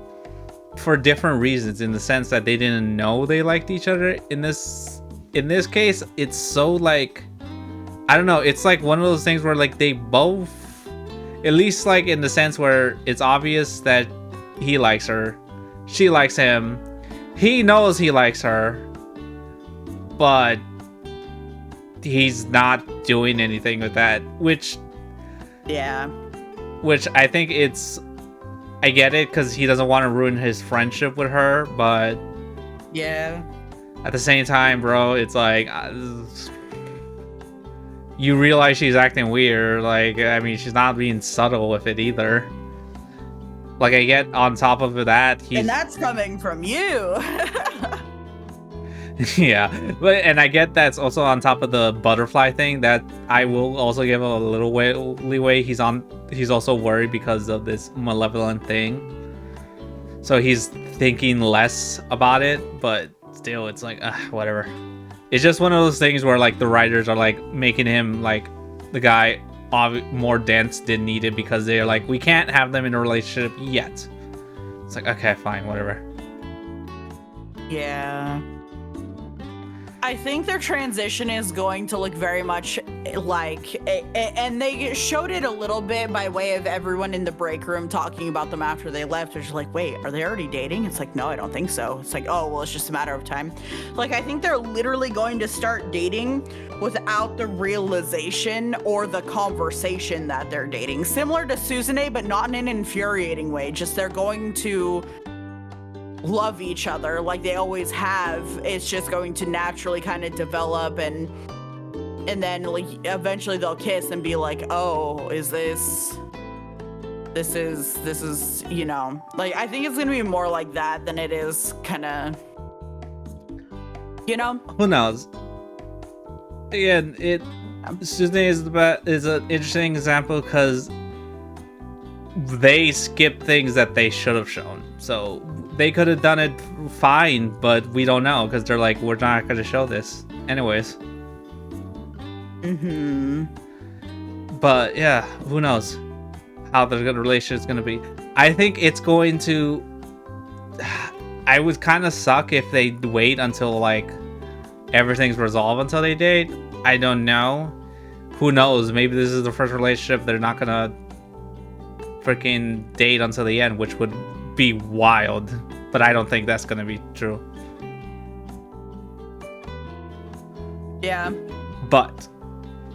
for different reasons, in the sense that they didn't know they liked each other. In this case, it's so like, I don't know, it's like one of those things where like they both, at least like in the sense where it's obvious that he likes her, she likes him, he knows he likes her, but he's not doing anything with that, which Yeah. I think I get it because he doesn't want to ruin his friendship with her, but Yeah. at the same time, bro, it's like you realize she's acting weird. Like, I mean, she's not being subtle with it either. Like, I get on top of that, And that's coming from you. yeah, and I get that's also on top of the butterfly thing. That I will also give a little leeway. He's also worried because of this malevolent thing, so he's thinking less about it. But still, it's like whatever. It's just one of those things where like the writers are like making him like the guy more dense than needed because they're like, we can't have them in a relationship yet. It's like, okay, fine, whatever. Yeah. I think their transition is going to look very much like, and they showed it a little bit by way of everyone in the break room talking about them after they left. They're just like, wait, are they already dating? It's like, no, I don't think so. It's like, oh, well, it's just a matter of time. Like, I think they're literally going to start dating without the realization or the conversation that they're dating. Similar to Suzune, but not in an infuriating way. Just they're going to love each other like they always have. It's just going to naturally kind of develop, and then like eventually they'll kiss and be like, oh, is this is, you know, like I think it's gonna be more like that than it is kind of, you know, who knows. Again, Suzune is an interesting example because they skip things that they should have shown. So they could have done it fine, but we don't know because they're like, we're not going to show this anyways. But yeah, who knows how the relationship is going to be. I think it's going to... I would kind of suck if they wait until like everything's resolved until they date. I don't know. Who knows? Maybe this is the first relationship they're not going to freaking date until the end, which would be wild, but I don't think that's gonna be true. yeah. But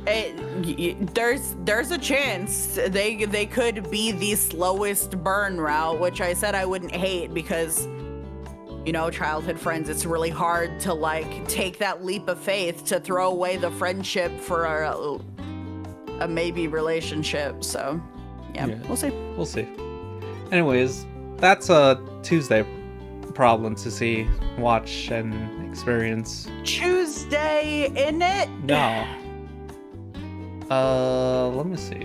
there's a chance they could be the slowest burn route, which I said I wouldn't hate because, you know, childhood friends, it's really hard to like take that leap of faith to throw away the friendship for a maybe relationship. So yeah, we'll see. Anyways, that's a Tuesday problem to see, watch, and experience. Tuesday, in it? No. Let me see.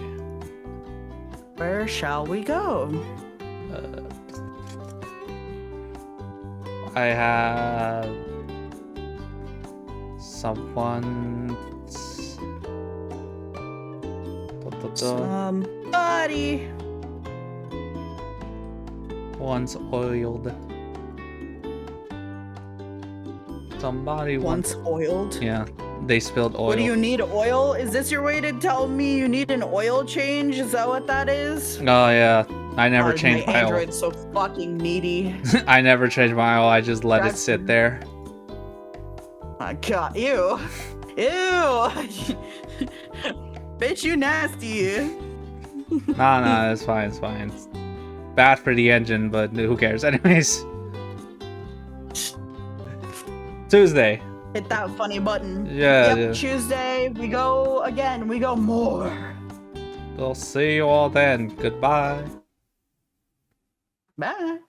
Where shall we go? I have someone. Somebody once oiled. Somebody once oiled? Yeah, they spilled oil. What do you need, oil? Is this your way to tell me you need an oil change? Is that what that is? Oh yeah, I never changed my oil. Android's so fucking needy. I never changed my oil. I just let it sit there. My God, ew. Ew. Bitch, you nasty. Nah, it's fine, it's fine. It's bad for the engine, but who cares? Anyways. Tuesday. Hit that funny button. Yeah, yep, yeah. Tuesday, we go again. We go more. We'll see you all then. Goodbye. Bye.